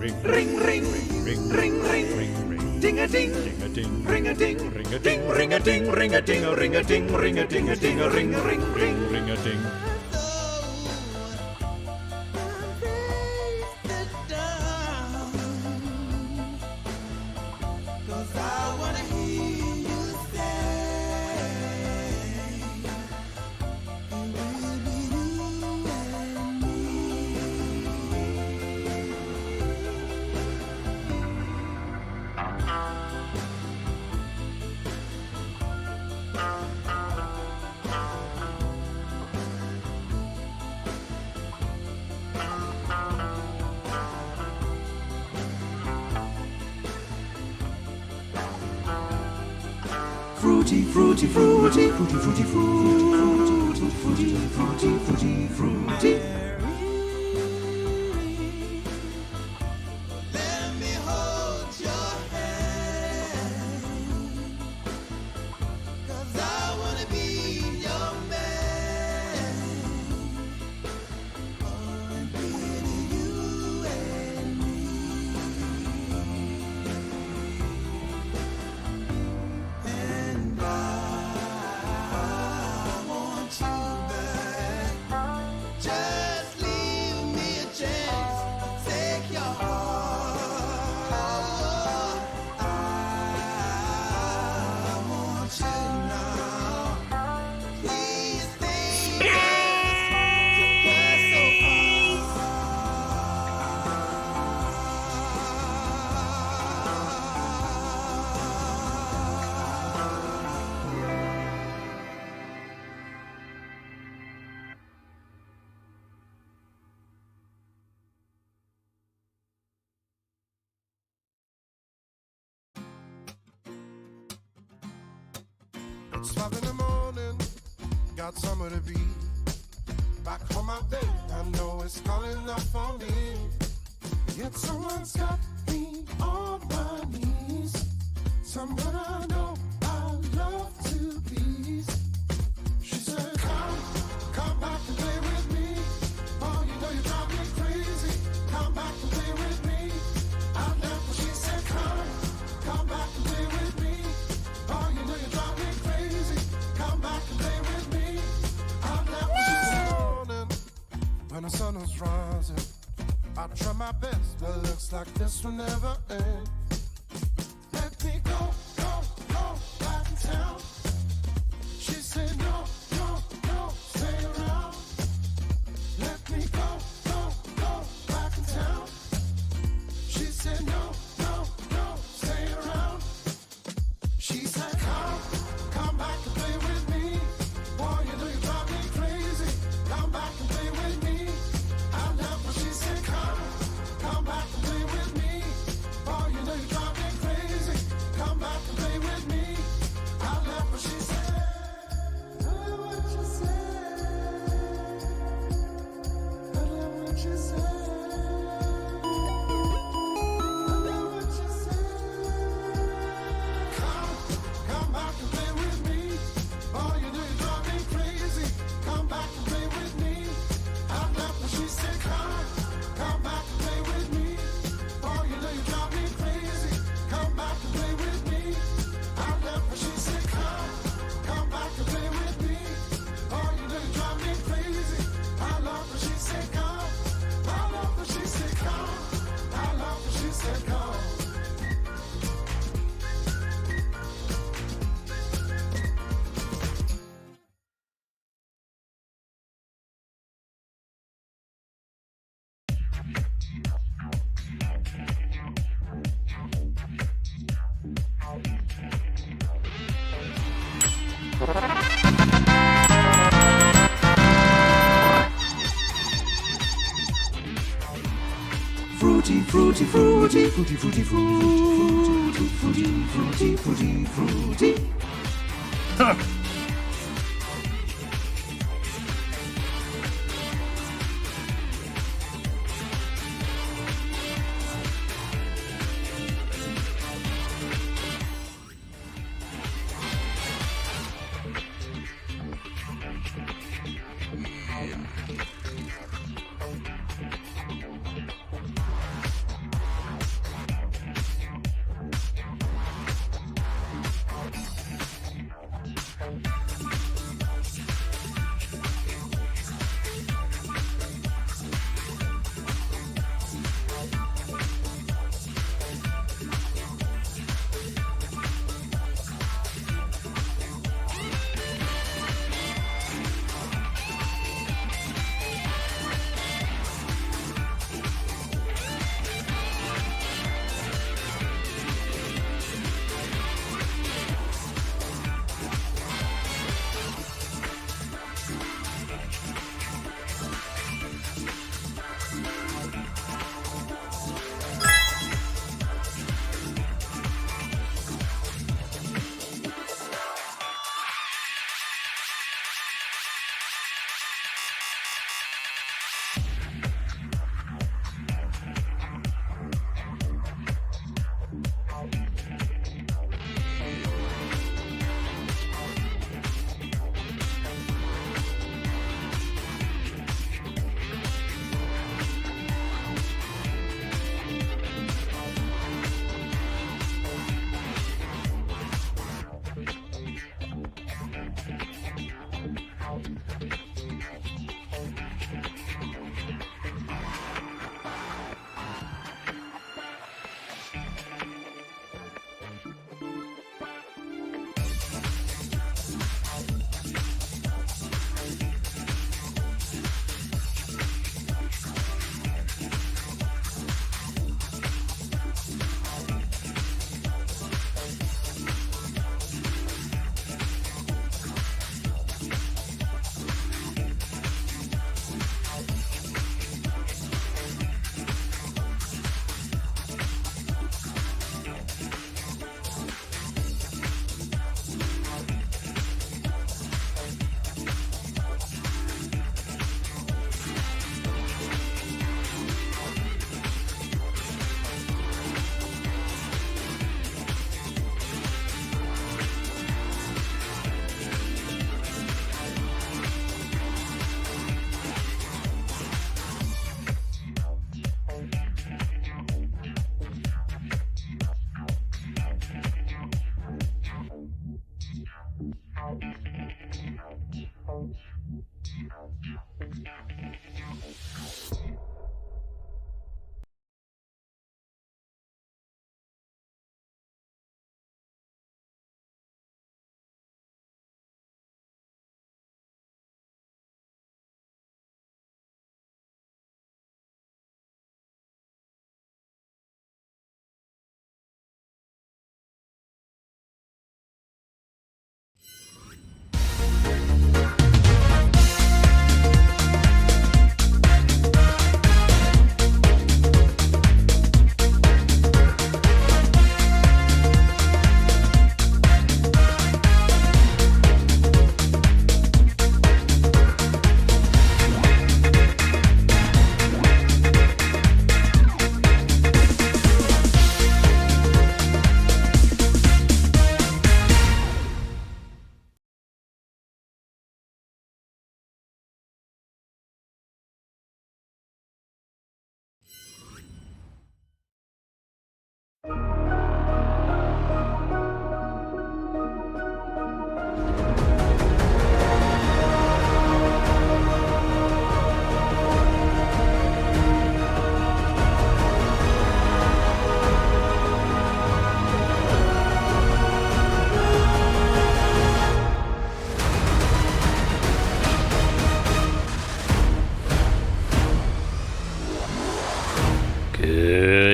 ring, ring, ring, ring, ring, ding a ding, ding a ding, ring a ding, ring a ding, ring a ding, ring a ding, ring a ding, ring a ding, a ding, a ring, ring, ring, ring a ding. Fruity, fruity, fruity, fruity, fruity, fruity, fruity, fruity, fruity, fruity. Let me hold your hand, 'cause I wanna be your man. Only you and me. And I want you back. Just leave me a chance. Take your heart. I want you now. Please stay together so It's 5 in the morning, got somewhere to be. Back home my day, I know it's calling up for me. Yet someone's got me on my knees. Someone I know I love to please. She said, come back and play with me. Oh, you know you drive me crazy. Come back and play with me. I've never, she said, come back and play with me. Oh, you know you drive me crazy. Come back and play with me. I've never, she said, morning, when the sun was rising, I try my best, but it looks like this will never end. Let me go back in town. She said, no, stay around. Let me go back in town. She said, no, stay around. She said, come back and play with me. Boy, you know you drive me crazy. Come back and play with me. I love what she said, come back and play with me. Boy, you know you drive me crazy. Come back and play with me. I love what she said. I love what you said. I love what you said. I love what you said. Come back and play with me. Oh, you know you drive me crazy. Come back and play with me. I love what she said. Come back and play with me. Oh, you know you drive me crazy. Come back and play with me. I love what she said. Come back and play with me. Oh, you know you drive me crazy. I love what she said. I love what she said. I love what she said. Fruity, fruity, fruity, fruity, fruity, fruity, fruity, fruity, fruity, fruity. Huh.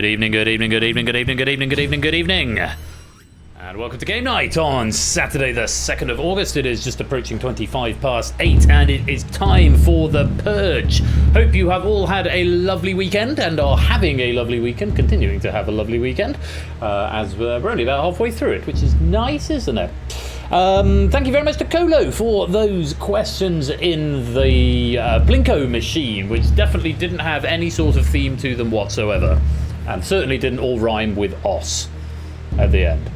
evening, good evening, good evening, good evening, good evening, good evening, good evening. And welcome to Game Night on Saturday the 2nd of August. It is just approaching 8:25 and it is time for the Purge. Hope you have all had a lovely weekend and are having a lovely weekend, continuing to have a lovely weekend, as we're only about halfway through it, which is nice, isn't it? Thank you very much to Colo for those questions in the Plinko machine, which definitely didn't have any sort of theme to them whatsoever, and certainly didn't all rhyme with os at the end.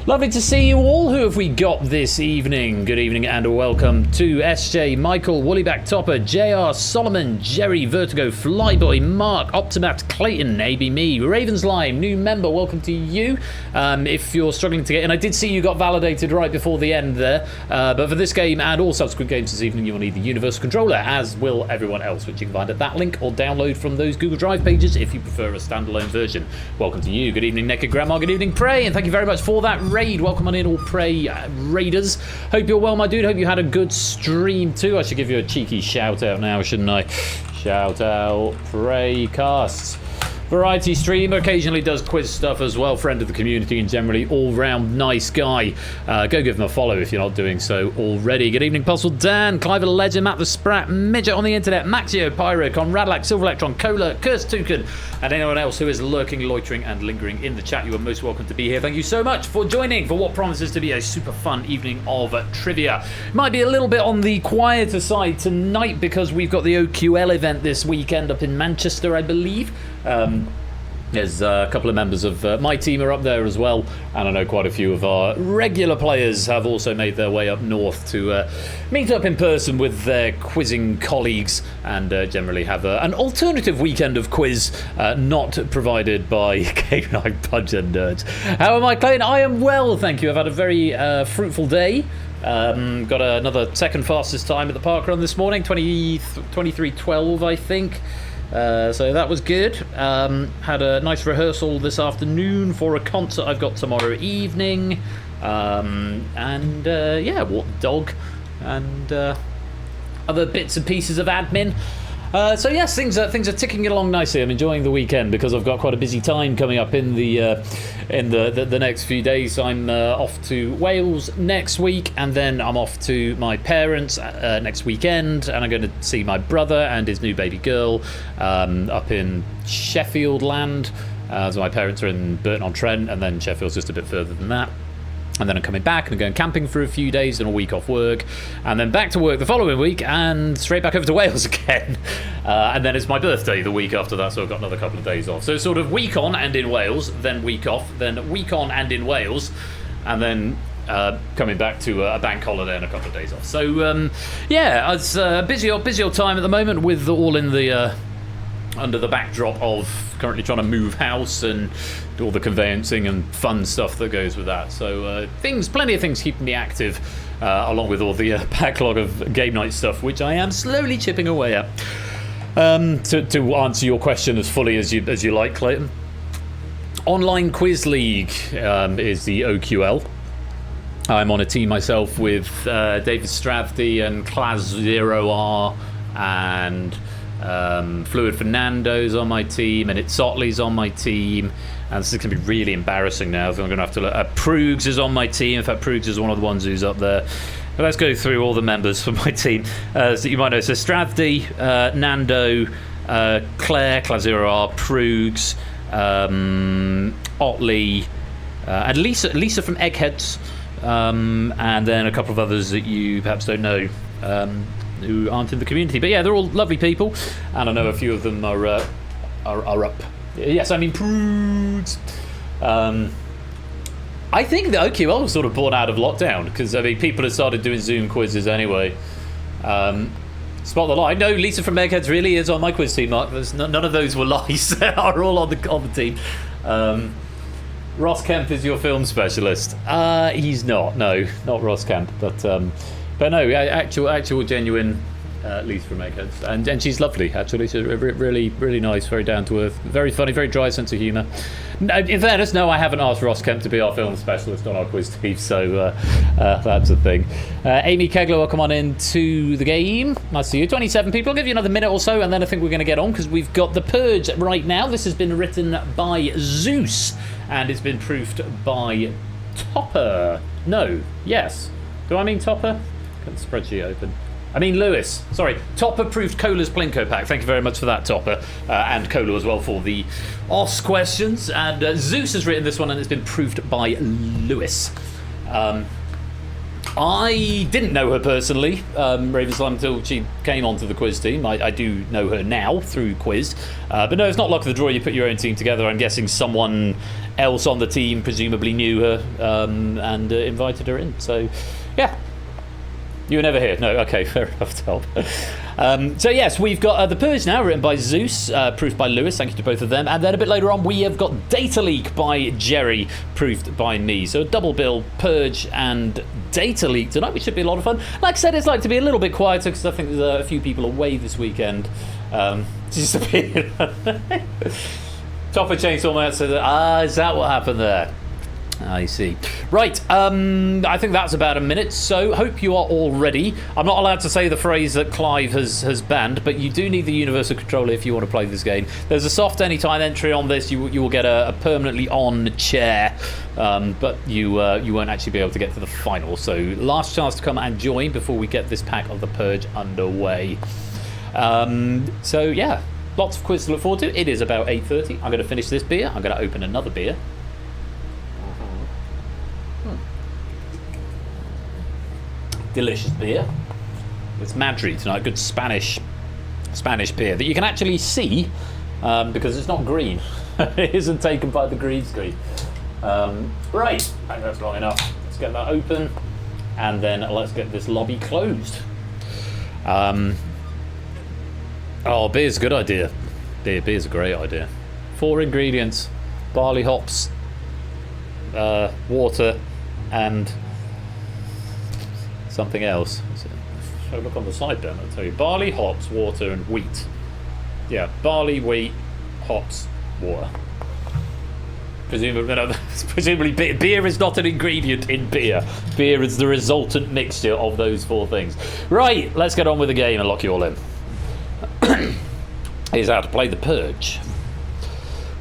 Lovely to see you all. Who have we got this evening? Good evening and welcome to SJ, Michael, Woollyback Topper, JR, Solomon, Jerry, Vertigo, Flyboy, Mark, Optimat, Clayton, AB Me, Ravenslime, new member, welcome to you. If you're struggling to get in, I did see you got validated right before the end there, but for this game and all subsequent games this evening, you will need the Universal Controller, as will everyone else, which you can find at that link or download from those Google Drive pages if you prefer a standalone version. Welcome to you. Good evening, Naked Grandma. Good evening, Prey, and thank you very much for that raid. Welcome on in, all Prey raiders. Hope you're well, my dude. Hope you had a good stream too. I should give you a cheeky shout out now, shouldn't I? Shout out Prey Casts. Variety streamer, occasionally does quiz stuff as well, friend of the community and generally all-round nice guy. Go give him a follow if you're not doing so already. Good evening, Puzzle Dan, Clive the Legend, Matt the Sprat, Midget on the Internet, Maxio, Pyro, Conradlac, Silver Electron, Cola, Curse Toucan, and anyone else who is lurking, loitering and lingering in the chat. You are most welcome to be here. Thank you so much for joining for what promises to be a super fun evening of trivia. Might be a little bit on the quieter side tonight because we've got the OQL event this weekend up in Manchester, I believe. There's a couple of members of my team are up there as well, and I know quite a few of our regular players have also made their way up north to meet up in person with their quizzing colleagues and generally have an alternative weekend of quiz not provided by Game Night Pudge and Nerds. How am I, Clayton? I am well, thank you. I've had a very fruitful day. Got another second fastest time at the park run this morning, 23:12 I think. So that was good. Had a nice rehearsal this afternoon for a concert I've got tomorrow evening. Yeah, walk the dog and other bits and pieces of admin. So yes, things are ticking along nicely. I'm enjoying the weekend because I've got quite a busy time coming up in the next few days. I'm off to Wales next week, and then I'm off to my parents next weekend, and I'm going to see my brother and his new baby girl up in Sheffield land. So my parents are in Burton-on-Trent, and then Sheffield's just a bit further than that. And then I'm coming back and I'm going camping for a few days and a week off work, and then back to work the following week and straight back over to Wales again. And then it's my birthday the week after that, so I've got another couple of days off. So sort of week on and in Wales, then week off, then week on and in Wales, and then coming back to a bank holiday and a couple of days off. So yeah, it's a busy old time at the moment, with all in the under the backdrop of currently trying to move house and do all the conveyancing and fun stuff that goes with that. So plenty of things keeping me active, along with all the backlog of game night stuff, which I am slowly chipping away at. To answer your question as fully as you like, Clayton, Online Quiz League is the OQL. I'm on a team myself with David Stravdy and Claz0R and Fluid Fernando's on my team, and It's Otley's on my team, and this is going to be really embarrassing now. I'm going to have to look. Prugs is on my team. In fact, Prugs is one of the ones who's up there. But let's go through all the members for my team. So you might know, so Stravdy, Nando, Claire, Claz0R, Prugs, Otley, and Lisa from Eggheads, and then a couple of others that you perhaps don't know, who aren't in the community. But yeah, they're all lovely people, and I know a few of them are up. Yes, I mean Prudes. I think the OQL was sort of born out of lockdown, because I mean people had started doing Zoom quizzes anyway. Spot the lie. No, Lisa from Eggheads really is on my quiz team, Mark. There's none of those were lies. They are all on the team. Ross Kemp is your film specialist. He's not. No, not Ross Kemp. But no, actual genuine Lisa from Eggheads, and she's lovely actually. She's really, really nice, very down to earth, very funny, very dry sense of humour. No, in fairness, no, I haven't asked Ross Kemp to be our film specialist on our quiz team, so that's a thing. Amy Kegler, welcome on into the game. Nice to see you. 27 people. I'll give you another minute or so, and then I think we're going to get on because we've got the Purge right now. This has been written by Zeus, and it's been proofed by Topper. No, yes. Do I mean Topper? Got the spreadsheet open. I mean Lewis. Sorry. Topper proofed Cola's Plinko pack. Thank you very much for that, Topper. And Cola as well for the OS questions. And Zeus has written this one and it's been proofed by Lewis. I didn't know her personally, Ravensline, until she came onto the quiz team. I do know her now through quiz. But no, it's not luck of the draw. You put your own team together. I'm guessing someone else on the team presumably knew her and invited her in. So, yeah. You were never here? No, okay, fair enough to help. So yes, we've got The Purge now, written by Zeus, proofed by Lewis, thank you to both of them. And then a bit later on, we have got Data Leak by Jerry, proofed by me. So a double bill, Purge and Data Leak tonight, which should be a lot of fun. Like I said, it's like to be a little bit quieter, because I think there's a few people away this weekend. Just a bit... Topper Chainsaw Man said, is that what happened there? I see. Right, I think that's about a minute, so hope you are all ready. I'm not allowed to say the phrase that Clive has banned, but you do need the Universal Controller if you want to play this game. There's a soft anytime entry on this. You will get a permanently on chair, but you won't actually be able to get to the final. So last chance to come and join before we get this pack of the Purge underway. So yeah, lots of quiz to look forward to. It is about 8:30. I'm going to finish this beer. I'm going to open another beer. Delicious beer. It's Madrid tonight, good Spanish beer that you can actually see because it's not green. It isn't taken by the green screen. Right, I think that's long enough. Let's get that open and then let's get this lobby closed. Oh, beer's a good idea. Beer's a great idea. 4 ingredients: barley, hops, water, and something else. Should I look on the side then? I'll tell you. Barley, hops, water, and wheat. Yeah, barley, wheat, hops, water. Presumably beer is not an ingredient in beer. Beer is the resultant mixture of those 4 things. Right, let's get on with the game and lock you all in. Here's how to play the Purge.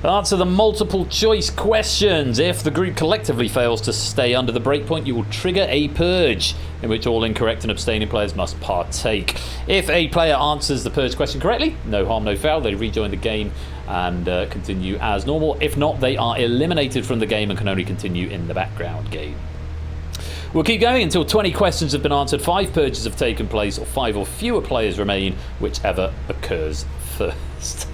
Answer the multiple choice questions. If the group collectively fails to stay under the breakpoint, you will trigger a purge, in which all incorrect and abstaining players must partake. If a player answers the purge question correctly, no harm, no foul, they rejoin the game and continue as normal. If not, they are eliminated from the game and can only continue in the background game. We'll keep going until 20 questions have been answered, 5 purges have taken place, or 5 or fewer players remain, whichever occurs first.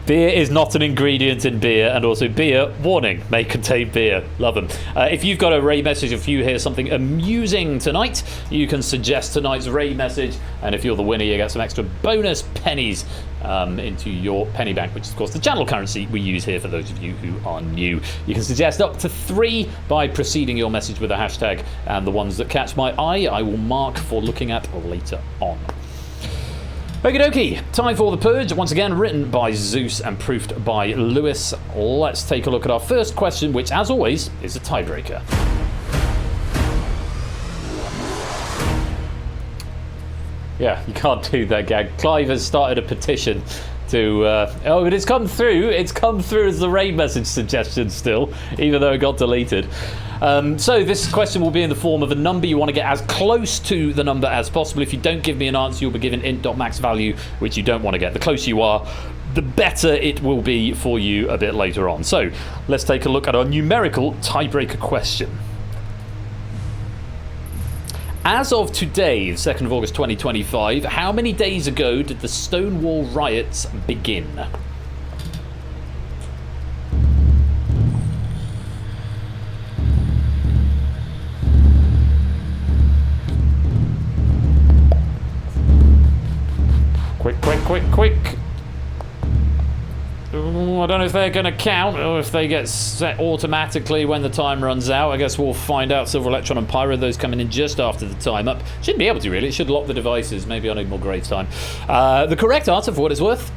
Beer is not an ingredient in beer, and also beer, warning, may contain beer. Love them. If you've got a Ray message, if you hear something amusing tonight, you can suggest tonight's Ray message, and if you're the winner, you get some extra bonus pennies into your penny bank, which is of course the channel currency we use here for those of you who are new. You can suggest up to 3 by preceding your message with a hashtag, and the ones that catch my eye I will mark for looking at later on. Okie dokie, time for the Purge, once again written by Zeus and proofed by Lewis. Let's take a look at our first question, which as always is a tiebreaker. Yeah, you can't do that gag. Clive has started a petition to but it's come through as the Ray message suggestion still, even though it got deleted. So this question will be in the form of a number. You want to get as close to the number as possible. If you don't give me an answer, you'll be given int.max value, which you don't want to get. The closer you are, the better it will be for you a bit later on. So let's take a look at our numerical tiebreaker question. As of today, the 2nd of August 2025, how many days ago did the Stonewall riots begin? Quick. I don't know if they're going to count or if they get set automatically when the time runs out. I guess we'll find out. Silver Electron and Pyro, those coming in just after the time up. Shouldn't be able to, really. It should lock the devices. Maybe I need more grave time. The correct answer, for what it's worth,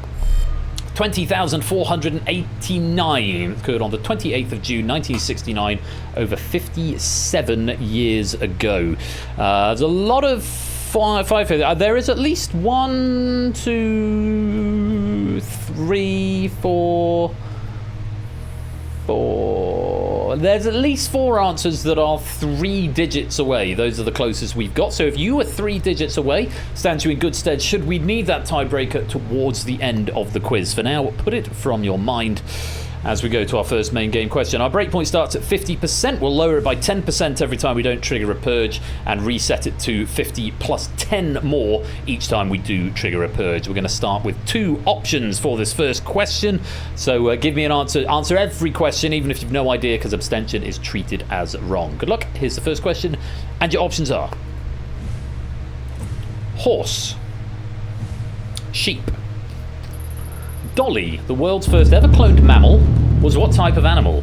20,489, occurred on the 28th of June 1969, over 57 years ago. There's a lot of five here. There is at least 1, 2, 3, 4. There's at least 4 answers that are 3 digits away. Those are the closest we've got. So if you were 3 digits away, stands you in good stead should we need that tiebreaker towards the end of the quiz. For now, put it from your mind as we go to our first main game question. Our breakpoint starts at 50%. We'll lower it by 10% every time we don't trigger a purge and reset it to 50 plus 10 more each time we do trigger a purge. We're going to start with 2 options for this first question. So give me an answer. Answer every question, even if you've no idea, because abstention is treated as wrong. Good luck. Here's the first question. And your options are horse, sheep. Dolly, the world's first ever cloned mammal, was what type of animal?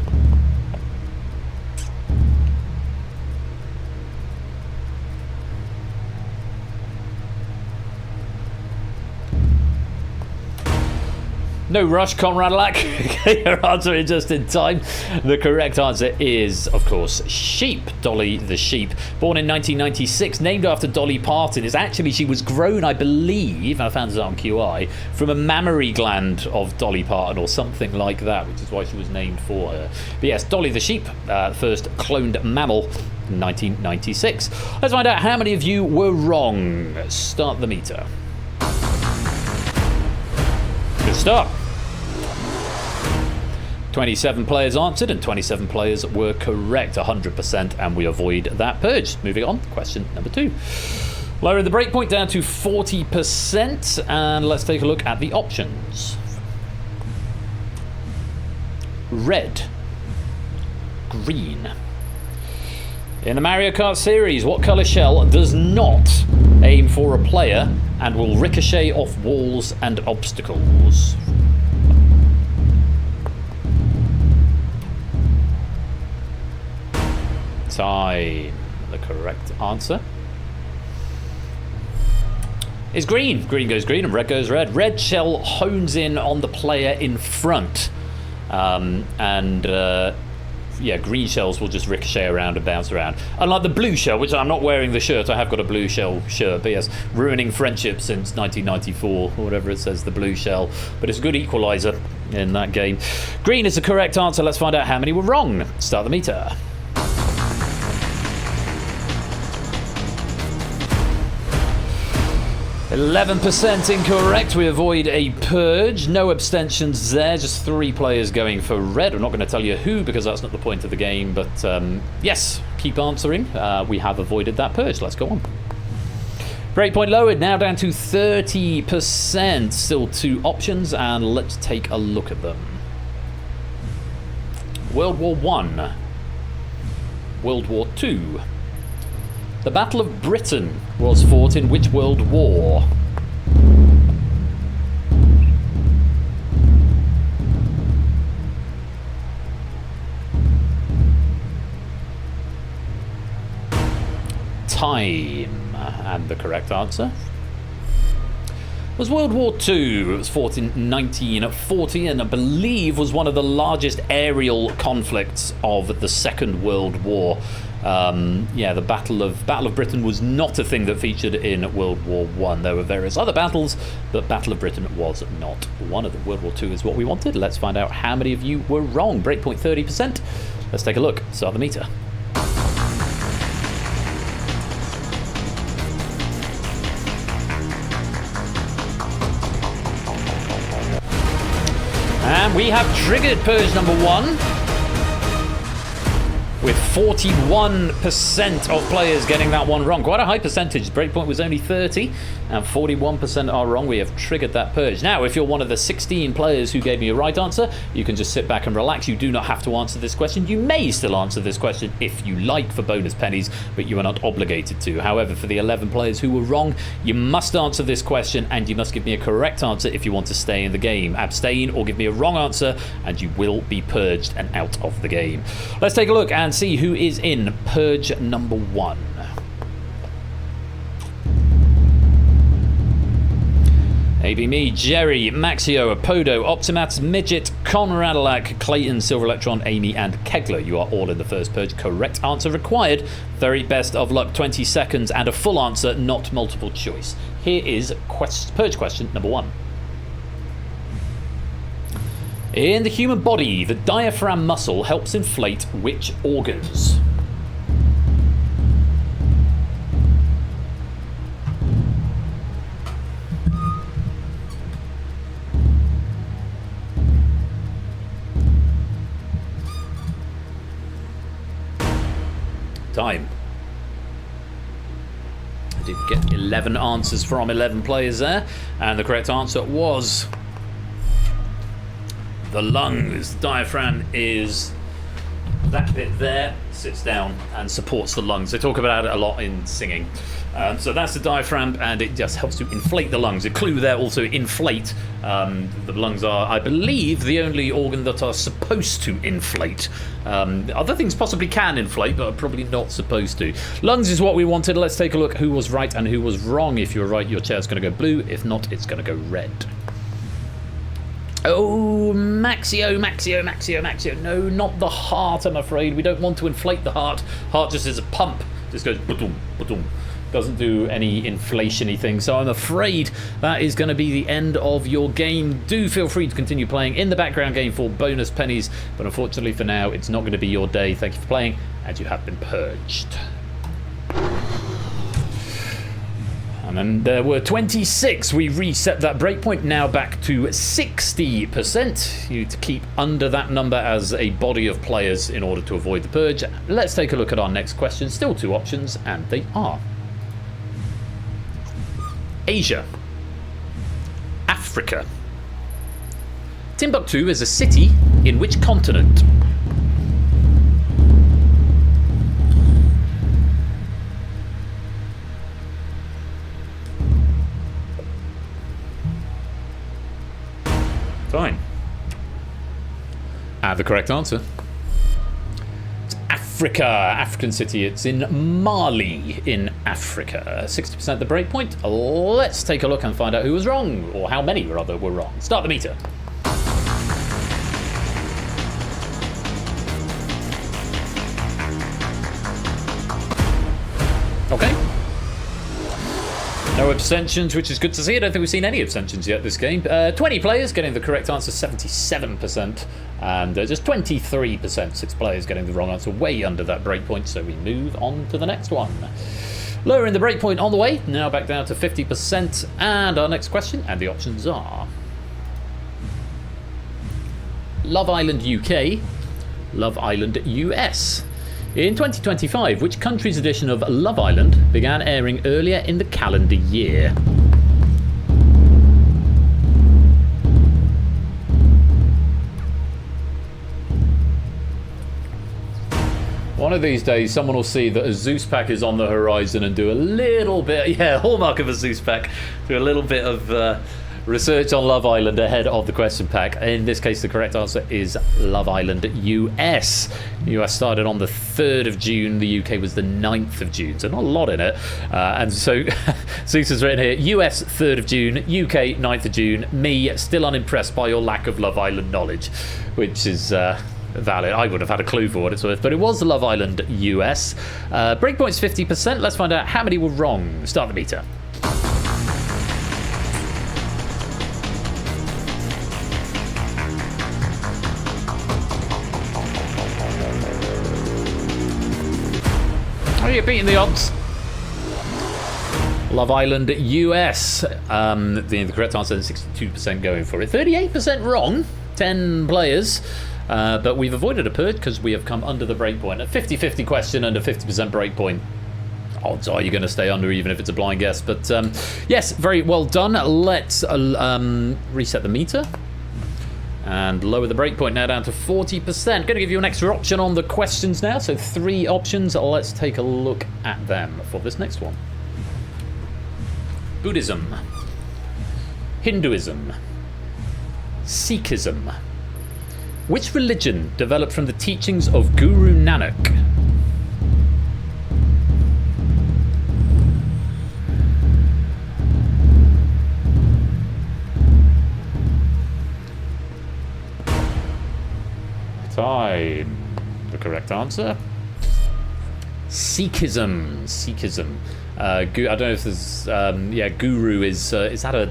No rush, Conrad Lack. Your answer is just in time. The correct answer is, of course, sheep. Dolly the sheep. Born in 1996, named after Dolly Parton. She was grown, I believe, I found this on QI, from a mammary gland of Dolly Parton or something like that, which is why she was named for her. But yes, Dolly the sheep, first cloned mammal, 1996. Let's find out how many of you were wrong. Start the meter. Good start. 27 players answered and 27 players were correct, 100%, and we avoid that purge. Moving on, question number 2. Lowering the breakpoint down to 40%, and let's take a look at the options. Red, green. In the Mario Kart series, what colour shell does not aim for a player and will ricochet off walls and obstacles? Time. The correct answer is green. Green goes green and red goes red. Red shell hones in on the player in front. Yeah, green shells will just ricochet around and bounce around. Unlike the blue shell, which I'm not wearing the shirt, I have got a blue shell shirt, but yes, ruining friendship since 1994, or whatever it says, the blue shell. But it's a good equalizer in that game. Green is the correct answer. Let's find out how many were wrong. Start the meter. 11% incorrect. We avoid a purge. No abstentions there. Just 3 players going for red. I'm not going to tell you who because that's not the point of the game. But yes, keep answering. We have avoided that purge. Let's go on. Breakpoint lowered. Now down to 30%. Still 2 options, and let's take a look at them. World War I. World War II. The Battle of Britain was fought in which World War? Time. And the correct answer was World War II. It was fought in 1940 and I believe was one of the largest aerial conflicts of the Second World War. Yeah, the Battle of Britain was not a thing that featured in World War I. There were various other battles, but Battle of Britain was not one of them. World War II is what we wanted. Let's find out how many of you were wrong. Breakpoint 30%. Let's take a look. Start the meter. And we have triggered purge number 1. With 41% of players getting that one wrong. Quite a high percentage. Breakpoint was only 30. and 41% are wrong. We have triggered that purge. Now, if you're one of the 16 players who gave me a right answer, you can just sit back and relax. You do not have to answer this question. You may still answer this question if you like for bonus pennies, but you are not obligated to. However, for the 11 players who were wrong, you must answer this question and you must give me a correct answer if you want to stay in the game. Abstain or give me a wrong answer and you will be purged and out of the game. Let's take a look and see who is in purge number 1. AB Me, Jerry, Maxio, Apodo, Optimat, Midget, Conradalac, Clayton, Silver Electron, Amy, and Kegler. You are all in the first purge. Correct answer required. Very best of luck. 20 seconds and a full answer, not multiple choice. Here is purge question number 1. In the human body, the diaphragm muscle helps inflate which organs? Time. I did get 11 answers from 11 players there, and the correct answer was the lungs. Diaphragm is that bit there, sits down and supports the lungs. They talk about it a lot in singing. So that's the diaphragm, and it just helps to inflate the lungs. A clue there also, inflate. The lungs are, I believe, the only organ that are supposed to inflate. Other things possibly can inflate, but are probably not supposed to. Lungs is what we wanted. Let's take a look who was right and who was wrong. If you're right, your chair's going to go blue. If not, it's going to go red. Oh, Maxio. No, not the heart, I'm afraid. We don't want to inflate the heart. Heart just is a pump. Just goes ba-dum, ba-dum. Doesn't do any inflation-y thing, so I'm afraid that is going to be the end of your game. Do feel free to continue playing in the background game for bonus pennies, but unfortunately for now, it's not going to be your day. Thank you for playing, and you have been purged. And then there were 26. We reset that breakpoint, now back to 60%. You need to keep under that number as a body of players in order to avoid the purge. Let's take a look at our next question. Still 2 options, and they are Asia, Africa. Timbuktu is a city in which continent? Fine. The correct answer. It's Africa, African city. It's in Mali in Africa. 60% the breakpoint. Let's take a look and find out who was wrong, or how many rather were wrong. Start the meter. Okay. No abstentions, which is good to see. I don't think we've seen any abstentions yet this game. 20 players getting the correct answer, 77%. And just 23%, 6 players getting the wrong answer, way under that breakpoint. So we move on to the next one. Lowering the breakpoint on the way, now back down to 50%. And our next question, and the options are Love Island UK, Love Island US. In 2025, which country's edition of Love Island began airing earlier in the calendar year? One of these days, someone will see that a Zeus pack is on the horizon and do a little bit, hallmark of a Zeus pack, do a little bit of research on Love Island ahead of the question pack. In this case, the correct answer is Love Island US. US started on the 3rd of June. The UK was the 9th of June, so not a lot in it. And so Zeus has written here, US 3rd of June, UK 9th of June. Me, still unimpressed by your lack of Love Island knowledge, which is valid. I would have had a clue for what it's worth, but it was Love Island US. Breakpoint's 50%. Let's find out how many were wrong. Start the meter. Oh, you're beating the odds. Love Island US. The correct answer is 62% going for it. 38% wrong. 10 players. But we've avoided a purge because we have come under the breakpoint. A 50-50 question and a 50% breakpoint. odds are you're going to stay under even if it's a blind guess. But yes, very well done. Let's reset the meter and lower the breakpoint now down to 40%. Going to give you an extra option on the questions now, so 3 options. Let's take a look at them for this next one. Buddhism, Hinduism, Sikhism. Which religion developed from the teachings of Guru Nanak? Time. The correct answer. Sikhism. Sikhism. I don't know if there's. Guru is that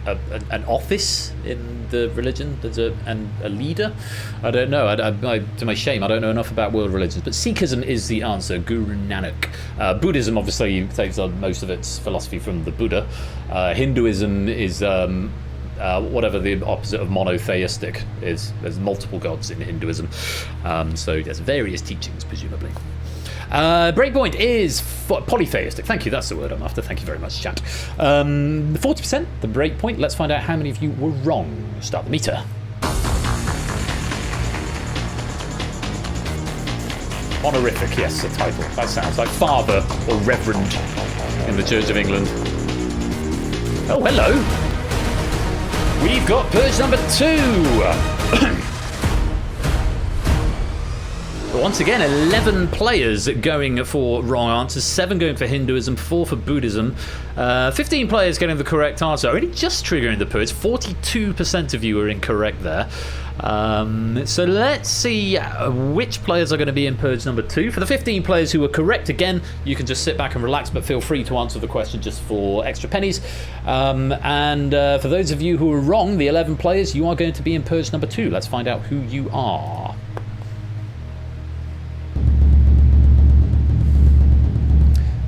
an office in the religion? There's a leader? I don't know. To my shame, I don't know enough about world religions. But Sikhism is the answer. Guru Nanak. Buddhism obviously takes most of its philosophy from the Buddha. Hinduism is. Whatever the opposite of monotheistic is. There's multiple gods in Hinduism. So there's various teachings, presumably. Breakpoint is polytheistic. Thank you, that's the word I'm after. Thank you very much, chat. 40%, the breakpoint. Let's find out how many of you were wrong. Start the meter. Honorific, yes, the title. That sounds like father or reverend in the Church of England. Oh, hello. We've got Purge number 2. Once again, 11 players going for wrong answers, 7 going for Hinduism, 4 for Buddhism, 15 players getting the correct answer. Only just triggering the Purge, 42% of you are incorrect there. So let's see which players are going to be in Purge number 2. For the 15 players who are correct, again, you can just sit back and relax, but feel free to answer the question just for extra pennies. And for those of you who are wrong, the 11 players, you are going to be in Purge number 2. Let's find out who you are.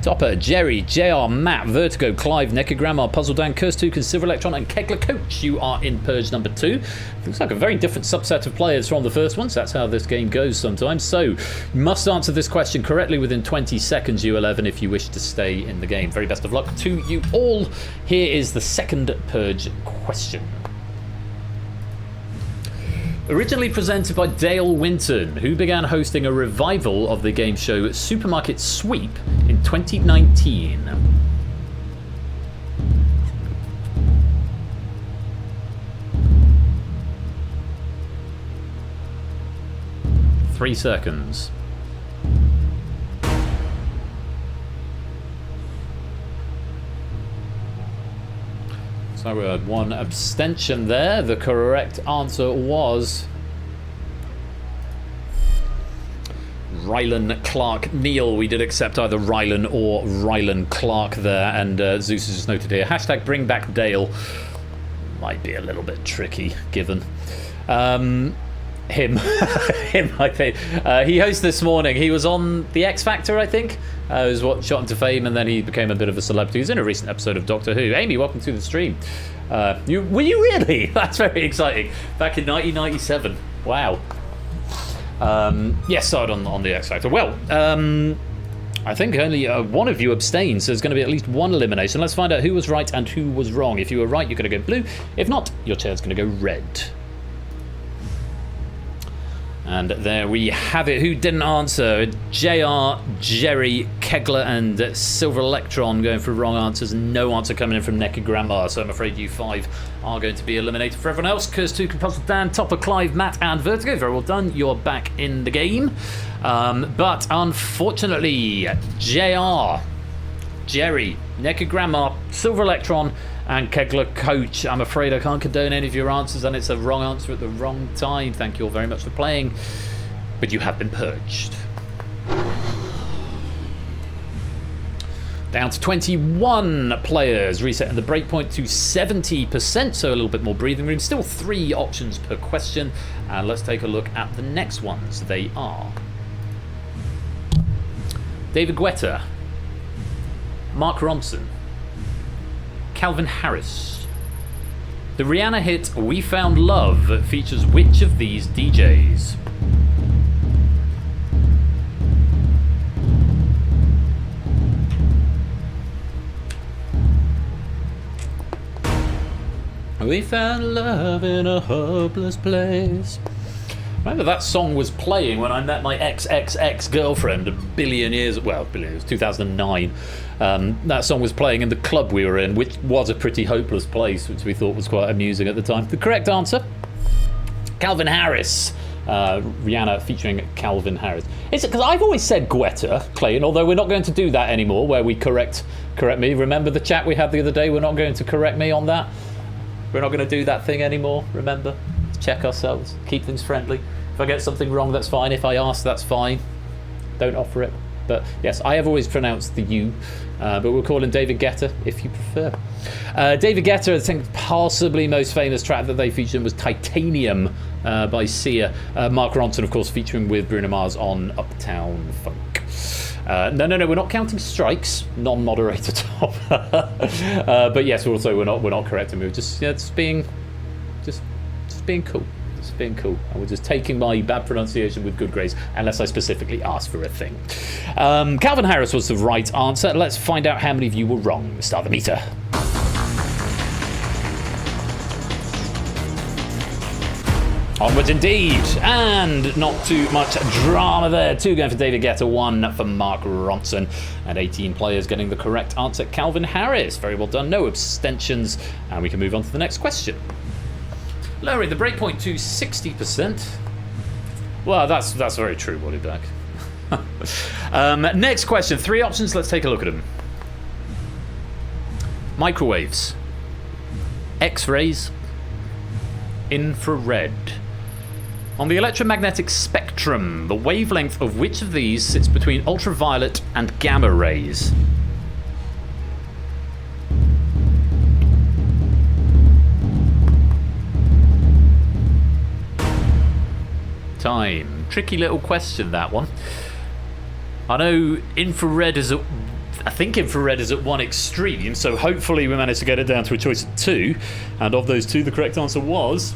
Topper, Jerry, JR, Matt, Vertigo, Clive, Nekogrammar, Puzzle Dan, Curse2, Silver Electron, and Kegler Coach. You are in Purge number 2. Looks like a very different subset of players from the first one, so that's how this game goes sometimes. So, you must answer this question correctly within 20 seconds, you 11, if you wish to stay in the game. Very best of luck to you all. Here is the second Purge question. Originally presented by Dale Winton, who began hosting a revival of the game show Supermarket Sweep in 2019. Three seconds. So we had one abstention there. The correct answer was Rylan Clark Neal. We did accept either Rylan or Rylan Clark there, and Zeus has just noted here, hashtag bring back Dale. Might be a little bit tricky given. Him, I think. He hosted this morning. He was on the X Factor, I think. It was what shot him to fame, and then he became a bit of a celebrity. He was in a recent episode of Doctor Who. Amy, welcome to the stream. Were you really? That's very exciting. Back in 1997. Wow. Yes, started on the X Factor. Well, I think only one of you abstained, so there's going to be at least one elimination. Let's find out who was right and who was wrong. If you were right, you're going to go blue. If not, your chair's going to go red. And there we have it. Who didn't answer? JR, Jerry, Kegler, and Silver Electron going for wrong answers. No answer coming in from Nekogrammar, so I'm afraid you 5 are going to be eliminated. For everyone else, Curse2, Puzzle Dan, Topper, Clive, Matt, and Vertigo. Very well done. You're back in the game. But unfortunately, JR, Jerry, Nekogrammar, Silver Electron, and Kegler Coach, I'm afraid I can't condone any of your answers, and it's a wrong answer at the wrong time. Thank you all very much for playing, but you have been purged. Down to 21 players, resetting the breakpoint to 70%, so a little bit more breathing room. Still 3 options per question, and let's take a look at the next ones. They are David Guetta, Mark Ronson, Calvin Harris. The Rihanna hit We Found Love features which of these DJs? We found love in a hopeless place. Remember that song was playing when I met my ex-girlfriend a billion years, well, billion years, 2009. That song was playing in the club we were in, which was a pretty hopeless place, which we thought was quite amusing at the time. The correct answer, Calvin Harris. Rihanna featuring Calvin Harris. Is it because I've always said Guetta, Clayton, although we're not going to do that anymore, where we correct me. Remember the chat we had the other day? We're not going to correct me on that. We're not going to do that thing anymore, remember? Check ourselves, keep things friendly. If I get something wrong, that's fine. If I ask, that's fine. Don't offer it. But yes, I have always pronounced the U, but we'll call him David Guetta if you prefer. David Guetta, I think possibly most famous track that they featured in was Titanium by Sia. Mark Ronson, of course, featuring with Bruno Mars on Uptown Funk. No, we're not counting strikes, non-moderator top. But yes, also we're not correcting. We're just being cool. Just being cool. And we're just taking my bad pronunciation with good grace, unless I specifically ask for a thing. Calvin Harris was the right answer. Let's find out how many of you were wrong. Start the meter. Onwards indeed, and not too much drama there. 2 going for David Guetta, 1 for Mark Ronson, and 18 players getting the correct answer. Calvin Harris, very well done, no abstentions, and we can move on to the next question. Lowering the breakpoint to 60%. Well, that's very true, Wally Black. Next question, 3 options, let's take a look at them. Microwaves, X-rays, infrared. On the electromagnetic spectrum, the wavelength of which of these sits between ultraviolet and gamma rays? Time. Tricky little question, that one. I know infrared is I think infrared is at one extreme, so hopefully we managed to get it down to a choice of 2. And of those 2, the correct answer was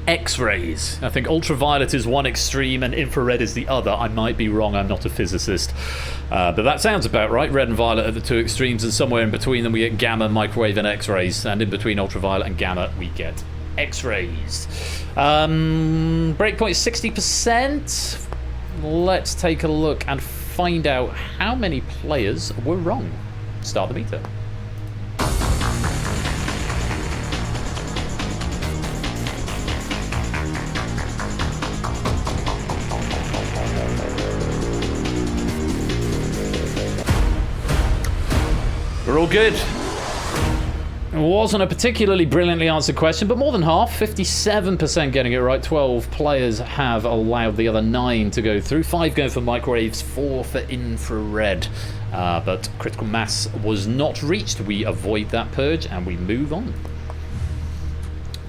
X-rays. I think ultraviolet is one extreme and infrared is the other. I might be wrong, I'm not a physicist. But that sounds about right. Red and violet are the 2 extremes, and somewhere in between them we get gamma, microwave, and X-rays. And in between ultraviolet and gamma, we get X-rays. Breakpoint 60%. Let's take a look and find out how many players were wrong. Start the meter. We're all good. It wasn't a particularly brilliantly answered question, but more than half, 57% getting it right. 12 players have allowed the other 9 to go through. 5 going for microwaves, 4 for infrared. But critical mass was not reached. We avoid that purge and we move on.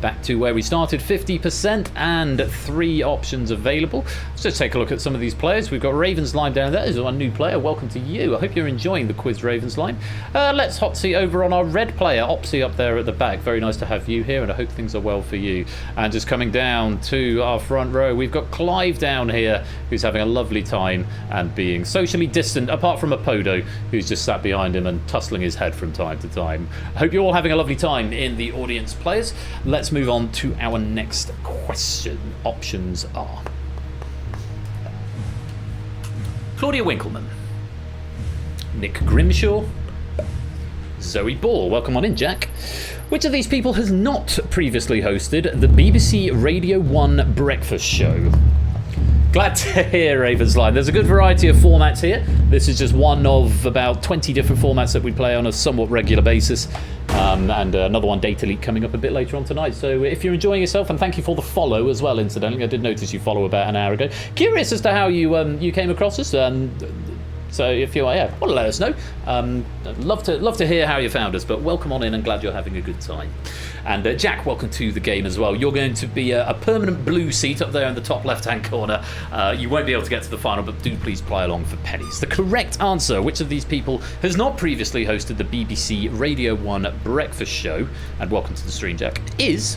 Back to where we started, 50% and 3 options available. Let's just take a look at some of these players. We've got Ravensline down there. There's our new player. Welcome to you. I hope you're enjoying the quiz, Ravensline. Let's hot seat over on our red player, Opsy, up there at the back. Very nice to have you here, and I hope things are well for you. And just coming down to our front row, we've got Clive down here, who's having a lovely time and being socially distant, apart from a Podo, who's just sat behind him and tussling his head from time to time. I hope you're all having a lovely time in the audience, players. Let's move on to our next question. Options are Claudia Winkleman, Nick Grimshaw, Zoe Ball. Welcome on in, Jack. Which of these people has not previously hosted the BBC Radio 1 breakfast show? Glad to hear, Ravensline. There's a good variety of formats here. This is just one of about 20 different formats that we play on a somewhat regular basis. And another one, Data Leak, coming up a bit later on tonight. So if you're enjoying yourself, and thank you for the follow as well, incidentally. I did notice you follow about an hour ago. Curious as to how you came across us. So if you want to let us know. I'd love to hear how you found us, but welcome on in and glad you're having a good time. And Jack, welcome to the game as well. You're going to be a permanent blue seat up there in the top left-hand corner. You won't be able to get to the final, but do please play along for pennies. The correct answer, which of these people has not previously hosted the BBC Radio 1 breakfast show, and welcome to the stream, Jack, is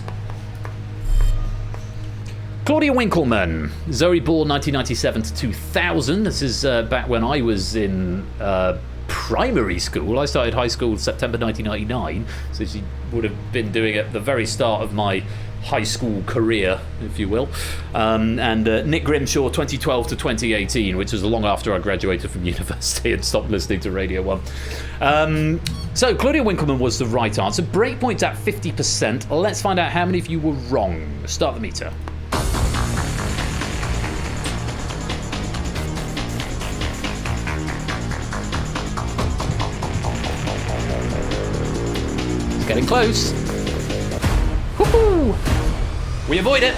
Claudia Winkleman. Zoe Ball, 1997 to 2000. This is back when I was in primary school. I started high school September 1999, so she would have been doing it at the very start of my high school career, if you will. And Nick Grimshaw, 2012 to 2018, which was long after I graduated from university and stopped listening to Radio 1. So Claudia Winkleman was the right answer. Breakpoint's at 50%. Let's find out how many of you were wrong. Start the meter. It's getting close. Woohoo! We avoid it.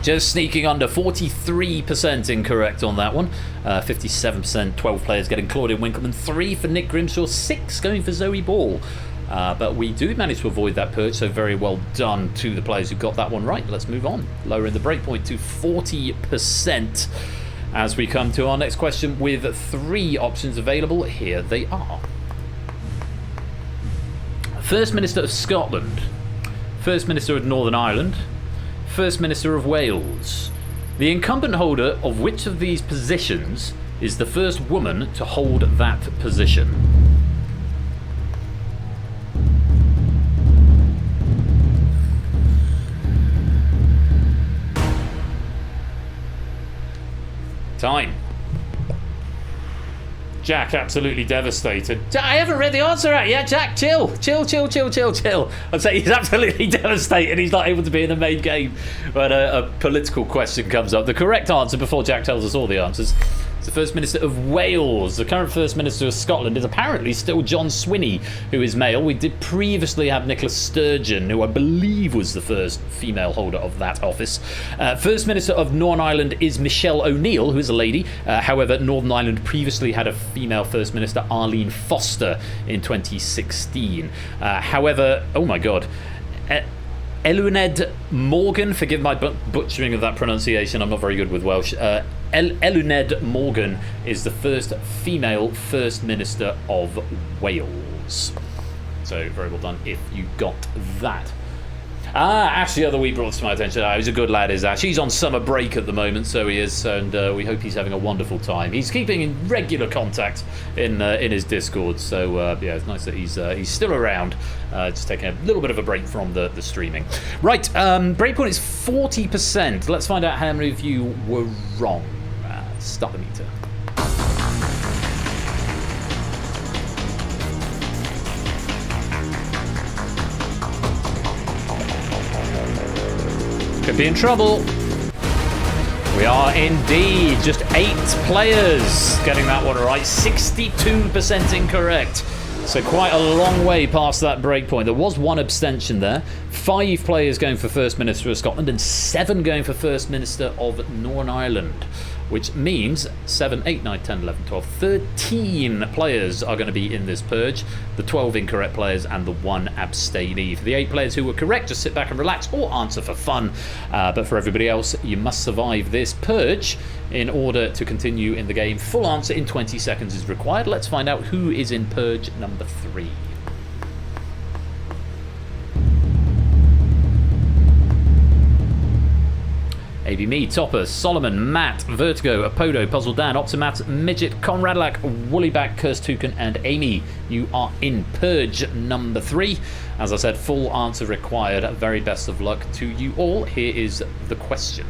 Just sneaking under, 43% incorrect on that one. 57%, 12 players getting Claudia Winkleman, 3 for Nick Grimshaw, 6 going for Zoe Ball. But we do manage to avoid that purge, so very well done to the players who got that one right. Let's move on, lowering the breakpoint to 40% as we come to our next question with 3 options available. Here they are. First Minister of Scotland, First Minister of Northern Ireland, First Minister of Wales. The incumbent holder of which of these positions is the first woman to hold that position? Time. Jack, absolutely devastated. I haven't read the answer out yet, Jack. Chill. I'd say he's absolutely devastated. He's not able to be in the main game when a political question comes up. The correct answer, before Jack tells us all the answers, is the First Minister of Wales. The current First Minister of Scotland is apparently still John Swinney, who is male. We did previously have Nicola Sturgeon, who I believe was the first female holder of that office. First Minister of Northern Ireland is Michelle O'Neill, who is a lady. However, Northern Ireland previously had a female First Minister, Arlene Foster, in 2016. However, oh my God, Eluned Morgan, forgive my butchering of that pronunciation, I'm not very good with Welsh. Eluned Morgan is the first female First Minister of Wales. So very well done if you got that. Ash the other week brought this to my attention. He's a good lad, is Ash. He's on summer break at the moment, so he is, and we hope he's having a wonderful time. He's keeping in regular contact in his Discord, so yeah, it's nice that he's still around, just taking a little bit of a break from the streaming. Right, breakpoint is 40%. Let's find out how many of you were wrong. Stop the meter. Could be in trouble. We are indeed. Just 8 players getting that one right. 62% incorrect. So quite a long way past that breakpoint. There was 1 abstention there. 5 players going for First Minister of Scotland and 7 going for First Minister of Northern Ireland, which means 7, 8, 9, 10, 11, 12, 13 players are going to be in this purge. The 12 incorrect players and the 1 abstainee. For the 8 players who were correct, just sit back and relax or answer for fun. But for everybody else, you must survive this purge in order to continue in the game. Full answer in 20 seconds is required. Let's find out who is in purge number 3. AB Me, Topper, Solomon, Matt, Vertigo, Apodo, Puzzle Dan, Optimat, Midget, Conradlac, Woollyback, Curse Toucan, and Amy. You are in purge number 3. As I said, full answer required. Very best of luck to you all. Here is the question.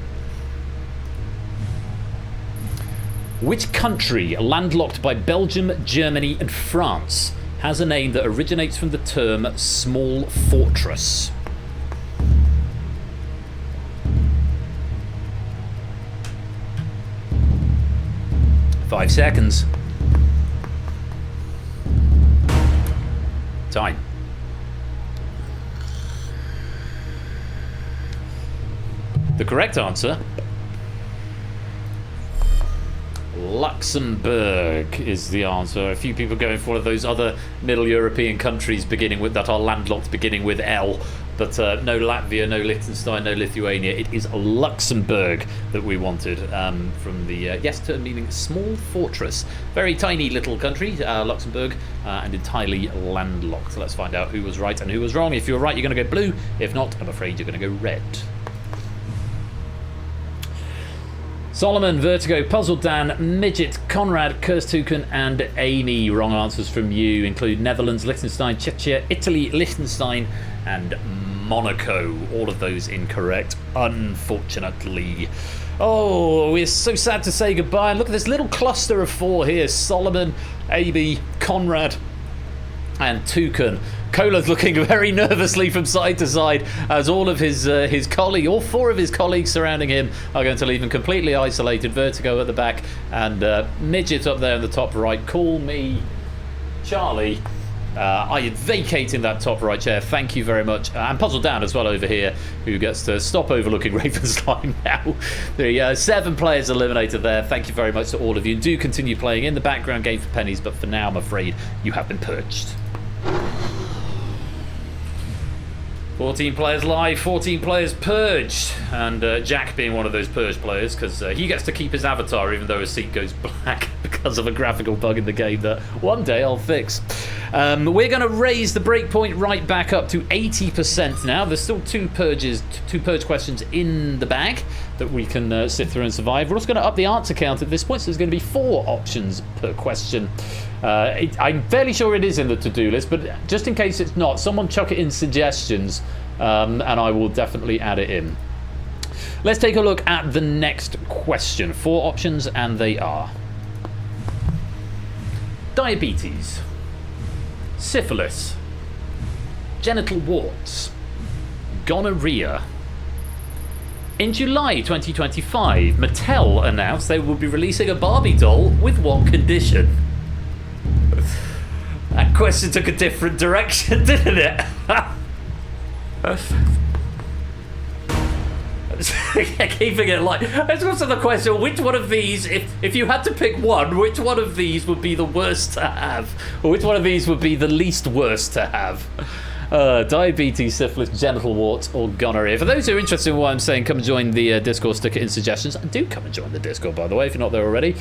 Which country, landlocked by Belgium, Germany, and France, has a name that originates from the term small fortress? Five seconds. Time. The correct answer, Luxembourg, is the answer. A few people going for one of those other Middle European countries beginning with that are landlocked, beginning with L. But no Latvia, no Liechtenstein, no Lithuania. It is Luxembourg that we wanted, from the yes term meaning small fortress. Very tiny little country, Luxembourg, and entirely landlocked. So let's find out who was right and who was wrong. If you're right, you're going to go blue. If not, I'm afraid you're going to go red. Solomon, Vertigo, Puzzle Dan, Midget, Conrad, Curse Toucan, and Amy. Wrong answers from you include Netherlands, Liechtenstein, Czechia, Italy, Liechtenstein, and Monaco. All of those incorrect, unfortunately. Oh, we're so sad to say goodbye. And look at this little cluster of 4 here. Solomon, Amy, Conrad, and Toucan. Cola's looking very nervously from side to side as all of his colleague, all 4 of his colleagues surrounding him are going to leave him completely isolated. Vertigo at the back and Midget up there in the top right. Call me Charlie. I am vacating that top right chair. Thank you very much. And Puzzle Dan as well over here, who gets to stop overlooking Ravenslime now. The 7 players eliminated there. Thank you very much to all of you. Do continue playing in the background game for pennies, but for now, I'm afraid you have been purged. 14 players live, 14 players purged, and Jack being one of those purged players because he gets to keep his avatar even though his seat goes black because of a graphical bug in the game that one day I'll fix. We're going to raise the breakpoint right back up to 80% now. There's still 2 purge questions in the bag that we can sit through and survive. We're also going to up the answer count at this point, so there's going to be 4 options per question. I'm fairly sure it is in the to-do list, but just in case it's not, someone chuck it in suggestions, and I will definitely add it in. Let's take a look at the next question. 4 options, and they are: diabetes, syphilis, genital warts, gonorrhea. In July 2025, Mattel announced they will be releasing a Barbie doll with what condition? That question took a different direction, didn't it? Keeping it light. Let's go to the question: which one of these, if you had to pick one, which one of these would be the worst to have, or which one of these would be the least worst to have? Diabetes, syphilis, genital warts, or gonorrhea. For those who are interested in what I'm saying, come and join the Discord, stick it in suggestions. And do come and join the Discord, by the way, if you're not there already.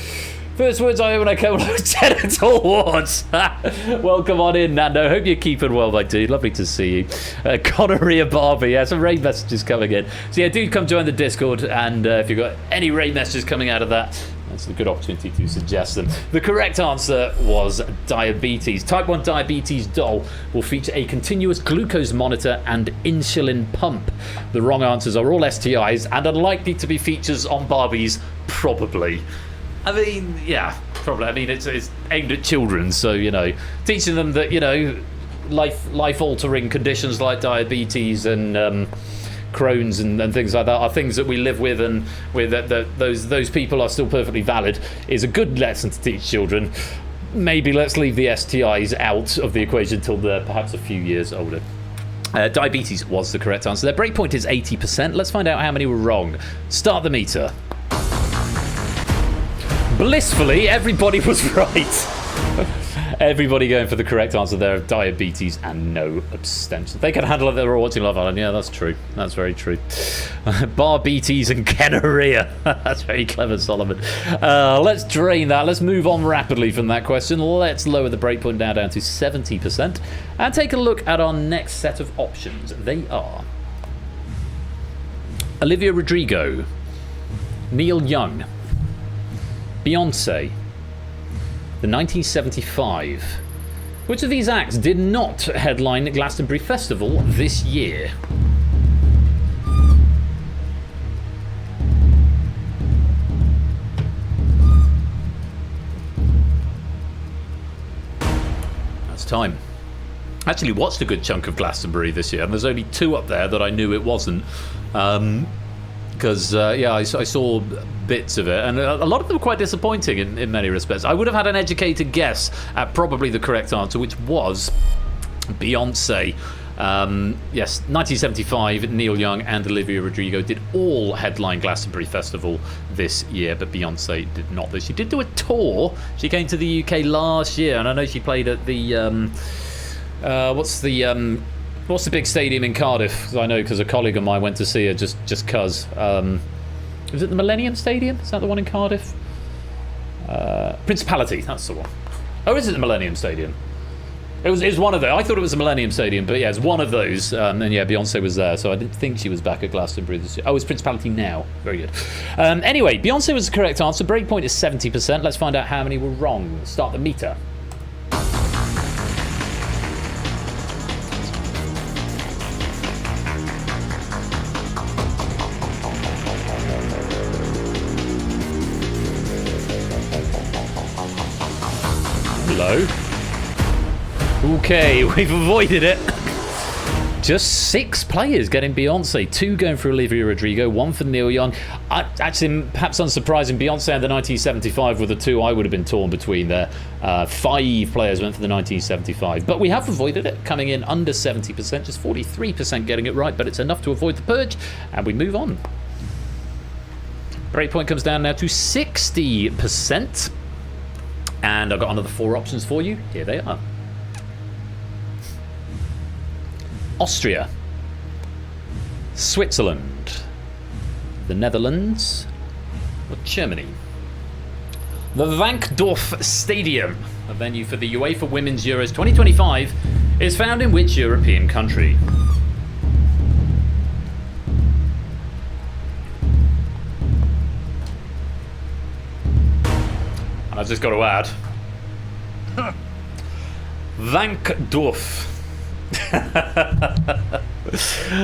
First words I open, I come with genital warts. Welcome on in, Nando. Hope you're keeping well, my dude. Lovely to see you. Gonorrhea Barbie. Yeah, some raid messages coming in. So yeah, do come join the Discord, and if you've got any raid messages coming out of that, that's a good opportunity to suggest them. The correct answer was diabetes. Type 1 diabetes doll will feature a continuous glucose monitor and insulin pump. The wrong answers are all STIs and unlikely to be features on Barbies, probably. I mean, yeah, probably. I mean, it's aimed at children, so, you know, teaching them that, you know, life-altering conditions like diabetes and Crohn's and things like that are things that we live with, and with those people are still perfectly valid, is a good lesson to teach children. Maybe let's leave the STIs out of the equation till they're perhaps a few years older. Diabetes was the correct answer. Their breakpoint is 80%. Let's find out how many were wrong. Start the meter. Blissfully, everybody was right. Everybody going for the correct answer there of diabetes and no abstention. They can handle it. They were watching Love Island. Yeah, that's true. That's very true. Barbetes and gonorrhea. That's very clever, Solomon. Let's drain that. Let's move on rapidly from that question. Let's lower the breakpoint now down to 70% and take a look at our next set of options. They are Olivia Rodrigo, Neil Young, Beyonce, the 1975. Which of these acts did not headline Glastonbury Festival this year? That's time. I actually watched a good chunk of Glastonbury this year, and there's only 2 up there that I knew it wasn't. Because, yeah, I saw bits of it, and a lot of them were quite disappointing in many respects. I would have had an educated guess at probably the correct answer, which was Beyonce. Yes, 1975, Neil Young and Olivia Rodrigo did all headline Glastonbury Festival this year, but Beyonce did not. Though she did do a tour. She came to the UK last year, and I know she played at the... what's the big stadium in Cardiff? 'Cause I know because a colleague of mine went to see her just cause. Was it the Millennium Stadium? Is that the one in Cardiff? Principality, that's the one. Oh, is it the Millennium Stadium? It was one of those. I thought it was a Millennium Stadium, but yeah, it's one of those. And yeah, Beyonce was there, so I didn't think she was back at Glastonbury this year. Oh, it's Principality now. Very good. Anyway, Beyonce was the correct answer. Breakpoint is 70%. Let's find out how many were wrong. Start the meter. Hello. Okay, we've avoided it. Just 6 players getting Beyonce. 2 going for Olivia Rodrigo, 1 for Neil Young. Actually, perhaps unsurprising, Beyonce and the 1975 were the 2 I would have been torn between there. 5 players went for the 1975. But we have avoided it, coming in under 70%, just 43% getting it right, but it's enough to avoid the purge, and we move on. Breakpoint comes down now to 60%. And I've got another 4 options for you. Here they are. Austria, Switzerland, the Netherlands, or Germany. The Wankdorf Stadium, a venue for the UEFA Women's Euros 2025, is found in which European country? And I've just got to add, Wankdorf.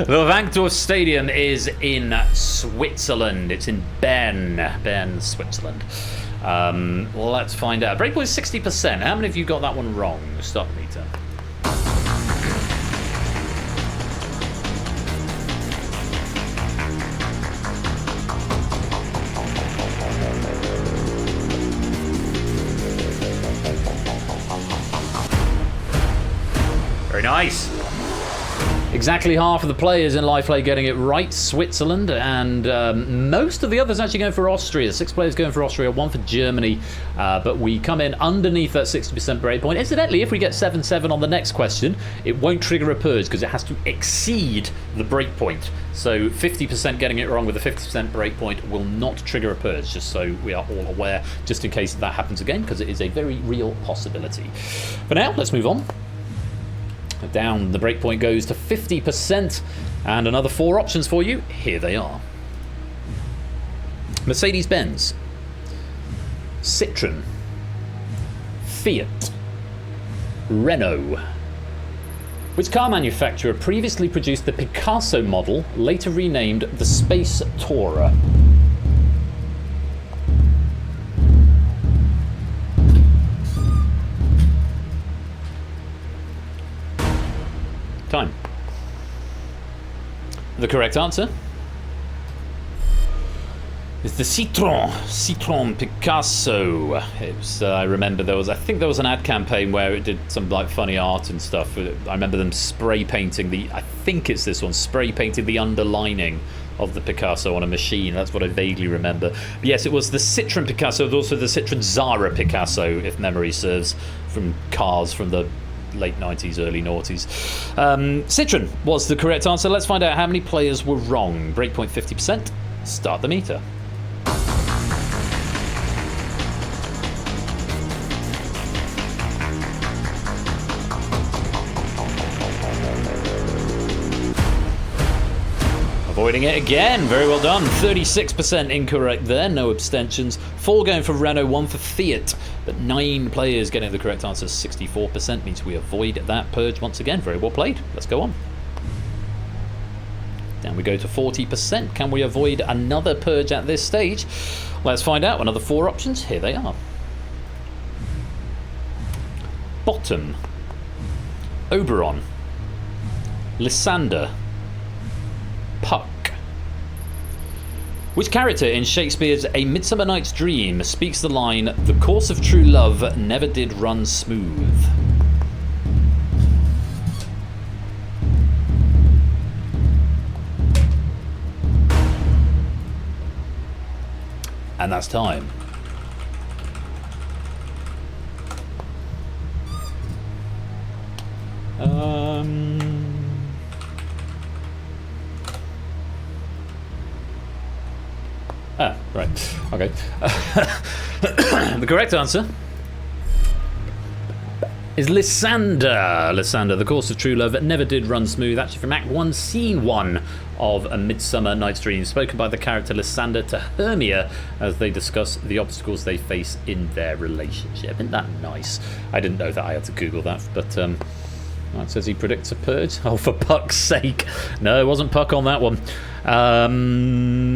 The Wankdorf Stadium is in Switzerland. It's in Bern, Switzerland. Let's find out. Breakpoint is 60%. How many of you got that one wrong? Start the meter. Very nice. Exactly half of the players in Live Play getting it right, Switzerland, and most of the others actually going for Austria. 6 players going for Austria, 1 for Germany, but we come in underneath that 60% breakpoint. Incidentally, if we get 7-7 on the next question, it won't trigger a purge because it has to exceed the breakpoint. So 50% getting it wrong with a 50% breakpoint will not trigger a purge, just so we are all aware, just in case that happens again, because it is a very real possibility. For now, let's move on. Down the breakpoint goes to 50%, and another 4 options for you. Here they are. Mercedes-Benz, Citroën, Fiat, Renault. Which car manufacturer previously produced the Picasso model, later renamed the Space Tourer? Time. The correct answer is the Citroën Picasso. It was, I remember I think there was an ad campaign where it did some like funny art and stuff. I remember them spray painting I think it's this one, spray painting the underlining of the Picasso on a machine. That's what I vaguely remember. But yes, it was the Citroën Picasso, but also the Citroën Zara Picasso, if memory serves, from cars from the late 90s, early noughties. Citroën was the correct answer. Let's find out how many players were wrong. Breakpoint 50%. Start the meter. Avoiding it again. Very well done. 36% incorrect there. No abstentions. 4 going for Renault, 1 for Fiat. But 9 players getting the correct answer. 64% means we avoid that purge once again. Very well played. Let's go on. Down we go to 40%. Can we avoid another purge at this stage? Let's find out. Another 4 options. Here they are. Bottom, Oberon, Lysander, Puck. Which character in Shakespeare's A Midsummer Night's Dream speaks the line, "The course of true love never did run smooth"? And that's time. Right. Okay. The correct answer is Lysander. Lysander, the course of true love never did run smooth. Actually, from Act 1, Scene 1 of A Midsummer Night's Dream, spoken by the character Lysander to Hermia as they discuss the obstacles they face in their relationship. Isn't that nice? I didn't know that. I had to Google that, but it says he predicts a purge. Oh, for Puck's sake. No, it wasn't Puck on that one.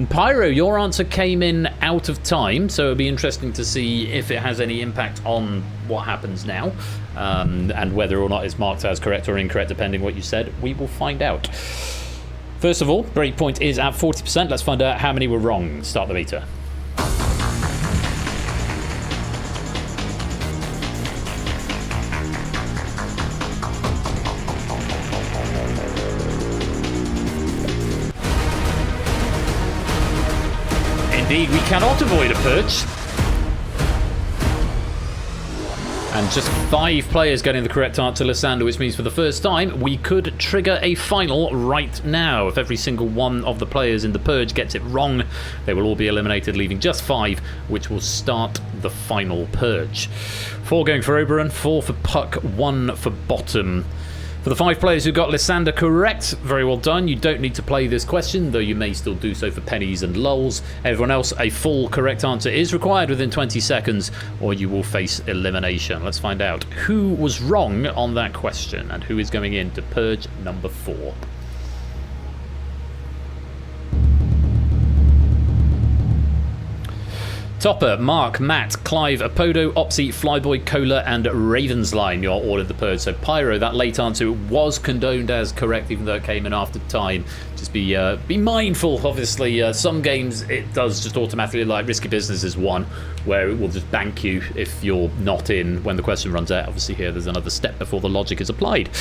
Pyro, your answer came in out of time, so it'll be interesting to see if it has any impact on what happens now, and whether or not it's marked as correct or incorrect, depending what you said. We will find out. First of all, breakpoint is at 40%. Let's find out how many were wrong. Start the meter. Indeed, we cannot avoid a purge. And just 5 players getting the correct answer, Lysander, which means for the first time we could trigger a final right now. If every single one of the players in the purge gets it wrong, they will all be eliminated, leaving just 5, which will start the final purge. 4 going for Oberon, 4 for Puck, 1 for Bottom. For the 5 players who got Lysander correct, very well done. You don't need to play this question, though you may still do so for pennies and lulz. Everyone else, a full correct answer is required within 20 seconds, or you will face elimination. Let's find out who was wrong on that question and who is going into purge number 4. Topper, Mark, Matt, Clive, Apodo, Opsy, Flyboy, Cola, and Ravensline. You're all in the purge. So Pyro, that late answer was condoned as correct, even though it came in after time. Just be mindful. Obviously, some games it does just automatically, like Risky Business is one, where it will just bank you if you're not in when the question runs out. Obviously, here there's another step before the logic is applied.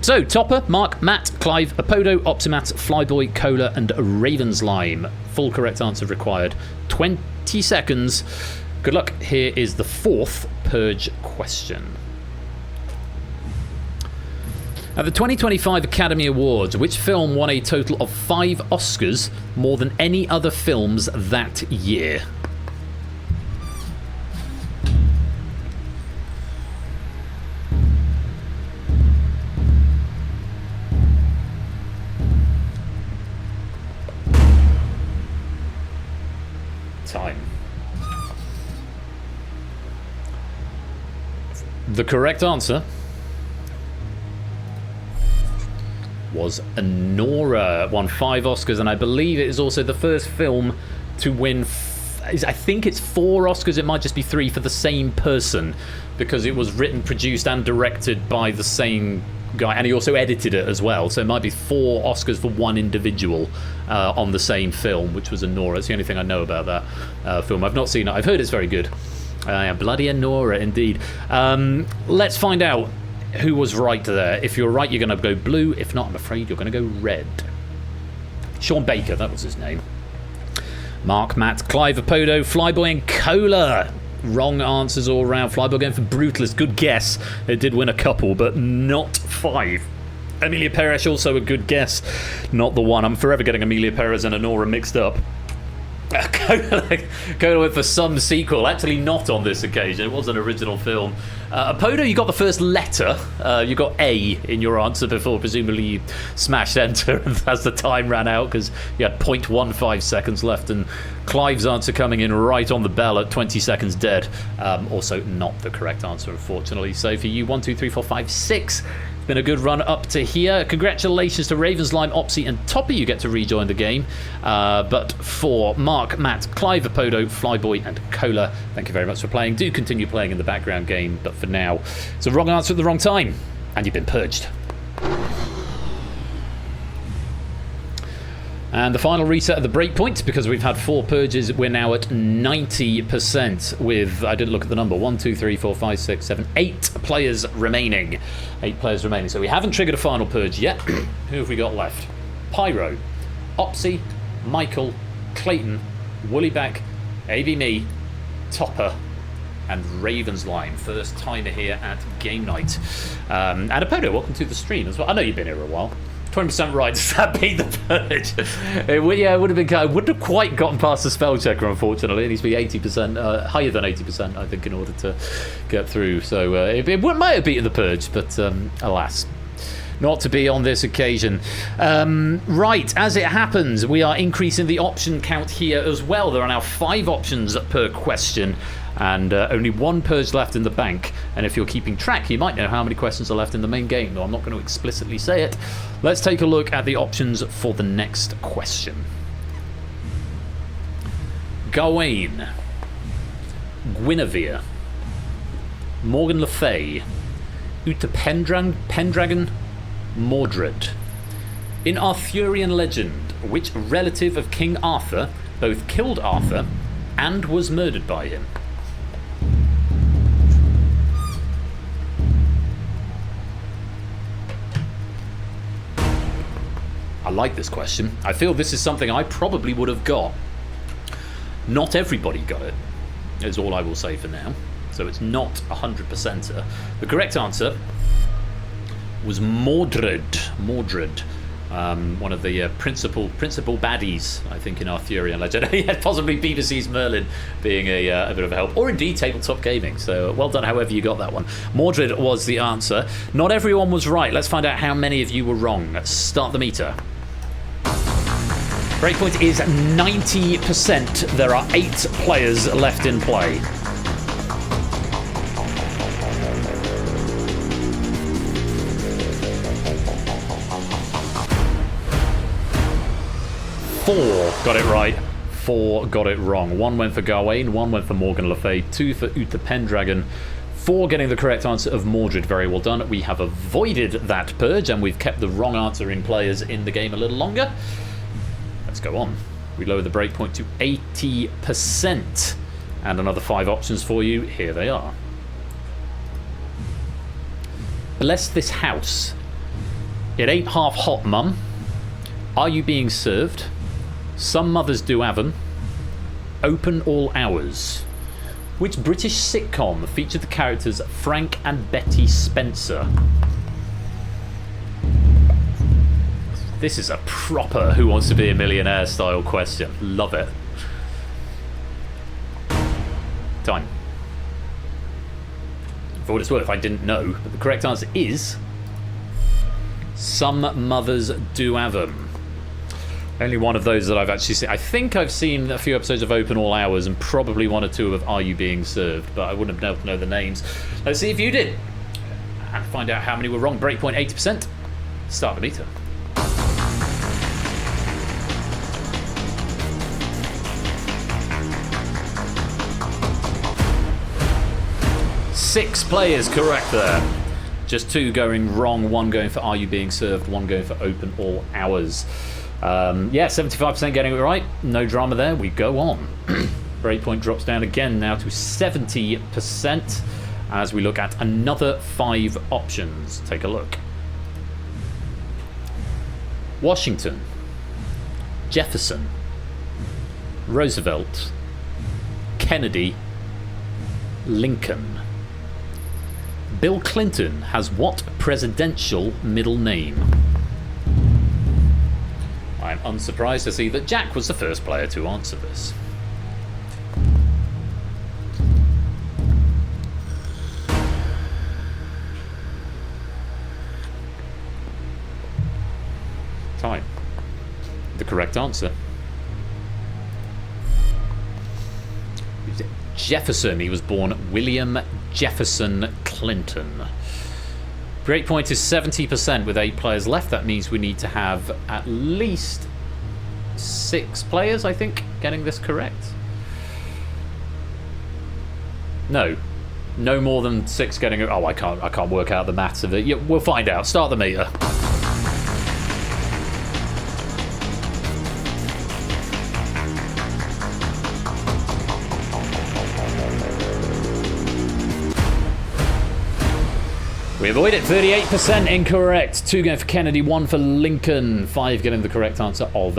So Topper, Mark, Matt, Clive, Apodo, Optimat, Flyboy, Cola, and Ravensline. Full correct answer required. 20 seconds. Good luck. Here is the 4th purge question. At the 2025 Academy Awards, which film won a total of 5 Oscars, more than any other films that year? Time. The correct answer was Nora. Won 5 Oscars, and I believe it is also the first film to win I think it's 4 Oscars, it might just be 3 for the same person, because it was written, produced and directed by the same guy, and he also edited it as well, so it might be 4 Oscars for one individual on the same film, which was Nora. It's the only thing I know about that film. I've not seen it. I've heard it's very good. Bloody Nora, indeed. Let's find out who was right there. If you're right, you're going to go blue. If not, I'm afraid you're going to go red. Sean Baker, that was his name. Mark, Matt, Clive, Apodo, Flyboy, and Cola. Wrong answers all around. Flyboy going for Brutalist. Good guess. It did win a couple, but not 5. Emilia Perez, also a good guess. Not the one. I'm forever getting Emilia Perez and Honora mixed up. Cola went for some sequel. Actually not on this occasion. It was an original film. Apodo, you got the first letter. You got A in your answer before presumably you smashed enter as the time ran out, because you had 0.15 seconds left, and Clive's answer coming in right on the bell at 20 seconds dead. Also not the correct answer, unfortunately. So for you, 1, 2, 3, 4, 5, 6. Been a good run up to here. Congratulations to Ravensline, Opsy, and Toppy. You get to rejoin the game. But for Mark, Matt, Clive, Apodo, Flyboy, and Cola, thank you very much for playing. Do continue playing in the background game, but for now, it's a wrong answer at the wrong time, and you've been purged. And the final reset of the breakpoint, because we've had 4 purges, we're now at 90% with, I didn't look at the number, 1, 2, 3, 4, 5, 6, 7, 8 players remaining. 8 players remaining. So we haven't triggered a final purge yet. Who have we got left? Pyro, Opsy, Michael, Clayton, Woollyback, AB Me, Topper, and Ravensline. First timer here at game night. And Apodo, welcome to the stream as well. I know you've been here a while. 20% right. Does that beat the Purge? It would have been. I wouldn't have quite gotten past the spell checker, unfortunately. It needs to be 80%, higher than 80%, I think, in order to get through. So it might have beaten the Purge, but alas. Not to be on this occasion. Right, as it happens, we are increasing the option count here as well. There are now 5 options per question, and only 1 Purge left in the bank. And if you're keeping track, you might know how many questions are left in the main game, though I'm not going to explicitly say it. Let's take a look at the options for the next question. Gawain, Guinevere, Morgan Le Fay, Uta Pendragon, Mordred. In Arthurian legend, which relative of King Arthur both killed Arthur and was murdered by him? I like this question. I feel this is something I probably would have got. Not everybody got it, is all I will say for now. So it's not 100%. The correct answer was Mordred. Mordred. One of the principal baddies, I think, in Arthurian legend. Yeah, possibly BBC's Merlin being a bit of a help, or indeed Tabletop Gaming. So well done, however you got that one. Mordred was the answer. Not everyone was right. Let's find out how many of you were wrong. Let's start the meter. Breakpoint is 90%. There are 8 players left in play. Four got it right, 4 got it wrong. 1 went for Gawain, 1 went for Morgan Le Fay, 2 for Uta Pendragon, 4 getting the correct answer of Mordred. Very well done. We have avoided that Purge, and we've kept the wrong answering players in the game a little longer. Let's go on. We lower the breakpoint to 80%. And another 5 options for you. Here they are. Bless this house. It ain't half hot, mum. Are you being served? Some mothers do have 'em. Open all hours. Which British sitcom featured the characters Frank and Betty Spencer? This is a proper Who Wants to Be a Millionaire style question. Love it. Time. For what it's worth, I didn't know, but the correct answer is Some Mothers Do Have 'Em. Only one of those that I've actually seen. I think I've seen a few episodes of Open All Hours and probably 1 or 2 of Are You Being Served, but I wouldn't have been able to know the names. Let's see if you did. And find out how many were wrong. Breakpoint 80%. Start the meter. Six players correct there. Just 2 going wrong, 1 going for Are You Being Served, 1 going for Open All Hours. Yeah, 75% getting it right. No drama there. We go on. Breakpoint drops down again now to 70% as we look at another 5 options. Take a look. Washington, Jefferson, Roosevelt, Kennedy, Lincoln. Bill Clinton has what presidential middle name? I'm unsurprised to see that Jack was the first player to answer this. Time. The correct answer. Jefferson. He was born William Jefferson Clinton. Breakpoint is 70% with 8 players left. That means we need to have at least 6 players, I think, getting this correct. No more than 6 getting it. Oh, I can't work out the maths of it. Yeah, we'll find out. Start the meter. We avoid it. 38% incorrect. 2 going for Kennedy, 1 for Lincoln. 5 getting the correct answer of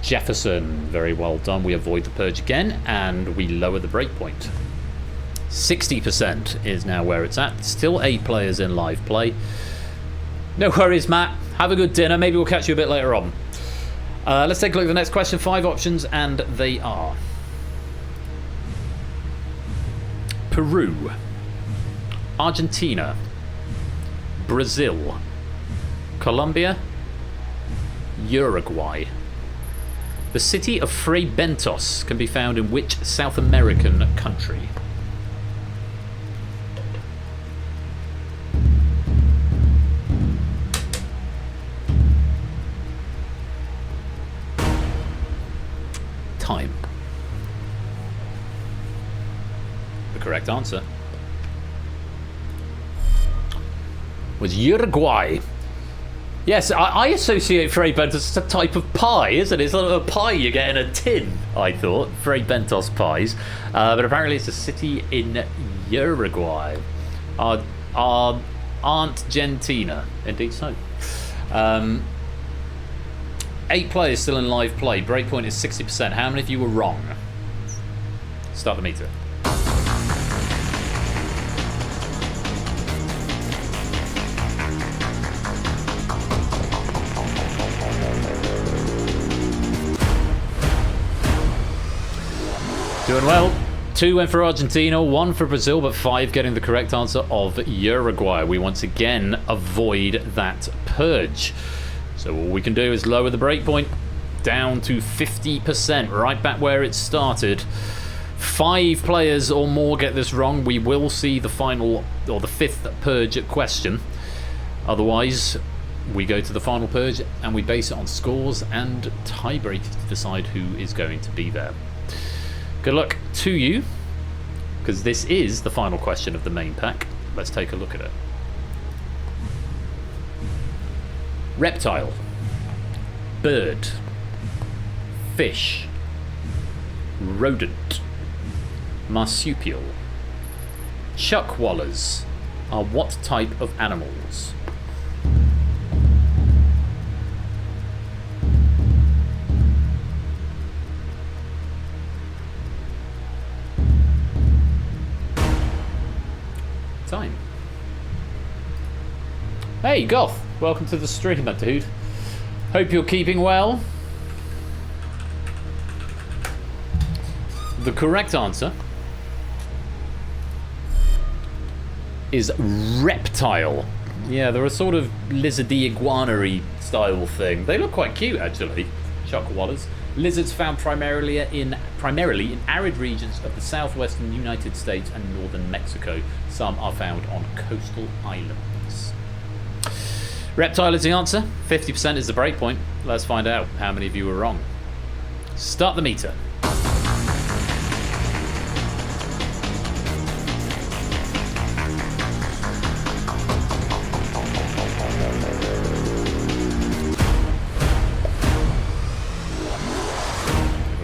Jefferson. Very well done. We avoid the Purge again, and we lower the breakpoint. 60% is now where it's at. Still 8 players in live play. No worries, Matt. Have a good dinner. Maybe we'll catch you a bit later on. Let's take a look at the next question. 5 options, and they are Peru, Argentina, Brazil, Colombia, Uruguay. The city of Fray Bentos can be found in which South American country? Time. The correct answer was Uruguay. Yes, I associate Fray Bentos as a type of pie, isn't it? It's a pie you get in a tin, I thought. Fray Bentos pies. But apparently it's a city in Uruguay. Argentina. Indeed so. 8 players still in live play. Breakpoint is 60%. How many of you were wrong? Start the meter. Doing well. 2 went for Argentina, 1 for Brazil, but 5 getting the correct answer of Uruguay. We once again avoid that purge. So all we can do is lower the breakpoint down to 50%, right back where it started. 5 players or more get this wrong. We will see the final, or the 5th purge question. Otherwise, we go to the final purge and we base it on scores and tiebreakers to decide who is going to be there. Good luck to you, because this is the final question of the main pack. Let's take a look at it. Reptile, bird, fish, rodent, marsupial. Chuckwallers are what type of animals? Time. Hey, Goth. Welcome to the streamer, dude. Hope you're keeping well. The correct answer is reptile. Yeah, they're a sort of lizardy iguana-y style thing. They look quite cute, actually. Chuckwallers. Lizards found primarily in arid regions of the southwestern United States and northern Mexico. Some are found on coastal islands. Reptile is the answer. 50% is the breakpoint. Let's find out how many of you were wrong. Start the meter.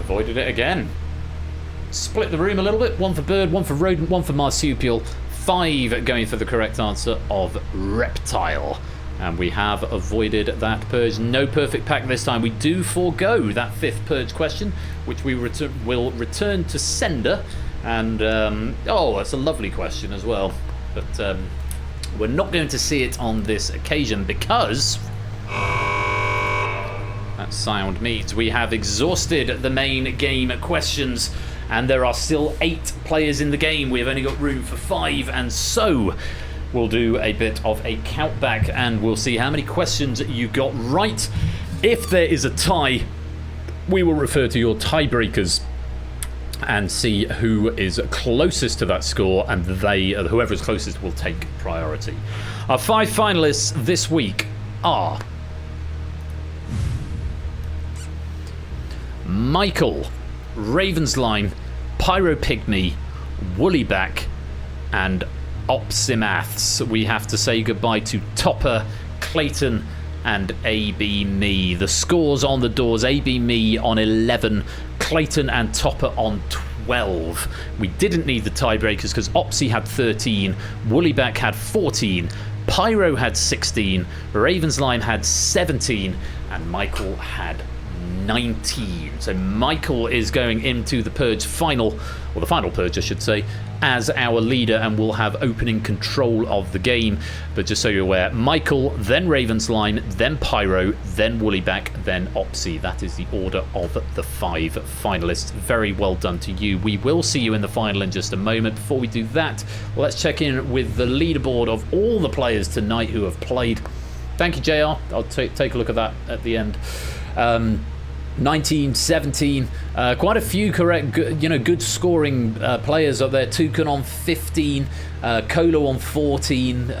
Avoided it again. Split the room a little bit. 1 for bird, 1 for rodent, 1 for marsupial. 5 going for the correct answer of reptile. And we have avoided that purge. No perfect pack this time. We do forego that 5th purge question, which we will return to sender. And, oh, that's a lovely question as well. But we're not going to see it on this occasion because that sound means we have exhausted the main game questions. And there are still 8 players in the game. We've only got room for 5, and so we'll do a bit of a countback and we'll see how many questions you got right. If there is a tie, we will refer to your tiebreakers and see who is closest to that score, and whoever is closest will take priority. Our 5 finalists this week are Michael, Ravensline, Pyropygmy, Woollyback, and Opsimaths. We have to say goodbye to Topper, Clayton, and AB Me. The scores on the doors: AB Me on 11, Clayton and Topper on 12. We didn't need the tiebreakers because Opsy had 13, Woollyback had 14, Pyro had 16, Ravensline had 17, and Michael had S19. So Michael is going into the Purge final, or the final Purge I should say, as our leader, and will have opening control of the game. But just so you're aware, Michael, then Ravensline, then Pyro, then Woollyback, then Opsy. That is the order of the 5 finalists. Very well done to you. We will see you in the final in just a moment. Before we do that, let's check in with the leaderboard of all the players tonight who have played. Thank you, JR. I'll take a look at that at the end. 19, 17, quite a few correct, good scoring players up there. Toucan on 15, Colo on 14,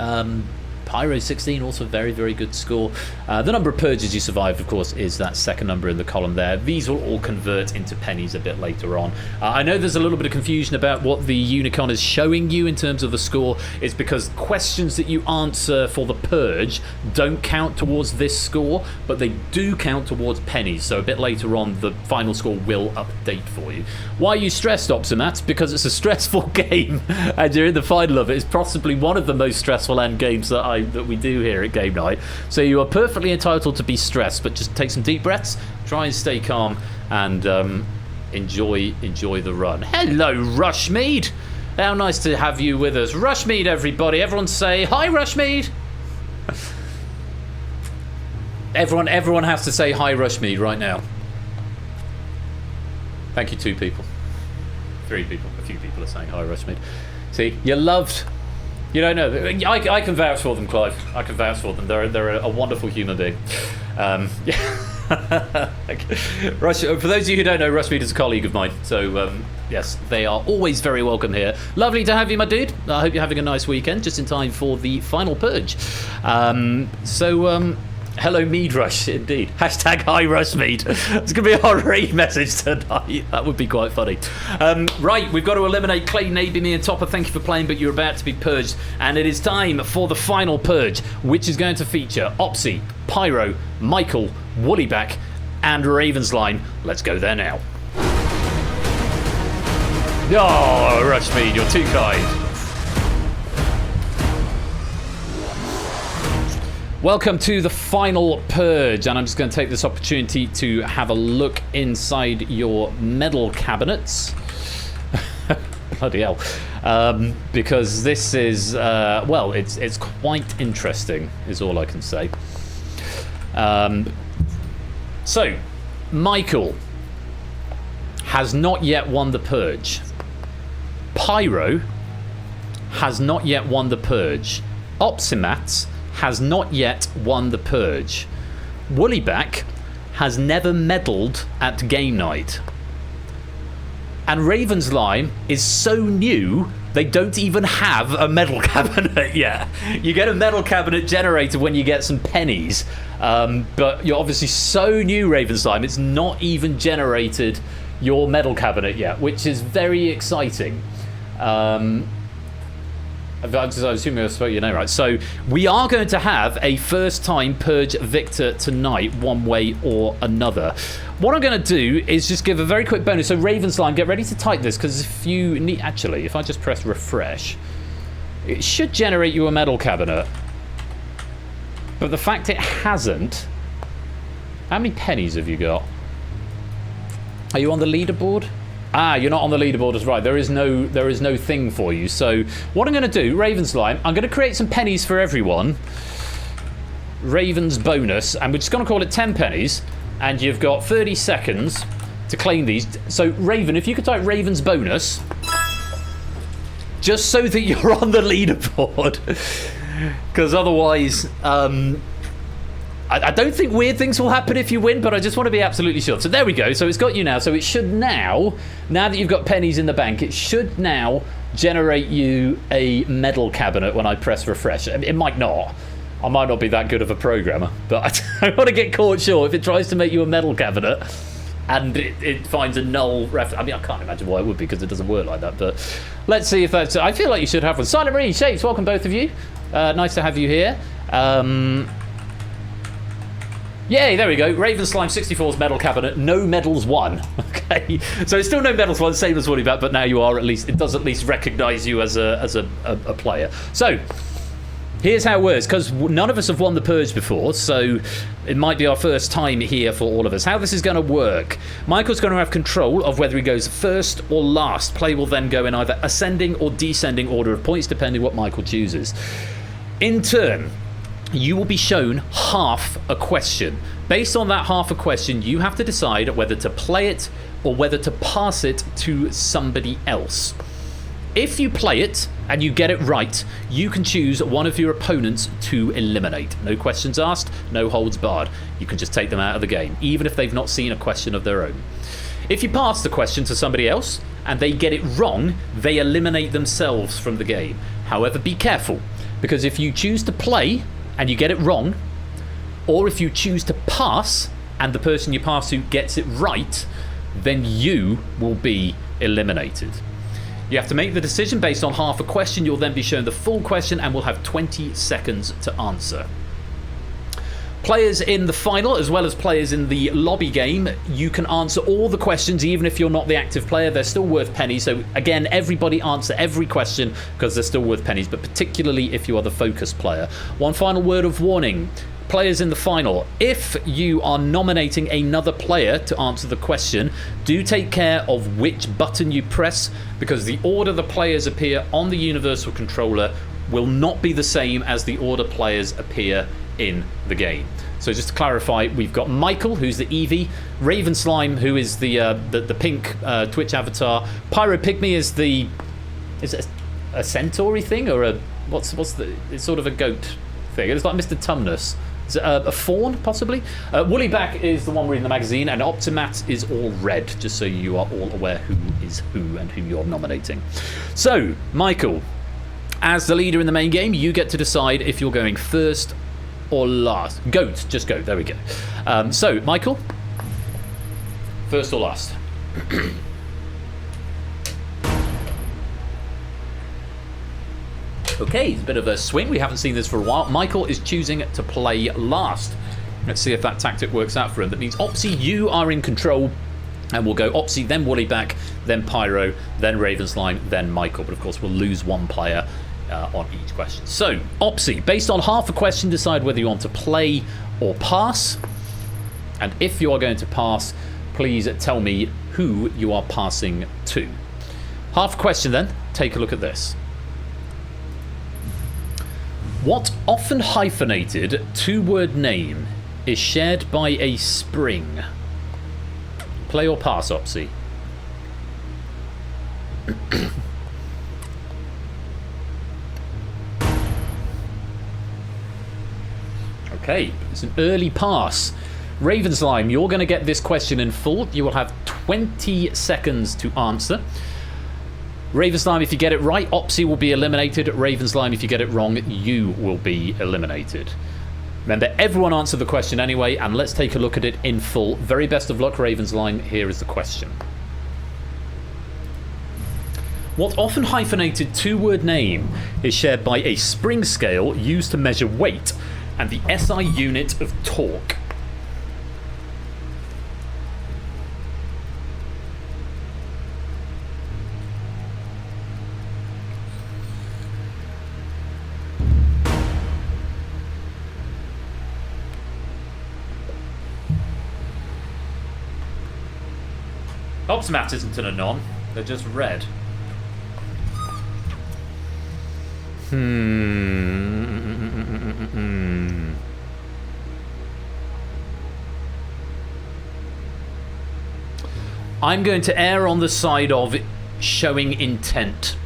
Pyro 16, also very, very good score. The number of purges you survived, of course, is that second number in the column there. These will all convert into pennies a bit later on. I know there's a little bit of confusion about what the Unicon is showing you in terms of the score. It's because questions that you answer for the Purge don't count towards this score, but they do count towards pennies. So a bit later on, the final score will update for you. Why are you stressed, Opsimat? Because it's a stressful game, and you're in the final of it. It's possibly one of the most stressful end games that we do here at Game Night. So you are perfectly entitled to be stressed, but just take some deep breaths, try and stay calm, and enjoy the run. Hello, Rushmead. How nice to have you with us. Rushmead, everybody. Everyone say hi, Rushmead. Everyone has to say hi, Rushmead, right now. Thank you, 2 people. 3 people. A few people are saying hi, Rushmead. See, you're loved. You don't know. I can vouch for them, Clive. I can vouch for them. They're a wonderful human being. Rush, for those of you who don't know, Rushmead is a colleague of mine. So, yes, they are always very welcome here. Lovely to have you, my dude. I hope you're having a nice weekend, just in time for the final Purge. Hello, Mead Rush, indeed. Hashtag hi, Rushmead. It's going to be our raid message tonight. That would be quite funny. Right, we've got to eliminate Clayton, Abimi, and Topper. Thank you for playing, but you're about to be purged. And it is time for the final Purge, which is going to feature Opsy, Pyro, Michael, Woollyback, and Ravensline. Let's go there now. Oh, Rushmead, you're too kind. Welcome to the final Purge, and I'm just going to take this opportunity to have a look inside your medal cabinets. Bloody hell. Because this is, well, it's quite interesting, is all I can say. So, Michael has not yet won the Purge. Pyro has not yet won the Purge. Opsimat has not yet won the Purge. Woollyback has never medalled at Game Night. And Ravensline is so new, they don't even have a medal cabinet yet. You get a medal cabinet generated when you get some pennies. But you're obviously so new, Ravensline, it's not even generated your medal cabinet yet, which is very exciting. I assume I spelled your name right. So we are going to have a first-time Purge victor tonight, one way or another. What I'm going to do is just give a very quick bonus. So Ravensline, get ready to type this, because if you need... Actually, if I just press refresh, it should generate you a medal cabinet. But the fact it hasn't... How many pennies have you got? Are you on the leaderboard? Ah, you're not on the leaderboard, that's right. There is no thing for you. So what I'm going to do, Ravensline, I'm going to create some pennies for everyone. Raven's bonus, and we're just going to call it 10 pennies. And you've got 30 seconds to claim these. So Raven, if you could type Raven's bonus, just so that you're on the leaderboard, because otherwise, I don't think weird things will happen if you win, but I just want to be absolutely sure. So there we go. So it's got you now. So it should now that you've got pennies in the bank, it should now generate you a medal cabinet when I press refresh. It might not. I might not be that good of a programmer, but I don't want to get caught short if it tries to make you a medal cabinet and it finds a null reference. I mean, I can't imagine why it would be, because it doesn't work like that, but let's see if that's... I feel like you should have one. Silent Marie, Shapes, welcome both of you. Nice to have you here. Yay, there we go. Ravenslime 64's medal cabinet. No medals won. Okay, so it's still no medals won, same as Woollyback, but now you are at least. It does at least recognise you as a player. So here's how it works, because none of us have won the Purge before, so it might be our first time here for all of us. How this is going to work: Michael's going to have control of whether he goes first or last. Play will then go in either ascending or descending order of points, depending what Michael chooses. In turn, you will be shown half a question. Based on that half a question, you have to decide whether to play it or whether to pass it to somebody else. If you play it and you get it right, you can choose one of your opponents to eliminate. No questions asked, no holds barred. You can just take them out of the game, even if they've not seen a question of their own. If you pass the question to somebody else and they get it wrong, they eliminate themselves from the game. However, be careful, because if you choose to play and you get it wrong, or if you choose to pass and the person you pass to gets it right, then you will be eliminated. You have to make the decision based on half a question. You'll then be shown the full question and will have 20 seconds to answer. Players in the final, as well as players in the lobby game, you can answer all the questions even if you're not the active player. They're still worth pennies. So again, everybody answer every question because they're still worth pennies, but particularly if you are the focus player. One final word of warning. Players in the final, if you are nominating another player to answer the question, do take care of which button you press, because the order the players appear on the universal controller will not be the same as the order players appear in the game. So just to clarify, we've got Michael, who's the Eevee, Raven Slime, who is the pink Twitch avatar, Pyro Pygmy is it a centaur thing, or a what's the, it's sort of a goat thing. It's like Mr. Tumnus. Is it a fawn, possibly? Woollyback is the one reading the magazine, and Optimat is all red, just so you are all aware who is who and who you're nominating. So, Michael, as the leader in the main game, you get to decide if you're going first or last. Goat, just go. There we go. So, Michael, first or last? Okay, it's a bit of a swing. We haven't seen this for a while. Michael is choosing to play last. Let's see if that tactic works out for him. That means Opsy, you are in control. And we'll go Opsy, then Woollyback, then Pyro, then Ravenslime, then Michael. But of course, we'll lose one player on each question. So, Opsy, based on half a question, decide whether you want to play or pass. And if you are going to pass, please tell me who you are passing to. Half a question then. Take a look at this. What often hyphenated two-word name is shared by a spring? Play or pass, Opsy? Okay, it's an early pass. Ravenslime, you're going to get this question in full. You will have 20 seconds to answer. Ravenslime, if you get it right, Opsy will be eliminated. Ravenslime, if you get it wrong, you will be eliminated. Remember, everyone answered the question anyway, and let's take a look at it in full. Very best of luck, Ravenslime. Here is the question. What often hyphenated two-word name is shared by a spring scale used to measure weight and the SI unit of torque? Optimat isn't an anon, they're just red. I'm going to err on the side of showing intent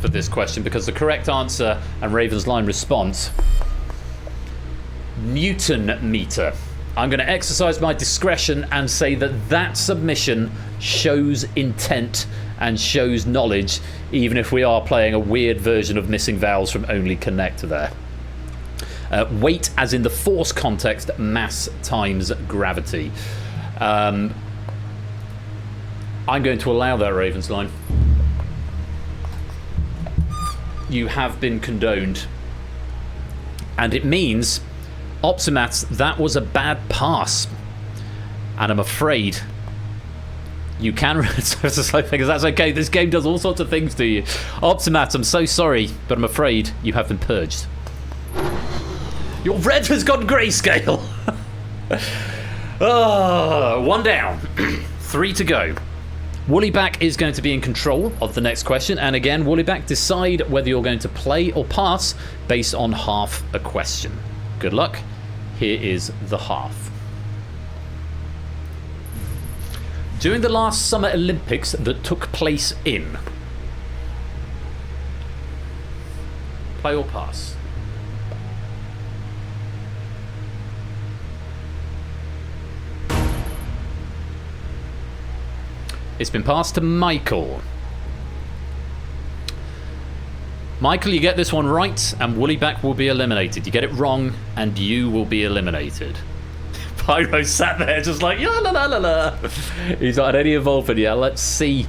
for this question, because the correct answer and Raven's line response, Newton meter. I'm going to exercise my discretion and say that that submission shows intent and shows knowledge, even if we are playing a weird version of Missing Vowels from Only Connect there. Weight, as in the force context, mass times gravity. I'm going to allow that, Raven's line. You have been condoned. And it means, Optimats, that was a bad pass. And I'm afraid you can it's a slow thing, because that's okay. This game does all sorts of things to you. Optimats, I'm so sorry, but I'm afraid you have been purged. Your red has gone grayscale. One down. 3 to go. Woollyback is going to be in control of the next question, and again, Woollyback, decide whether you're going to play or pass based on half a question. Good luck. Here is the half. During the last Summer Olympics that took place in... Play or pass? It's been passed to Michael. Michael, you get this one right, and Woollyback will be eliminated. You get it wrong, and you will be eliminated. Pyro sat there just like, la la la la la. He's not had any involvement yet. Let's see.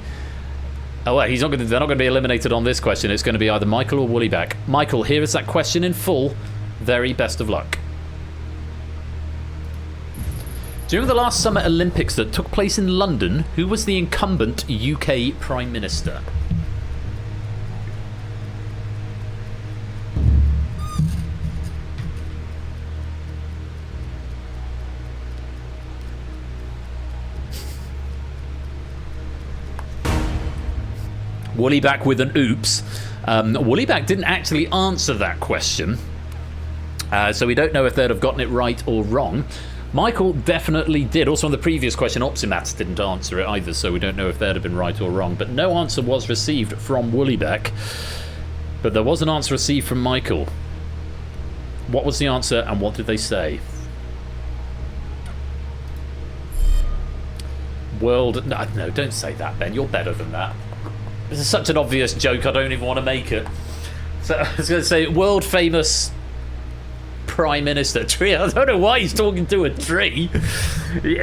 Oh, wait, they're not going to be eliminated on this question. It's going to be either Michael or Woollyback. Michael, here is that question in full. Very best of luck. During the last Summer Olympics that took place in London, who was the incumbent UK Prime Minister? Woollyback with an oops. Woollyback didn't actually answer that question, so we don't know if they'd have gotten it right or wrong. Michael definitely did. Also on the previous question, Opsimat didn't answer it either, so we don't know if they'd have been right or wrong. But no answer was received from Woollyback. But there was an answer received from Michael. What was the answer, and what did they say? World... No, don't say that, Ben. You're better than that. This is such an obvious joke, I don't even want to make it. So I was going to say, world famous... Prime Minister tree. I don't know why he's talking to a tree.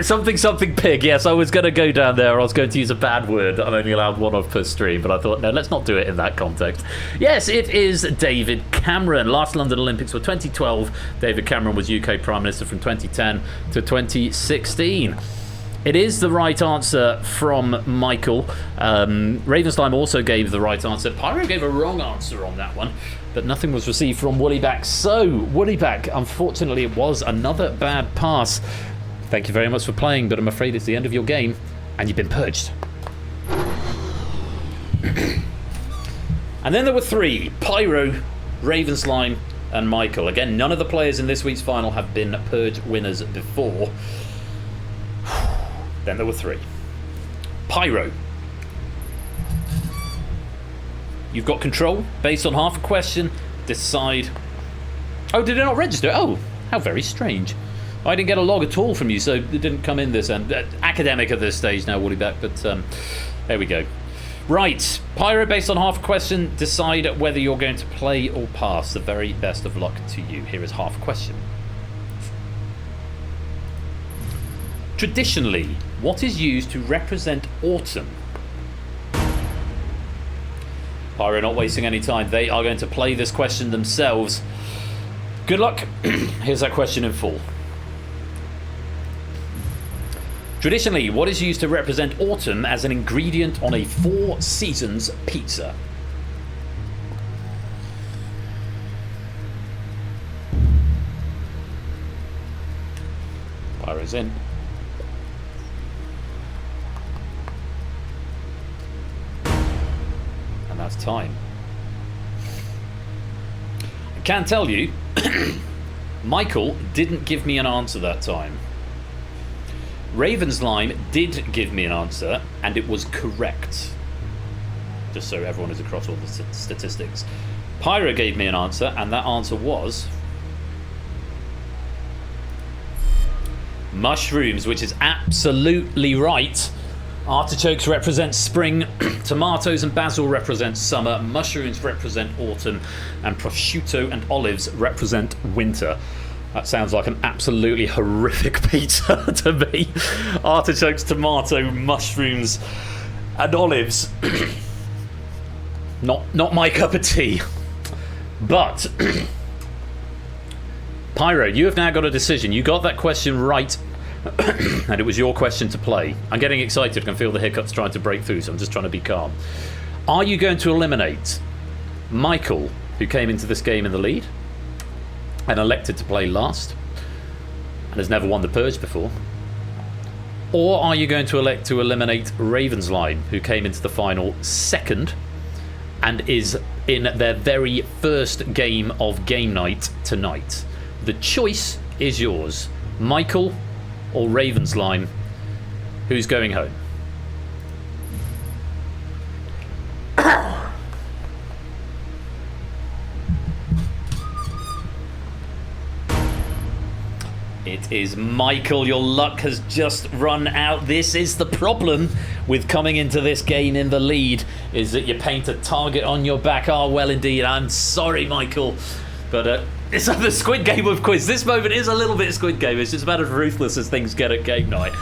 Something pig. Yes, I was going to go down there. I was going to use a bad word. I'm only allowed one of per stream, but I thought, no, let's not do it in that context. Yes, it is David Cameron. Last London Olympics were 2012. David Cameron was UK Prime Minister from 2010 to 2016. It is the right answer from Michael. Ravenslime also gave the right answer. Pyro gave a wrong answer on that one, but nothing was received from Woollyback. So, Woollyback, unfortunately, it was another bad pass. Thank you very much for playing, but I'm afraid it's the end of your game, and you've been purged. And then there were 3. Pyro, Ravenslime, and Michael. Again, none of the players in this week's final have been Purge winners before. Then there were 3. Pyro. You've got control. Based on half a question, decide... Oh, did it not register? Oh, how very strange. I didn't get a log at all from you, so it didn't come in this end. Academic at this stage now, Woollyback, but there we go. Right, Pyro, based on half a question, decide whether you're going to play or pass. The very best of luck to you. Here is half a question. Traditionally, what is used to represent autumn? Pyro not wasting any time. They are going to play this question themselves. Good luck. Here's that question in full. Traditionally, what is used to represent autumn as an ingredient on a 4 Seasons pizza? Pyro's in. And that's time. I can tell you, Michael didn't give me an answer that time. Ravenslime did give me an answer, and it was correct. Just so everyone is across all the statistics. Pyro gave me an answer, and that answer was... mushrooms, which is absolutely right. Artichokes represent spring, tomatoes and basil represent summer, mushrooms represent autumn, and prosciutto and olives represent winter. That sounds like an absolutely horrific pizza to me. Artichokes, tomato, mushrooms, and olives. Not my cup of tea. But Pyro, you have now got a decision. You got that question right, and it was your question to play. I'm getting excited. I can feel the hiccups trying to break through, so I'm just trying to be calm. Are you going to eliminate Michael, who came into this game in the lead, and elected to play last and has never won the Purge before? Or are you going to elect to eliminate Ravensline, who came into the final second and is in their very first game of game night tonight? The choice is yours. Michael or Ravensline, who's going home? It is Michael. Your luck has just run out. This is the problem with coming into this game in the lead, is that you paint a target on your back. Ah, well, indeed. I'm sorry, Michael. But it's the Squid Game of quiz. This moment is a little bit Squid Game. It's just about as ruthless as things get at game night.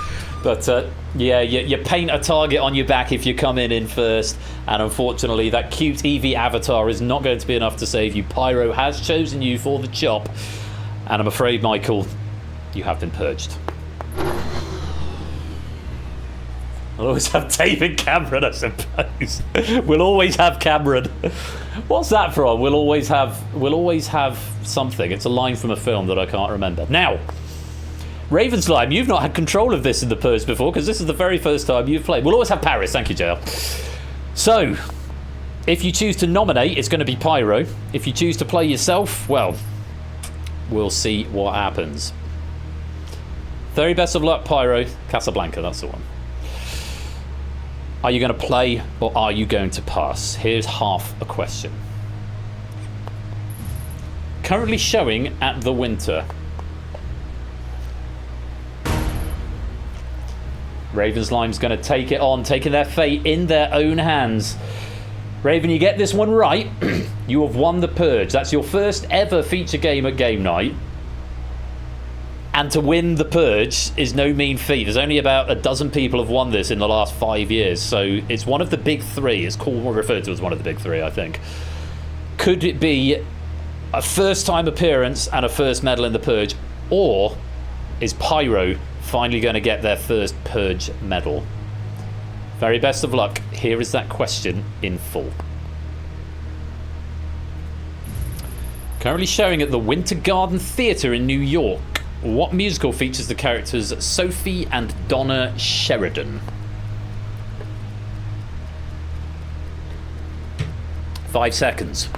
But yeah, you paint a target on your back if you come in first. And unfortunately, that cute Eevee avatar is not going to be enough to save you. Pyro has chosen you for the chop. And I'm afraid, Michael, you have been purged. We'll always have David Cameron, I suppose. We'll always have Cameron. What's that from? We'll always have something. It's a line from a film that I can't remember. Now, Ravensline, you've not had control of this in the Purge before, because this is the very first time you've played. We'll always have Paris. Thank you, JL. So, if you choose to nominate, it's going to be Pyro. If you choose to play yourself, well, we'll see what happens. Very best of luck, Pyro. Casablanca, that's the one. Are you going to play or are you going to pass? Here's half a question. Currently showing at the Winter. Ravenslime's going to take it on, taking their fate in their own hands. Raven, you get this one right, you have won the Purge. That's your first ever feature game at game night. And to win the Purge is no mean feat. There's only about a dozen people have won this in the last 5 years. So it's one of the big three. It's called, referred to as one of the big three, I think. Could it be a first-time appearance and a first medal in the Purge? Or is Pyro finally going to get their first Purge medal? Very best of luck. Here is that question in full. Currently showing at the Winter Garden Theatre in New York. What musical features the characters Sophie and Donna Sheridan? 5 seconds.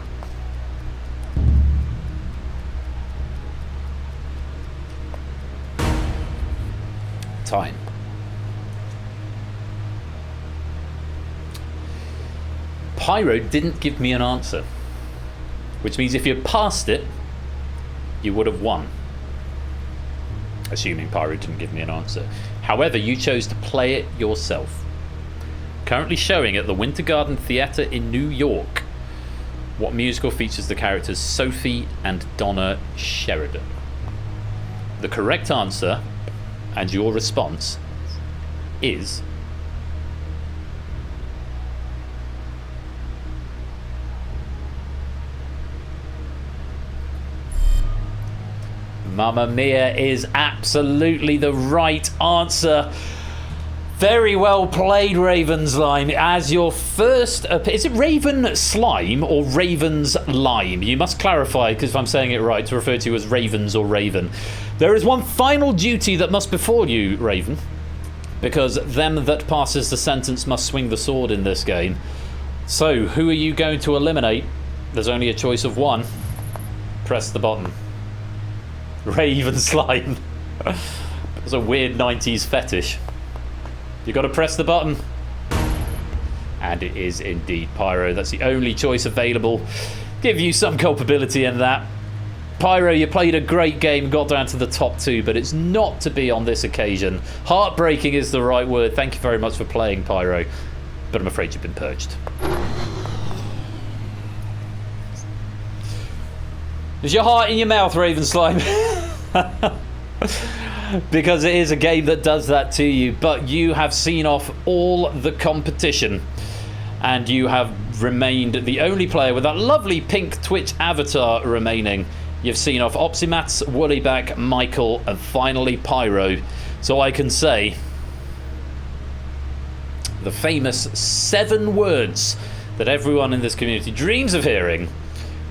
Time. Pyro didn't give me an answer, which means if you passed it, you would have won. Assuming Pyro didn't give me an answer. However, you chose to play it yourself. Currently showing at the Winter Garden Theatre in New York. What musical features the characters Sophie and Donna Sheridan? The correct answer, and your response, is... Mamma Mia is absolutely the right answer. Very well played, Ravensline. As your first... is it Raven Slime or Raven's Lime? You must clarify, because if I'm saying it right, to refer to you as Ravens or Raven. There is one final duty that must befall you, Raven, because them that passes the sentence must swing the sword in this game. So, who are you going to eliminate? There's only a choice of one. Press the button. Raven Slime. It's a weird 90s fetish. You got to press the button. And it is indeed Pyro. That's the only choice available. Give you some culpability in that. Pyro, you played a great game, got down to the top 2, but it's not to be on this occasion. Heartbreaking is the right word. Thank you very much for playing, Pyro. But I'm afraid you've been purged. Is your heart in your mouth, Raven Slime? Because it is a game that does that to you. But you have seen off all the competition. And you have remained the only player with that lovely pink Twitch avatar remaining. You've seen off Opsimats, Woollyback, Michael, and finally Pyro. So I can say the famous 7 words that everyone in this community dreams of hearing.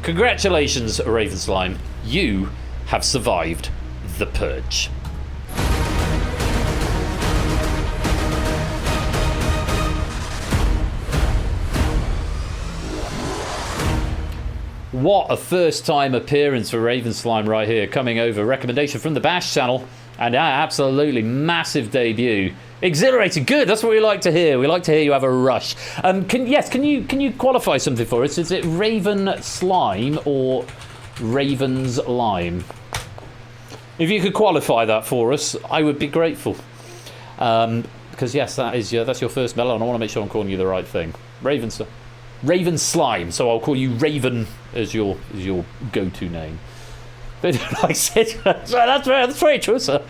Congratulations, Raven Slime. You have survived the Purge. What a first-time appearance for Raven Slime right here, coming over. Recommendation from the Bash channel, and absolutely massive debut. Exhilarating, good. That's what we like to hear. We like to hear you have a rush. Can you qualify something for us? Is it Raven Slime or Raven's Lime? If you could qualify that for us, I would be grateful. Because yes, that's your first melon. And I want to make sure I'm calling you the right thing. Raven Slime, so I'll call you Raven as your go-to name. I said, that's very true, sir.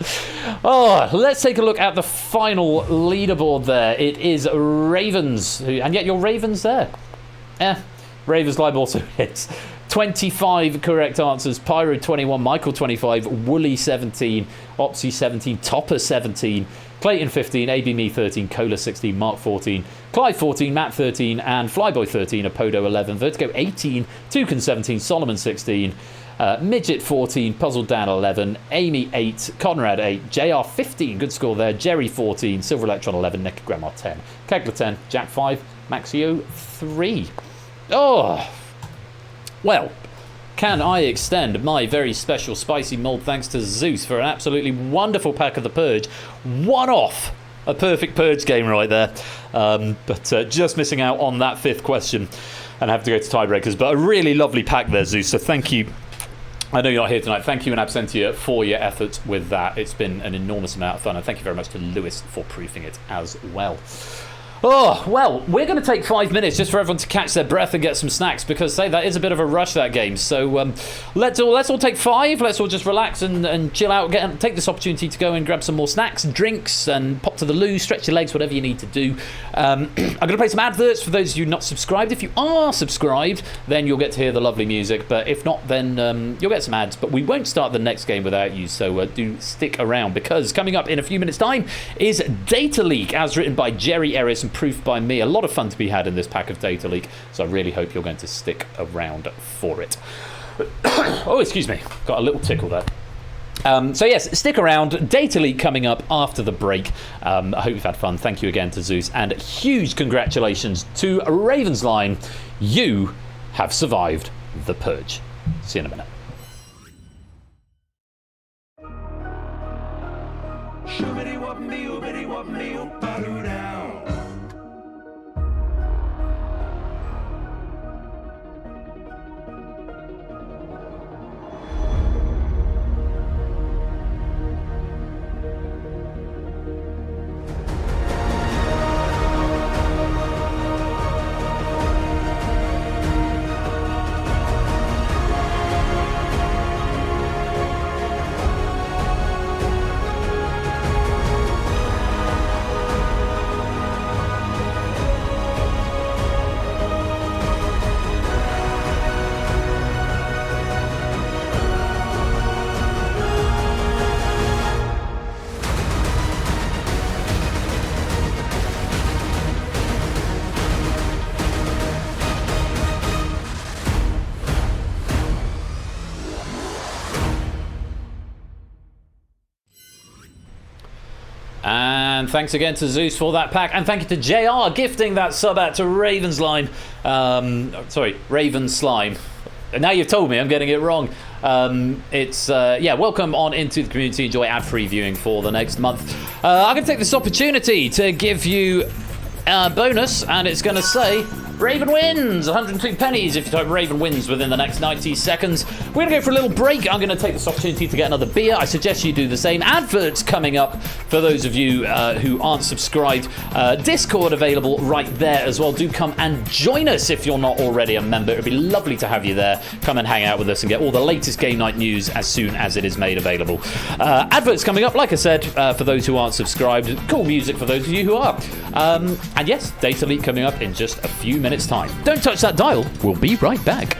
Oh, let's take a look at the final leaderboard there. It is Ravens, and yet your Ravens there. Ravens Slime also hits. 25 correct answers. Pyro 21, Michael 25, Wooly 17, Opsy 17, Topper 17, Clayton 15, ABMe 13, Cola 16, Mark 14, Clive 14, Matt 13, and Flyboy 13, Apodo 11, Vertigo 18, Toucan 17, Solomon 16, Midget 14, Puzzle Dan 11, Amy 8, Conrad 8, JR 15, good score there, Jerry 14, Silver Electron 11, Nick Grandma 10, Kegler 10, Jack 5, Maxio 3. Oh, well, can I extend my very special spicy mold thanks to Zeus for an absolutely wonderful pack of the Purge. One off a perfect Purge game right there. But just missing out on that fifth question and have to go to tiebreakers. But a really lovely pack there, Zeus. So thank you. I know you're not here tonight. Thank you in absentia for your efforts with that. It's been an enormous amount of fun. And thank you very much to Lewis for proofing it as well. Oh, well, we're going to take 5 minutes just for everyone to catch their breath and get some snacks because, say, that is a bit of a rush, that game. So let's all take 5. Let's all just relax and chill out. Take this opportunity to go and grab some more snacks and drinks and pop to the loo, stretch your legs, whatever you need to do. I'm going to play some adverts for those of you not subscribed. If you are subscribed, then you'll get to hear the lovely music. But if not, then you'll get some ads. But we won't start the next game without you, so do stick around because coming up in a few minutes' time is Data Leak, as written by Jerry Ellis and proof by me. A lot of fun to be had in this pack of Data Leak, so I really hope you're going to stick around for it. Oh, excuse me, got a little tickle there. So yes, stick around. Data Leak coming up after the break. I hope you've had fun. Thank you again to Zeus, and huge congratulations to Raven's Line. You have survived the Purge. See you in a minute. And thanks again to Zeus for that pack, and thank you to JR gifting that sub out to Raven Slime. Raven Slime. Now you've told me I'm getting it wrong. Welcome on into the community. Enjoy ad-free viewing for the next month. I'm going to take this opportunity to give you a bonus, and it's going to say Raven wins 102 pennies if you type Raven wins within the next 90 seconds. We're going to go for a little break. I'm going to take this opportunity to get another beer. I suggest you do the same. Adverts coming up for those of you who aren't subscribed. Discord available right there as well. Do come and join us if you're not already a member. It'd be lovely to have you there. Come and hang out with us and get all the latest game night news as soon as it is made available. Adverts coming up, like I said, for those who aren't subscribed. Cool music for those of you who are. And yes, Data Leak coming up in just a few minutes time. Don't touch that dial. We'll be right back.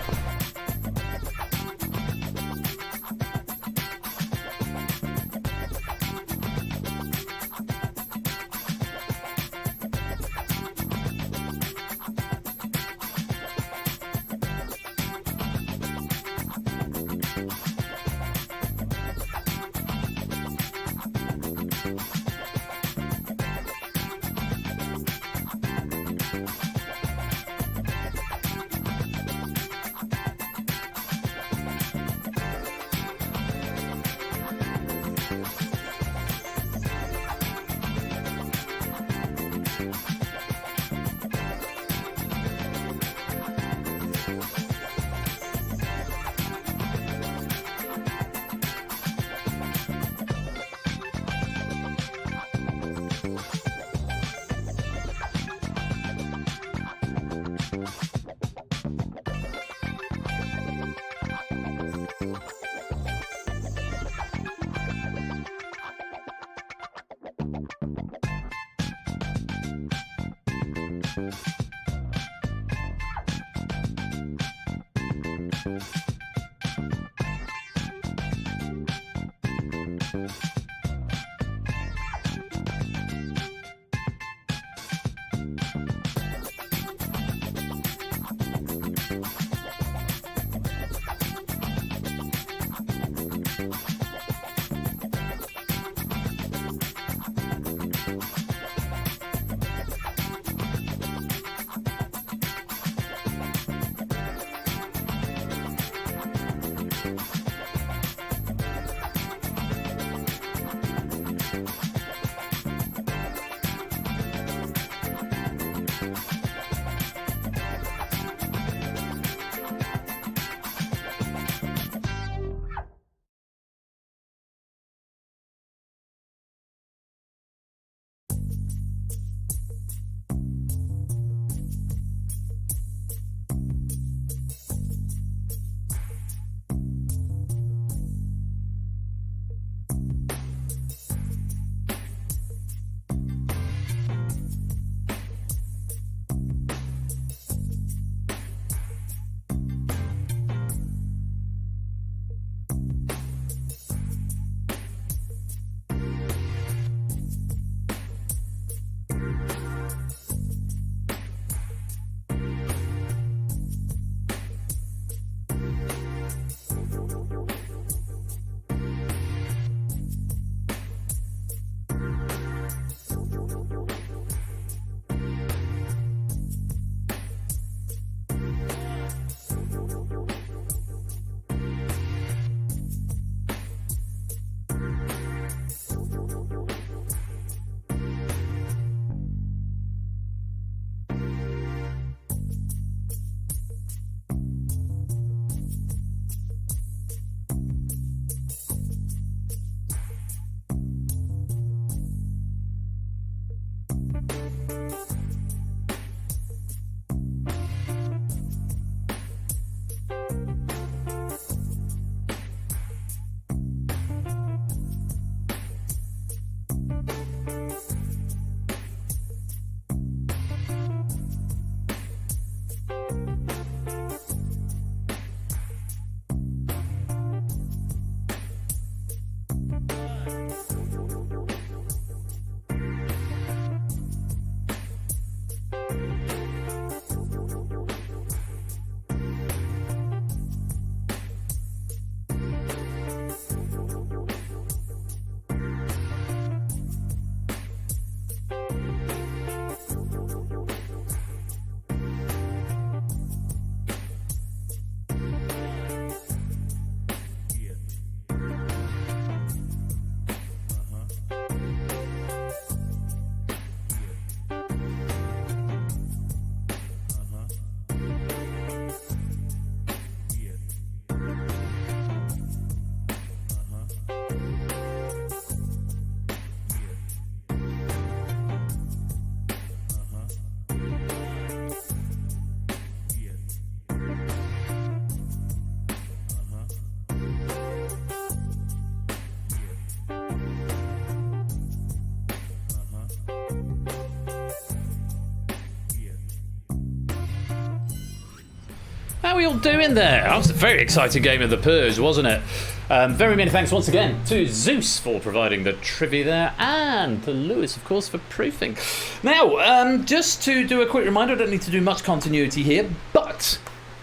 How are we all doing there? That was a very exciting game of the Purge, wasn't it? Very many thanks once again to Zeus for providing the trivia there, and to Lewis, of course, for proofing. Now, just to do a quick reminder, I don't need to do much continuity here, but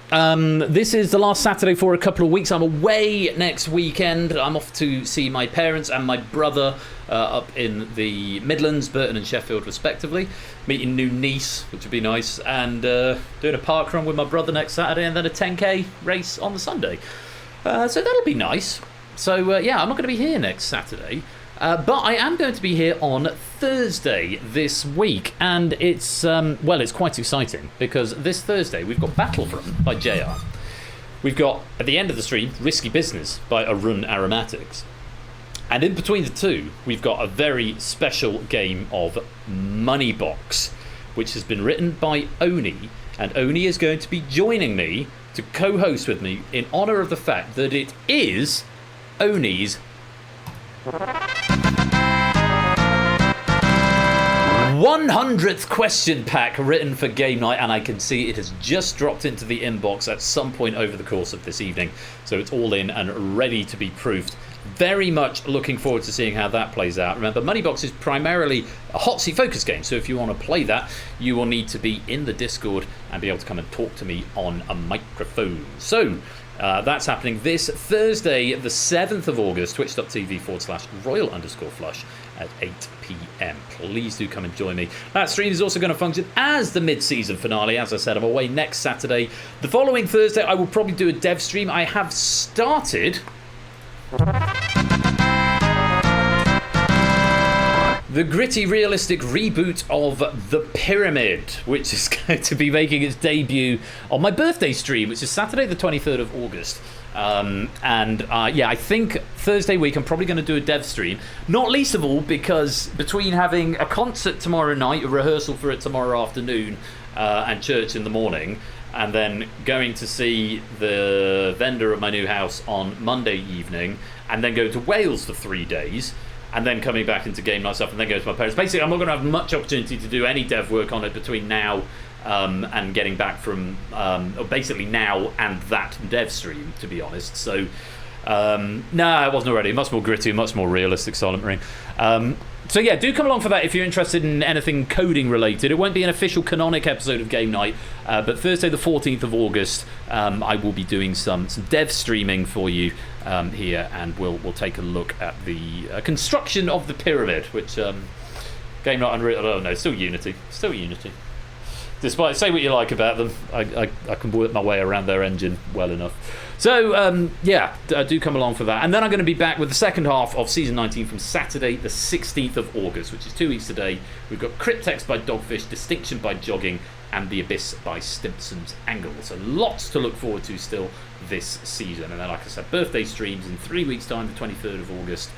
this is the last Saturday for a couple of weeks. I'm away next weekend. I'm off to see my parents and my brother up in the Midlands, Burton and Sheffield respectively, meeting new niece, which would be nice, and doing a park run with my brother next Saturday, and then a 10k race on the Sunday. So that'll be nice. So yeah, I'm not going to be here next Saturday, but I am going to be here on Thursday this week, and it's well, it's quite exciting because this Thursday we've got Battlefront by JR. We've got, at the end of the stream, Risky Business by Arun Aromatics. And in between the two, we've got a very special game of Money Box, which has been written by Oni, and Oni is going to be joining me to co-host with me in honour of the fact that it is Oni's 100th question pack written for game night, and I can see it has just dropped into the inbox at some point over the course of this evening. So it's all in and ready to be proofed. Very much looking forward to seeing how that plays out. Remember, Moneybox is primarily a hot seat focus game, so if you want to play that, you will need to be in the Discord and be able to come and talk to me on a microphone. So that's happening this Thursday, the 7th of August, twitch.tv/royal_flush at 8 p.m. Please do come and join me. That stream is also going to function as the mid-season finale. As I said, I'm away next Saturday. The following Thursday, I will probably do a dev stream. I have started the gritty, realistic reboot of The Pyramid, which is going to be making its debut on my birthday stream, which is Saturday the 23rd of August. I think Thursday week I'm probably going to do a dev stream, not least of all because between having a concert tomorrow night, a rehearsal for it tomorrow afternoon, and church in the morning, and then going to see the vendor at my new house on Monday evening, and then go to Wales for 3 days, and then coming back into game night stuff, and then go to my parents. Basically, I'm not going to have much opportunity to do any dev work on it between now and getting back from, or basically now and that dev stream, to be honest. So, no, it wasn't already. Much more gritty, much more realistic Silent Ring. So yeah, do come along for that if you're interested in anything coding related. It won't be an official canonic episode of Game Night, but Thursday the 14th of August, I will be doing some dev streaming for you here, and we'll take a look at the construction of the pyramid, which Game Night Unreal, oh no, still Unity. Despite, say what you like about them, I can work my way around their engine well enough. So, do come along for that. And then I'm going to be back with the second half of Season 19 from Saturday, the 16th of August, which is 2 weeks today. We've got Cryptex by Dogfish, Distinction by Jogging, and The Abyss by Stimpson's Angle. So lots to look forward to still this season. And then, like I said, birthday streams in 3 weeks' time, the 23rd of August.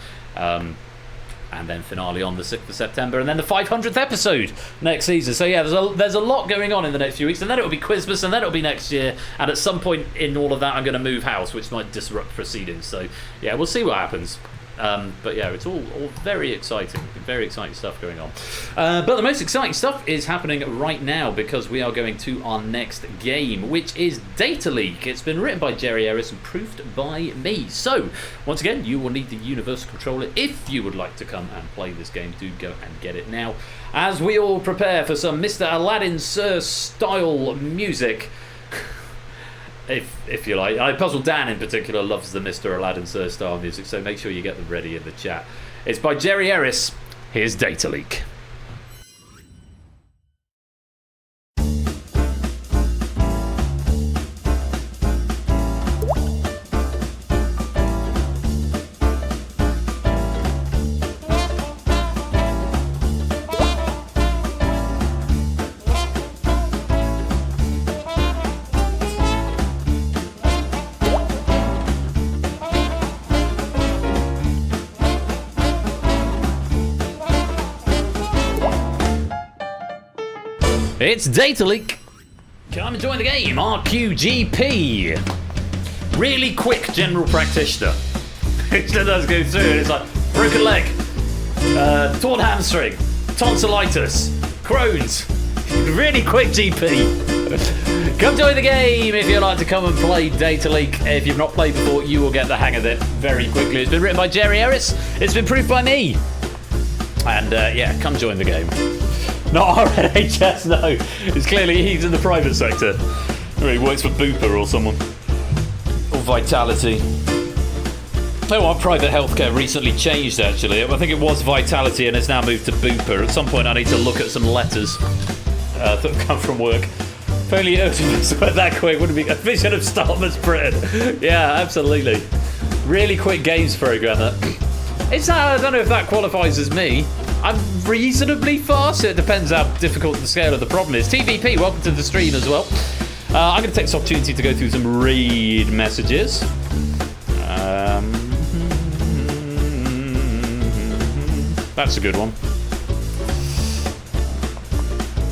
And then finale on the 6th of September, and then the 500th episode next season. So yeah, there's a lot going on in the next few weeks, and then it'll be Quizmas, and then it'll be next year, and at some point in all of that I'm going to move house, which might disrupt proceedings. So yeah, we'll see what happens. But yeah, it's all very exciting stuff going on. But the most exciting stuff is happening right now, because we are going to our next game, which is Data Leak. It's been written by Jerry Harris and proofed by me. So once again, you will need the Universal Controller if you would like to come and play this game. Do go and get it now, as we all prepare for some Mr. Aladdin Sir style music. If you like. Puzzle Dan in particular loves the Mr. Aladdin Sir style music, so make sure you get them ready in the chat. It's by Jerry Harris. Here's Data Leak. It's Data Leak. Come and join the game. RQGP. Really quick general practitioner. It does go through and it's like broken leg, torn hamstring, tonsillitis, Crohn's. Really quick GP. Come join the game if you'd like to come and play Data Leak. If you've not played before, you will get the hang of it very quickly. It's been written by Jerry Harris. It's been proofed by me. And yeah, come join the game. Not RNHS, no. It's clearly he's in the private sector. Or he works for Bupa or someone. Or Vitality. Oh, our private healthcare recently changed, actually. I think it was Vitality and it's now moved to Bupa. At some point, I need to look at some letters that come from work. If only it went that quick, wouldn't it be a vision of Starmer's Britain? Yeah, absolutely. Really quick games program, that. It's I don't know if that qualifies as me. I'm reasonably fast. It depends how difficult the scale of the problem is. TVP, welcome to the stream as well. I'm going to take this opportunity to go through some read messages. That's a good one.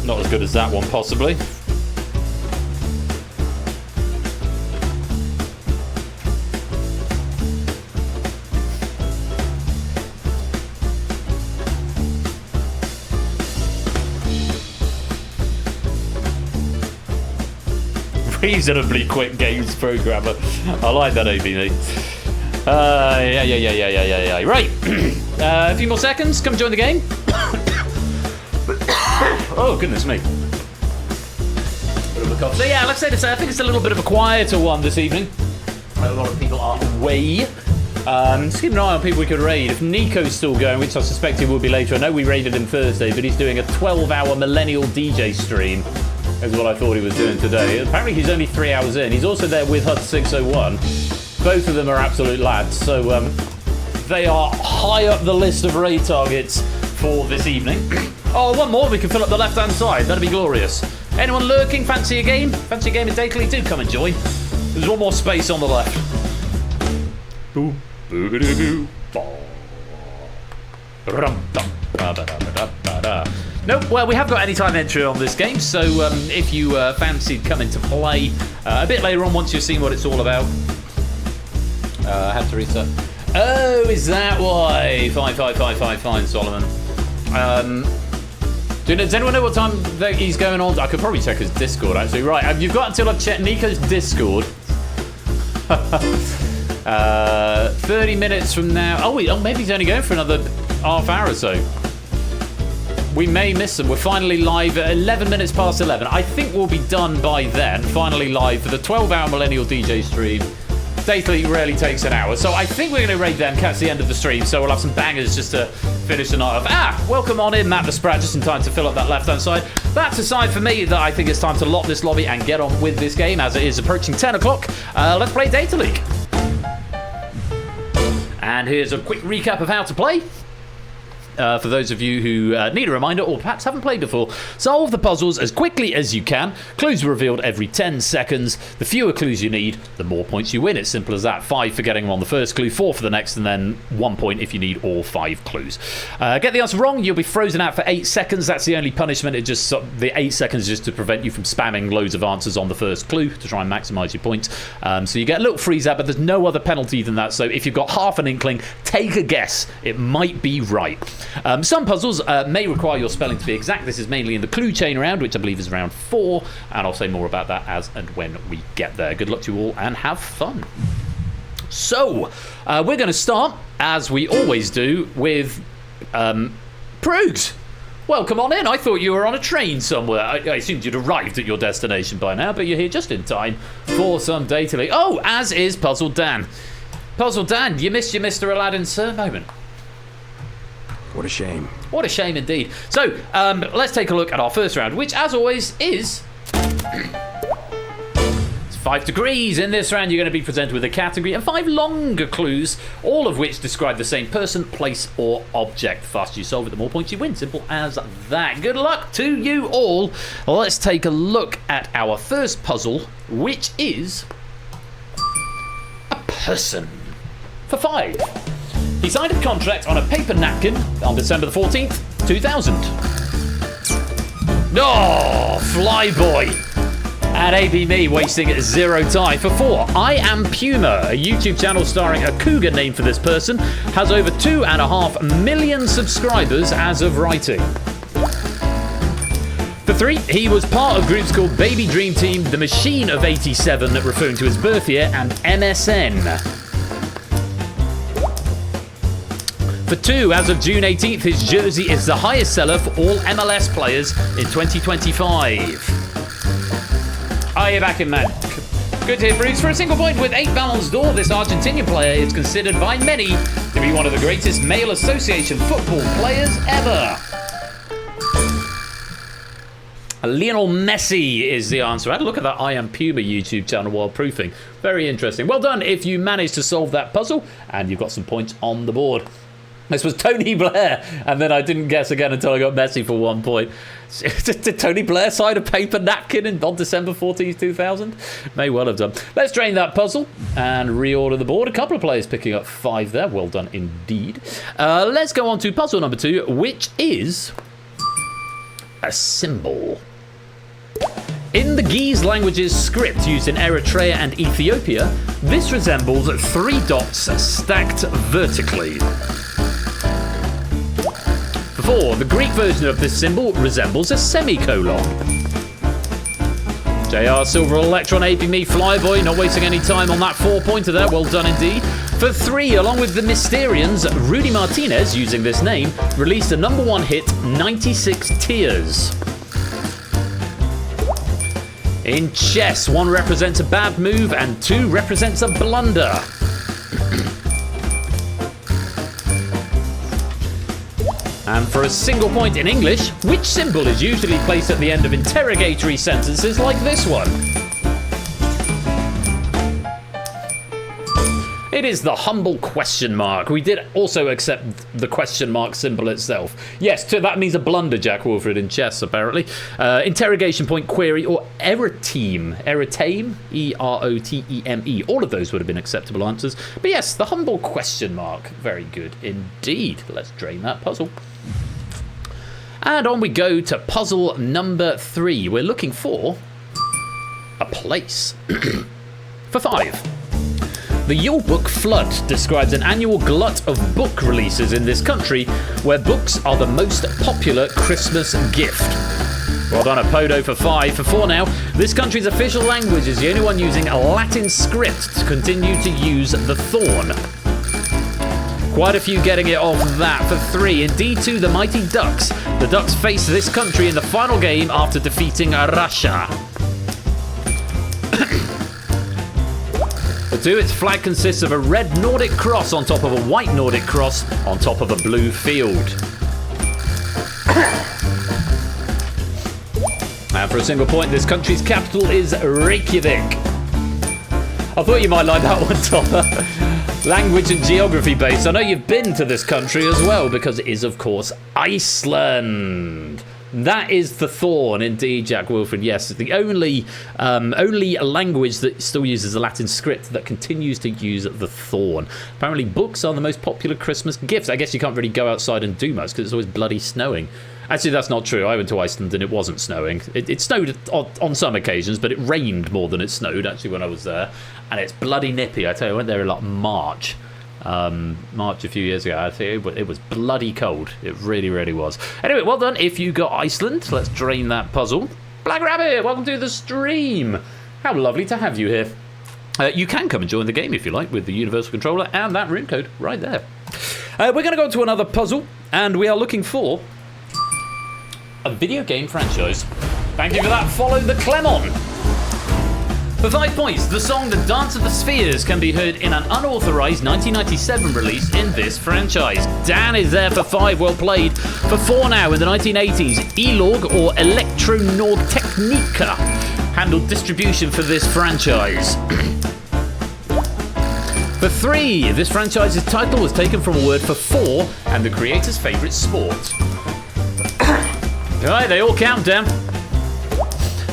Not as good as that one, possibly. Reasonably quick games programmer. I like that, ABV. Yeah. Right. A few more seconds. Come join the game. Oh, goodness me. Bit of a cough. So yeah, like I said, I think it's a little bit of a quieter one this evening. A lot of people are away. Just keep an eye on people we could raid. If Nico's still going, which I suspect he will be later. I know we raided him Thursday, but he's doing a 12-hour millennial DJ stream. Is what I thought he was doing today. Apparently he's only 3 hours in. He's also there with HUD 601. Both of them are absolute lads. So they are high up the list of raid targets for this evening. Oh, one more. We can fill up the left-hand side. That'd be glorious. Anyone lurking? Fancy a game? Fancy a game of Data League? Do come and join. There's one more space on the left. Ooh. Nope, well, we have got anytime entry on this game, so if you fancied coming to play a bit later on once you've seen what it's all about. I had to reset. Oh, is that why? Fine, Solomon. Does anyone know what time that he's going on? I could probably check his Discord, actually. Right, you've got until I've checked Nico's Discord. 30 minutes from now. Oh, maybe he's only going for another half hour or so. We may miss him. We're finally live at 11 minutes past 11. I think we'll be done by then. Finally live for the 12-hour Millennial DJ stream. Data League rarely takes an hour, so I think we're going to raid them, catch the end of the stream, so we'll have some bangers just to finish the night off. Welcome on in, Matt the Sprat, just in time to fill up that left-hand side. That's a sign for me that I think it's time to lock this lobby and get on with this game, as it is approaching 10 o'clock. Let's play Data League. And here's a quick recap of how to play. For those of you who need a reminder or perhaps haven't played before, solve the puzzles as quickly as you can. Clues are revealed every 10 seconds. The fewer clues you need, the more points you win. It's simple as that. 5 for getting them on the first clue, 4 for the next, and then 1 point if you need all 5 clues. Get the answer wrong, you'll be frozen out for 8 seconds. That's the only punishment. The 8 seconds is just to prevent you from spamming loads of answers on the first clue to try and maximise your points. So you get a little freeze out, but there's no other penalty than that. So if you've got half an inkling, take a guess. It might be right. Some puzzles may require your spelling to be exact. This is mainly in the clue chain round, which I believe is round 4, and I'll say more about that as and when we get there. Good luck to you all and have fun. So, we're going to start, as we always do, with Purge. Welcome on in. I thought you were on a train somewhere. I assumed you'd arrived at your destination by now, but you're here just in time for some Data League. Oh, as is Puzzle Dan. Puzzle Dan, you missed your Mr. Aladdin Sir moment. What a shame. What a shame indeed. So, let's take a look at our first round, which, as always, is... It's 5 degrees. In this round, you're going to be presented with a category and 5 longer clues, all of which describe the same person, place, or object. The faster you solve it, the more points you win. Simple as that. Good luck to you all. Let's take a look at our first puzzle, which is... a person. For 5. He signed a contract on a paper napkin on December the 14th, 2000. Oh, Flyboy. And AB Me wasting 0 time. For 4, I Am Puma, a YouTube channel starring a cougar named for this person, has over 2.5 million subscribers as of writing. For 3, he was part of groups called Baby Dream Team, The Machine of 87, referring to his birth year, and MSN. For 2, as of June 18th, his jersey is the highest seller for all MLS players in 2025. Are you back in, man? Good to hear, Bruce. For a single point with 8 Ballons d'Or, this Argentinian player is considered by many to be one of the greatest male association football players ever. Lionel Messi is the answer. I had a look at that I Am Puma YouTube channel while proofing. Very interesting. Well done if you managed to solve that puzzle, and you've got some points on the board. This was Tony Blair, and then I didn't guess again until I got Messi for 1 point. Did Tony Blair sign a paper napkin on December 14th, 2000? May well have done. Let's drain that puzzle and reorder the board. A couple of players picking up 5 there. Well done indeed. Let's go on to puzzle number 2, which is a symbol. In the Ge'ez language's script used in Eritrea and Ethiopia, this resembles 3 dots stacked vertically. For 4, the Greek version of this symbol resembles a semicolon. JR Silver Electron aping me, Flyboy, not wasting any time on that 4-pointer there. Well done indeed. For 3, along with the Mysterians, Rudy Martinez, using this name, released a #1 hit, 96 Tears. In chess, 1 represents a bad move and 2 represents a blunder. And for a single point in English, which symbol is usually placed at the end of interrogatory sentences like this one? It is the humble question mark. We did also accept the question mark symbol itself. Yes, that means a blunder, Jack Wolford, in chess, apparently. Interrogation point, query, or eroteme. Eroteme, E-R-O-T-E-M-E. All of those would have been acceptable answers. But yes, the humble question mark. Very good indeed. Let's drain that puzzle. And on we go to puzzle number 3. We're looking for a place. For 5. The Yule Book Flood describes an annual glut of book releases in this country where books are the most popular Christmas gift. Well done, Apodo, for 5. For 4 now, this country's official language is the only one using a Latin script to continue to use the thorn. Quite a few getting it off that. For 3, in D2, the mighty Ducks. The Ducks face this country in the final game after defeating Russia. For 2, its flag consists of a red Nordic cross on top of a white Nordic cross on top of a blue field. And for a single point, this country's capital is Reykjavik. I thought you might like that one, Topper. Language and geography based. I know you've been to this country as well, because it is, of course, Iceland. That is the thorn, indeed, Jack Wilfred. Yes, it's the only language that still uses a Latin script that continues to use the thorn. Apparently, books are the most popular Christmas gifts. I guess you can't really go outside and do much because it's always bloody snowing. Actually, that's not true. I went to Iceland and it wasn't snowing. It snowed on some occasions, but it rained more than it snowed, actually, when I was there. And it's bloody nippy. I tell you, I went there in like March a few years ago. I think it was bloody cold. It really, really was. Anyway, well done if you got Iceland. Let's drain that puzzle. Black Rabbit, welcome to the stream. How lovely to have you here. You can come and join the game if you like with the Universal Controller and that room code right there. We're going to go to another puzzle, and we are looking for a video game franchise. Thank you for that. Follow the Clemon. For 5 points, the song The Dance of the Spheres can be heard in an unauthorized 1997 release in this franchise. Dan is there for 5, well played. For 4 now, in the 1980s, Elorg or Elektronorgteknika handled distribution for this franchise. For 3, this franchise's title was taken from a word for 4 and the creator's favourite sport. Alright, they all count, Dan.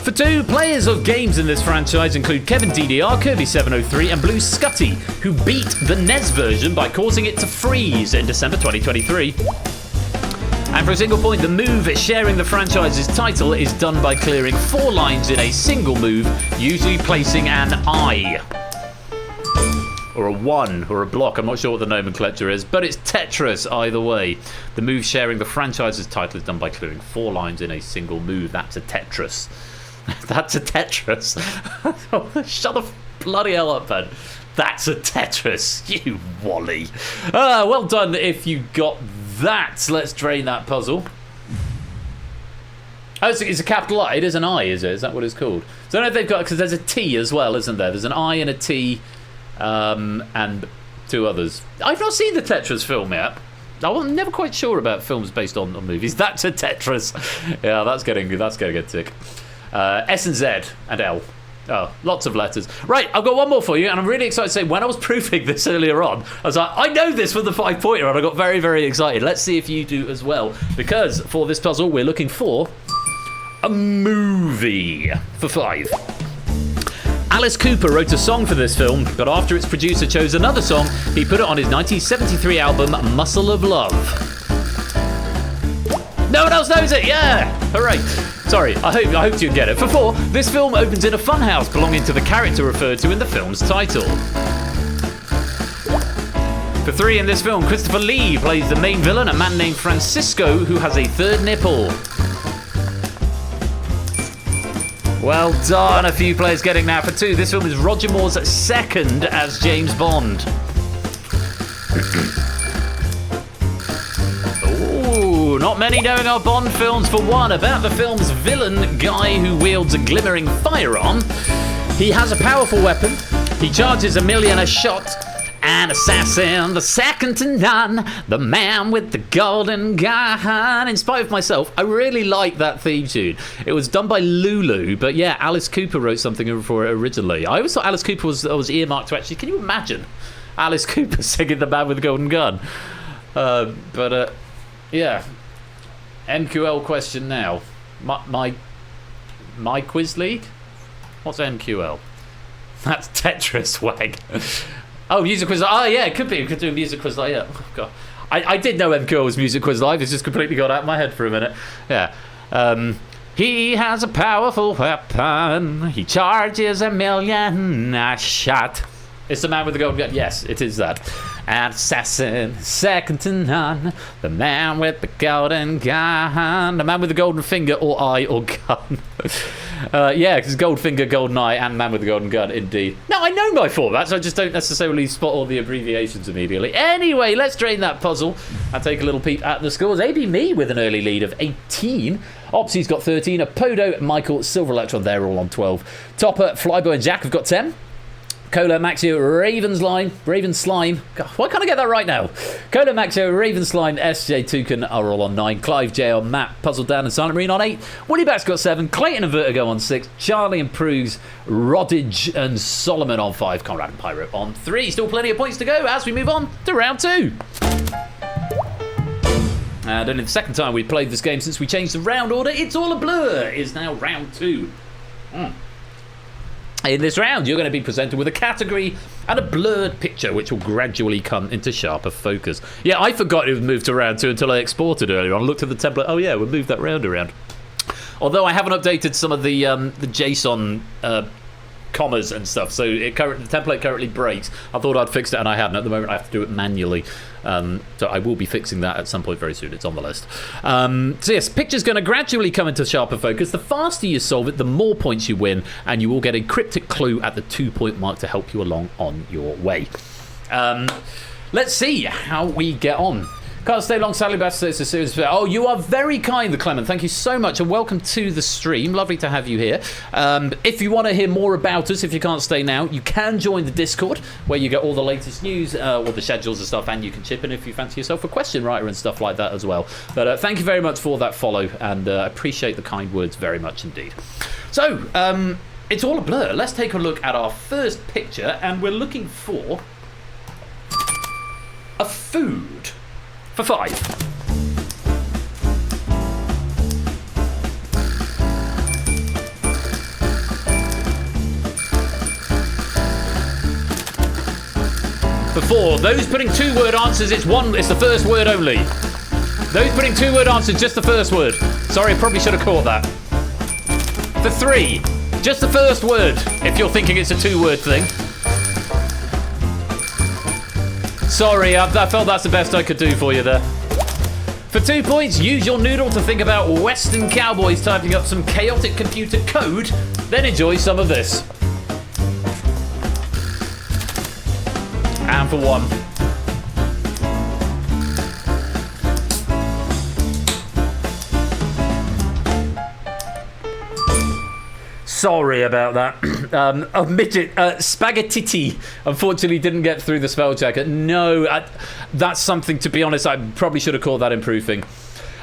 For 2, players of games in this franchise include Kevin DDR, Kirby703 and Blue Scutty, who beat the NES version by causing it to freeze in December 2023. And for a single point, the move sharing the franchise's title is done by clearing 4 lines in a single move, usually placing an I. Or a 1, or a block. I'm not sure what the nomenclature is, but it's Tetris either way. The move sharing the franchise's title is done by clearing 4 lines in a single move. That's a Tetris. That's a Tetris. Shut the bloody hell up, man. That's a Tetris. You wally. Well done if you got that. Let's drain that puzzle. Oh, it's a capital I. It is an I, is it? Is that what it's called? So I don't know if they've got, because there's a T as well, isn't there? There's an I and a T. And 2 others. I've not seen the Tetris film yet. I'm never quite sure about films based on movies. That's a Tetris. Yeah, that's getting a tick. S and Z and L. Oh, lots of letters. Right, I've got one more for you, and I'm really excited to say, when I was proofing this earlier on, I was like, I know this for the 5-pointer, and I got very, very excited. Let's see if you do as well. Because for this puzzle, we're looking for a movie. For 5. Alice Cooper wrote a song for this film, but after its producer chose another song, he put it on his 1973 album, Muscle of Love. No one else knows it, yeah! Hooray. Sorry, I hoped you'd get it. For 4, this film opens in a funhouse belonging to the character referred to in the film's title. For 3, in this film, Christopher Lee plays the main villain, a man named Francisco who has a 3rd nipple. Well done. A few players getting that for 2. This film is Roger Moore's second as James Bond. Ooh, not many knowing our Bond films for 1. About the film's villain, guy who wields a glimmering firearm. He has a powerful weapon. He charges a million a shot. An assassin, the second to none, the man with the golden gun. In spite of myself, I really like that theme tune. It was done by Lulu, but yeah, Alice Cooper wrote something for it originally. I always thought Alice Cooper was earmarked to actually. Can you imagine Alice Cooper singing "The Man with the Golden Gun"? Yeah. MQL question now. My quiz league. What's MQL? That's Tetris wag. Oh, Music Quiz Live. Oh, yeah, it could be. We could do a Music Quiz Live. Yeah. Oh, God. I did know MQL was Music Quiz Live. It's just completely got out of my head for a minute. Yeah. He has a powerful weapon. He charges a million a shot. It's the man with the golden gun. Yes, it is that. An assassin, second to none. The man with the golden gun. The man with the golden finger or eye or gun. Yeah, because Goldfinger, Golden Eye, and Man with the Golden Gun, indeed. No, I know my formats, I just don't necessarily spot all the abbreviations immediately. Anyway, let's drain that puzzle and take a little peep at the scores. AB Me with an early lead of 18. Opsy's got 13. Apodo, Michael, Silver Electron, they're all on 12. Topper, Flyboy, and Jack have got 10. Cola, Maxio, Raven Slime. God, why can't I get that right now? Cola, Maxio, Raven Slime, SJ Toucan are all on 9. Clive, J on Matt, Puzzle Dan and Silent Marine on 8. Woody Bat's got 7. Clayton and Vertigo on 6. Charlie and Prues, Roddage and Solomon on 5. Conrad and Pyro on 3. Still plenty of points to go as we move on to round 2. And only the second time we played this game since we changed the round order. It's all a blur is now round 2. In this round, you're going to be presented with a category and a blurred picture, which will gradually come into sharper focus. Yeah, I forgot it was moved to round 2 until I exported earlier on. I looked at the template. Oh, yeah, we'll move that round around. Although I haven't updated some of the JSON commas and stuff, so the template currently breaks. I thought I'd fixed it, and I hadn't. At the moment, I have to do it manually. So I will be fixing that at some point very soon. It's on the list. So yes, picture's going to gradually come into sharper focus. The faster you solve it, the more points you win, and you will get a cryptic clue at the 2-point mark to help you along on your way. Let's see how we get on. Can't stay long, Sally Bass says it's a serious affair. Oh, you are very kind, Clement. Thank you so much, and welcome to the stream. Lovely to have you here. If you want to hear more about us, if you can't stay now, you can join the Discord, where you get all the latest news, all the schedules and stuff, and you can chip in if you fancy yourself a question writer and stuff like that as well. But thank you very much for that follow, and I appreciate the kind words very much indeed. So, it's all a blur. Let's take a look at our first picture, and we're looking for a food. For 5. For 4, those putting 2-word answers, it's the first word only. Those putting 2-word answers, just the first word. Sorry, I probably should have caught that. For 3, just the first word, if you're thinking it's a 2-word thing. Sorry, I felt that's the best I could do for you there. For 2 points, use your noodle to think about Western cowboys typing up some chaotic computer code, then enjoy some of this. And for 1. Sorry about that. Midget, spaghetti. Unfortunately, didn't get through the spell checker. No, that's something, to be honest, I probably should have called that improving.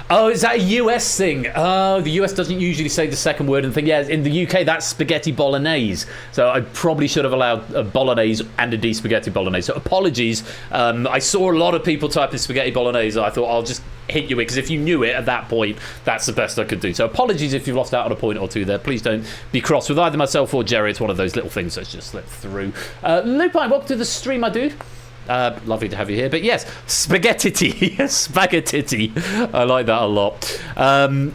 Oh, is that a US thing? Oh, the US doesn't usually say the second word and thing. Yeah, in the UK, that's spaghetti bolognese. So I probably should have allowed bolognese and indeed spaghetti bolognese. So apologies. I saw a lot of people typing spaghetti bolognese. I thought I'll just hit you with, because if you knew it at that point, that's the best I could do. So apologies if you've lost out on a point or two there. Please don't be cross with either myself or Jerry. It's one of those little things that's just slipped through. Lupine, welcome to the stream, my dude. Lovely to have you here. But yes, spaghetti. Spaghetti. I like that a lot.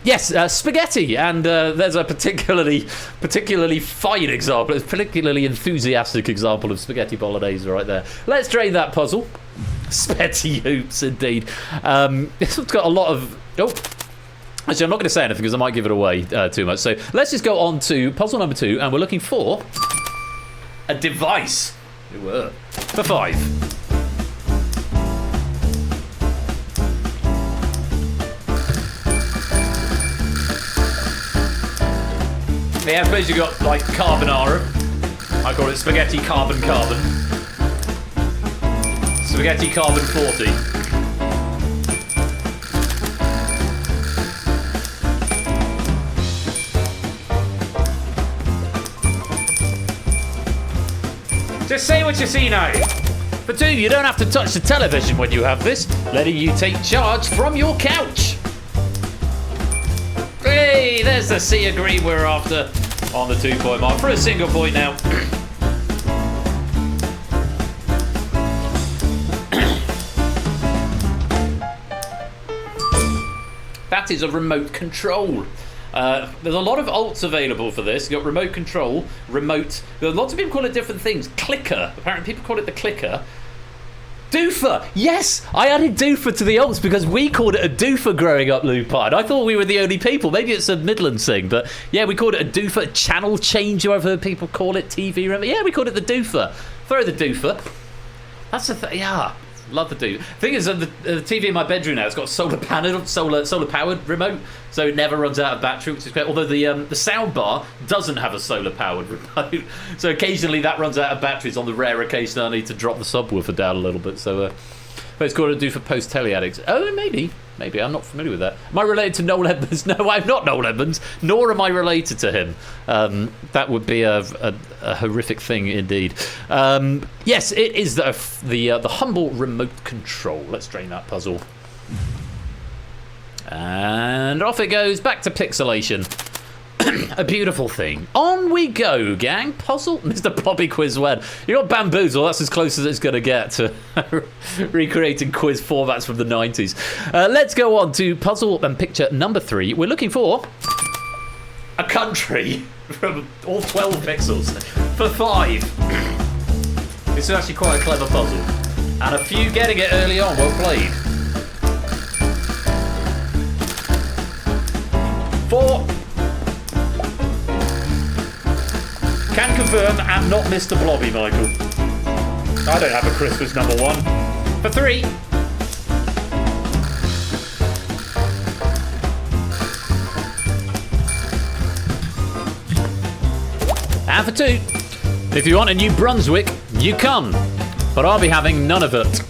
Yes, spaghetti. And there's a particularly fine example, a particularly enthusiastic example of spaghetti bolognese right there. Let's drain that puzzle. Spaghetti hoops, indeed. This one's got a lot of... Oh. Actually, I'm not going to say anything because I might give it away too much. So let's just go on to puzzle number 2, and we're looking for a device. For 5. Yeah, I suppose you got like carbonara. I call it spaghetti carbon. Spaghetti carbon 40. Just say what you see now. For 2, you don't have to touch the television when you have this, letting you take charge from your couch. Hey, there's the sea of green we're after on the 2-point mark for a single point now. That is a remote control. There's a lot of alts available for this. You've got remote control, remote. Lots of people call it different things. Clicker. Apparently people call it the clicker. Doofer! Yes! I added doofer to the alts because we called it a doofer growing up, Lupine. I thought we were the only people. Maybe it's a Midlands thing, but yeah, we called it a doofer. Channel change, I've heard people call it. TV, remember? Yeah, we called it the doofer. Throw the doofer. That's the thing, yeah. Love the doofer. Thing is, the TV in my bedroom now, it's got solar powered remote, so it never runs out of battery, which is great. Although the sound bar doesn't have a solar powered remote, so occasionally that runs out of batteries on the rare occasion I need to drop the subwoofer down a little bit. So, but it's called a doofer post tele addicts. Oh, maybe I'm not familiar with that. Am I related to Noel Edmonds? No, I'm not Noel Edmonds, nor am I related to him. That would be a horrific thing indeed. Yes, it is the humble remote control. Let's drain that puzzle. And off it goes, back to pixelation. A beautiful thing. On we go, gang. Puzzle, Mr. Bobby Quiz Wed. You got bamboozle. That's as close as it's going to get to recreating quiz formats from the 90s. Let's go on to puzzle and picture number 3. We're looking for a country from all 12 pixels for 5. This is actually quite a clever puzzle, and a few getting it early on. Well played. 4. Can confirm I'm not Mr. Blobby, Michael. I don't have a Christmas number 1. For 3. And for 2. If you want a New Brunswick, you come. But I'll be having none of it.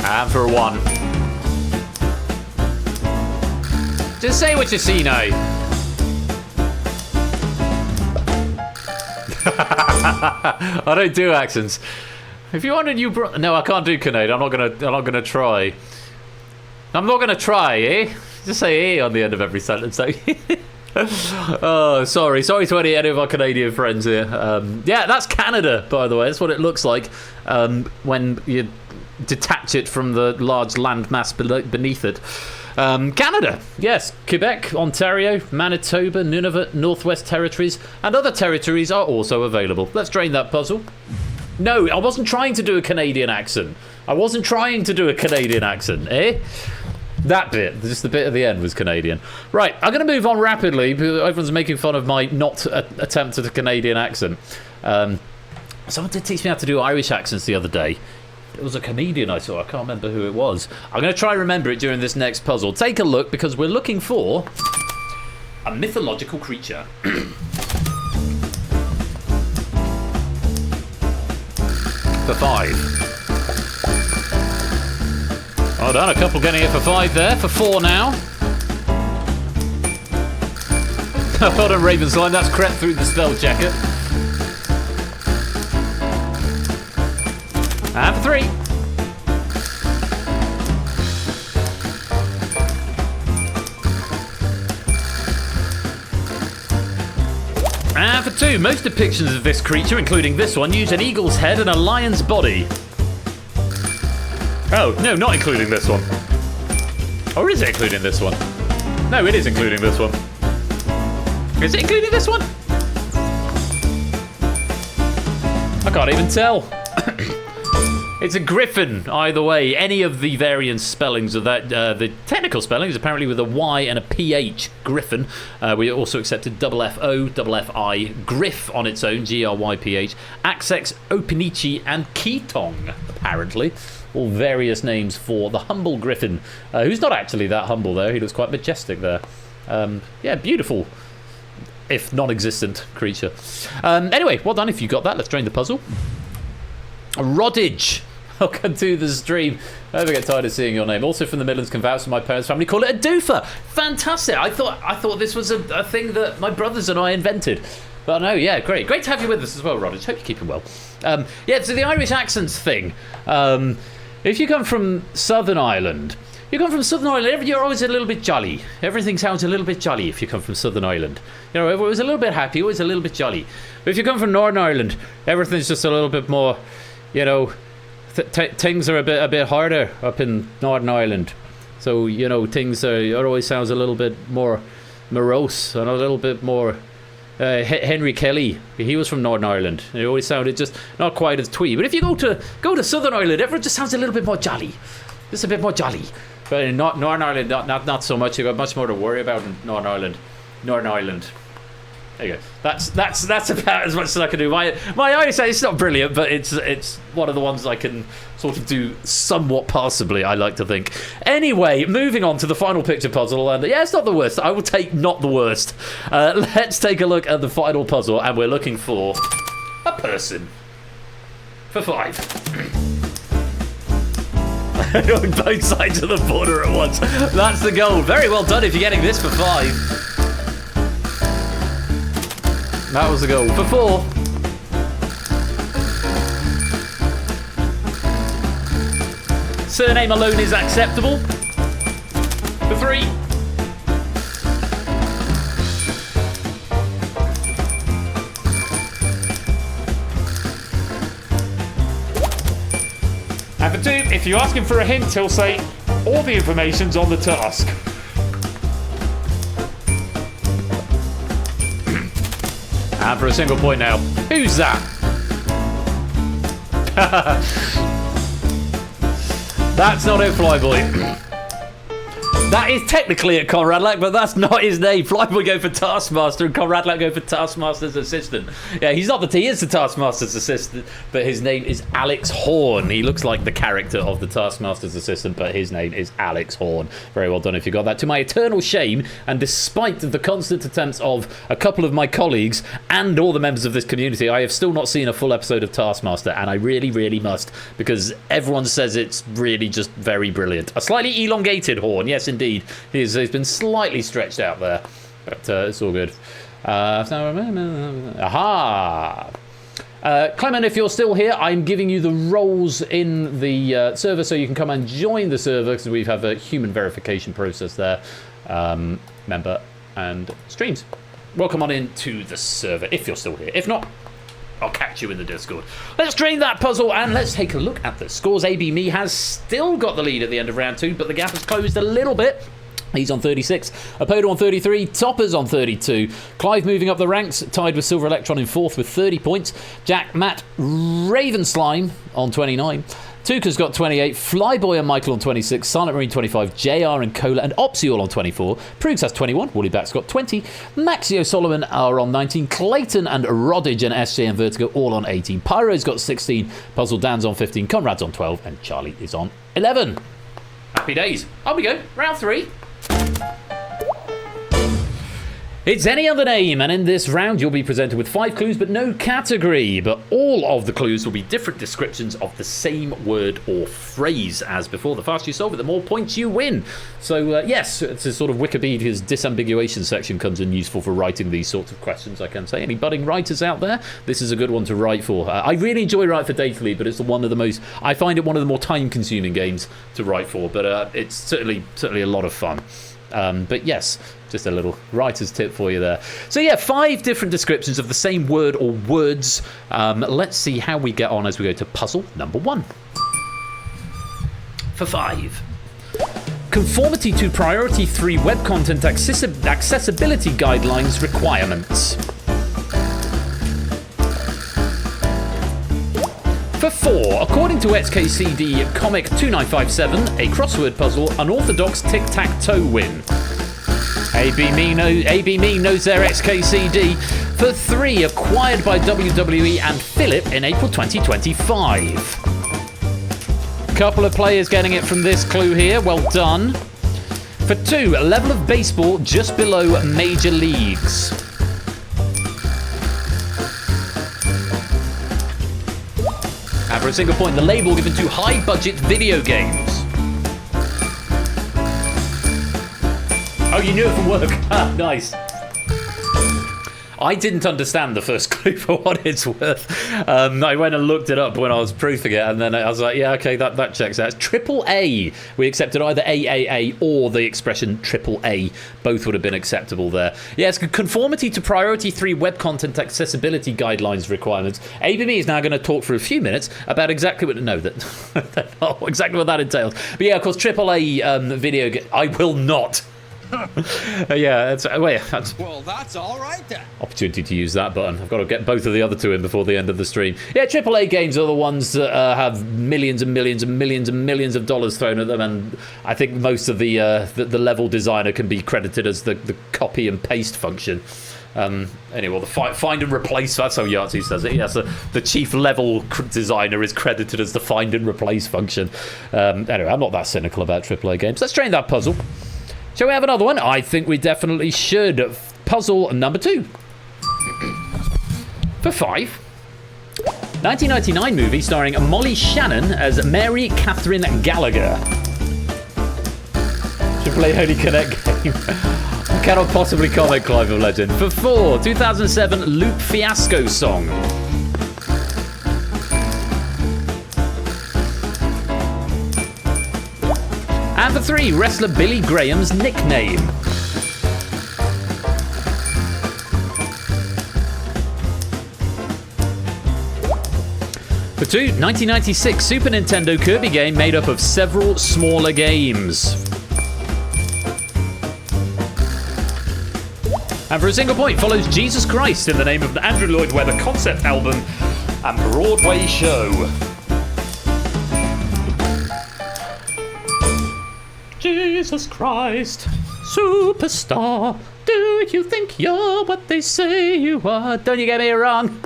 And for 1. Just say what you see now. I don't do accents. If you want a new no, I can't do Canadian. I'm not gonna try. I'm not gonna try, eh? Just say eh on the end of every sentence. Oh, sorry to any of our Canadian friends here. Yeah, that's Canada, by the way. That's what it looks like when you detach it from the large landmass beneath it. Canada, yes. Quebec, Ontario, Manitoba, Nunavut, Northwest Territories, and other territories are also available. Let's drain that puzzle. No, I wasn't trying to do a Canadian accent. Eh? That bit, just the bit at the end was Canadian. Right, I'm going to move on rapidly because everyone's making fun of my not attempt at a Canadian accent. Someone did teach me how to do Irish accents the other day. It was a comedian I saw. I can't remember who it was. I'm going to try and remember it during this next puzzle. Take a look, because we're looking for a mythological creature. For 5. Well done. A couple getting it for 5 there. For 4 now. Well done, Ravensline. That's crept through the spell checker. And for 3. And for 2. Most depictions of this creature, including this one, use an eagle's head and a lion's body. Oh, no, not including this one. Or is it including this one? No, it is including this one. Is it including this one? I can't even tell. It's a griffin, either way. Any of the variant spellings of that, the technical spelling is apparently with a Y and a PH, griffin. We also accepted double FO, double FI, griff on its own, GRYPH, Axex, Opinichi, and Ketong, apparently. All various names for the humble griffin, who's not actually that humble, though. He looks quite majestic there. Yeah, beautiful, if non-existent creature. Anyway, well done if you got that. Let's drain the puzzle. Roddage. Welcome to the stream. I never get tired of seeing your name. Also from the Midlands, can vouch for my parents' family. Call it a doofer. Fantastic. I thought this was a thing that my brothers and I invented. But no, yeah, great. Great to have you with us as well, Roddage. Hope you're keeping well. Yeah, so the Irish accents thing. If you come from Southern Ireland, you're always a little bit jolly. Everything sounds a little bit jolly if you come from Southern Ireland. You know, everyone's a little bit happy, always a little bit jolly. But if you come from Northern Ireland, everything's just a little bit more, you know, things are a bit harder up in Northern Ireland. So, you know, it always sounds a little bit more morose and a little bit more... Henry Kelly, he was from Northern Ireland. It always sounded just not quite as twee. But if you go to Southern Ireland, everyone just sounds a little bit more jolly. Just a bit more jolly. But in Northern Ireland, not so much. You've got much more to worry about in Northern Ireland. There you go. That's about as much as I can do. My Irish, it's not brilliant, but it's one of the ones I can sort of do somewhat passably, I like to think. Anyway, moving on to the final picture puzzle. And yeah, it's not the worst. I will take not the worst. Let's take a look at the final puzzle, and we're looking for a person. For 5. On both sides of the border at once. That's the goal. Very well done if you're getting this for 5. That was the goal. For 4. Surname alone is acceptable. For 3. And for 2, if you ask him for a hint, he'll say, all the information's on the task. And for a single point now. Who's that? That's not it, Flyboy. That is technically a Conrad Lack, but that's not his name. Flyboy go for Taskmaster and Conrad Lack go for Taskmaster's assistant. Yeah, he is the Taskmaster's assistant, but his name is Alex Horn. He looks like the character of the Taskmaster's assistant, but his name is Alex Horn. Very well done if you got that. To my eternal shame, and despite the constant attempts of a couple of my colleagues and all the members of this community, I have still not seen a full episode of Taskmaster, and I really, really must, because everyone says it's really just very brilliant. A slightly elongated Horn, yes, indeed. He's been slightly stretched out there, but it's all good. Aha! Clement, if you're still here, I'm giving you the roles in the server so you can come and join the server, because we have a human verification process there. Member and streams. Welcome on into the server if you're still here. If not, I'll catch you in the Discord. Let's drain that puzzle and let's take a look at the scores. AB Me has still got the lead at the end of round 2, but the gap has closed a little bit. He's on 36, Apodo on 33, Topper's on 32, Clive moving up the ranks, tied with Silver Electron in 4th with 30 points, Jack, Matt, Raven Slime on 29, Tuka's got 28, Flyboy and Michael on 26, Silent Marine 25, JR and Cola and Opsiol on 24, Prugs has 21, Woollyback's got 20, Maxio Solomon are on 19, Clayton and Roddage and SJ and Vertigo all on 18, Pyro's got 16, Puzzle Dan's on 15, Conrad's on 12, and Charlie is on 11. Happy days. On we go, round 3. It's any other name, and in this round you'll be presented with 5 clues but no category, but all of the clues will be different descriptions of the same word or phrase as before. The faster you solve it, the more points you win. So yes, it's a sort of Wikipedia's disambiguation section comes in useful for writing these sorts of questions, I can say. Any budding writers out there? This is a good one to write for. I really enjoy Write for Datally, but it's one of the most, I find it one of the more time-consuming games to write for, but it's certainly a lot of fun. But yes, just a little writer's tip for you there. So yeah, 5 different descriptions of the same word or words. Let's see how we get on as we go to puzzle number 1. For 5. Conformity to Priority 3 Web Content Accessibility Guidelines Requirements. For 4. According to XKCD Comic 2957, a crossword puzzle, unorthodox tic-tac-toe win. AB Me knows their XKCD. For 3, acquired by WWE and Philip in April 2025. Couple of players getting it from this clue here. Well done. For 2, a level of baseball just below major leagues. And for a single point, the label given to high-budget video games. Oh, you knew it from work. Ah, nice. I didn't understand the first clue for what it's worth. I went and looked it up when I was proofing it, and then I was like, yeah, okay, that checks out. It's triple A. We accepted either AAA or the expression triple A. Both would have been acceptable there. Yeah, it's conformity to Priority 3 web content accessibility guidelines requirements. ABB is now going to talk for a few minutes about exactly what... No, exactly what that entails. But yeah, of course, triple A video... I will not... yeah, that's well, that's all right then. Opportunity to use that button. I've got to get both of the other two in before the end of the stream. Yeah, AAA games are the ones that have millions and millions and millions and millions of dollars thrown at them, and I think most of the level designer can be credited as the copy and paste function. Anyway, well, the find and replace, that's how Yahtzee says it. Yes, the chief level designer is credited as the find and replace function. Anyway, I'm not that cynical about AAA games. Let's train that puzzle. Shall we have another one? I think we definitely should. Puzzle number 2. For 5. 1999 movie starring Molly Shannon as Mary Catherine Gallagher. AAA Holy Connect game. I cannot possibly comment Clive of Legend. For 4. 2007 Loop Fiasco song. And for 3, wrestler Billy Graham's nickname. For 2, 1996 Super Nintendo Kirby game made up of several smaller games. And for a single point, follows Jesus Christ in the name of the Andrew Lloyd Webber concept album and Broadway show. Jesus Christ, superstar, do you think you're what they say you are? Don't you get me wrong.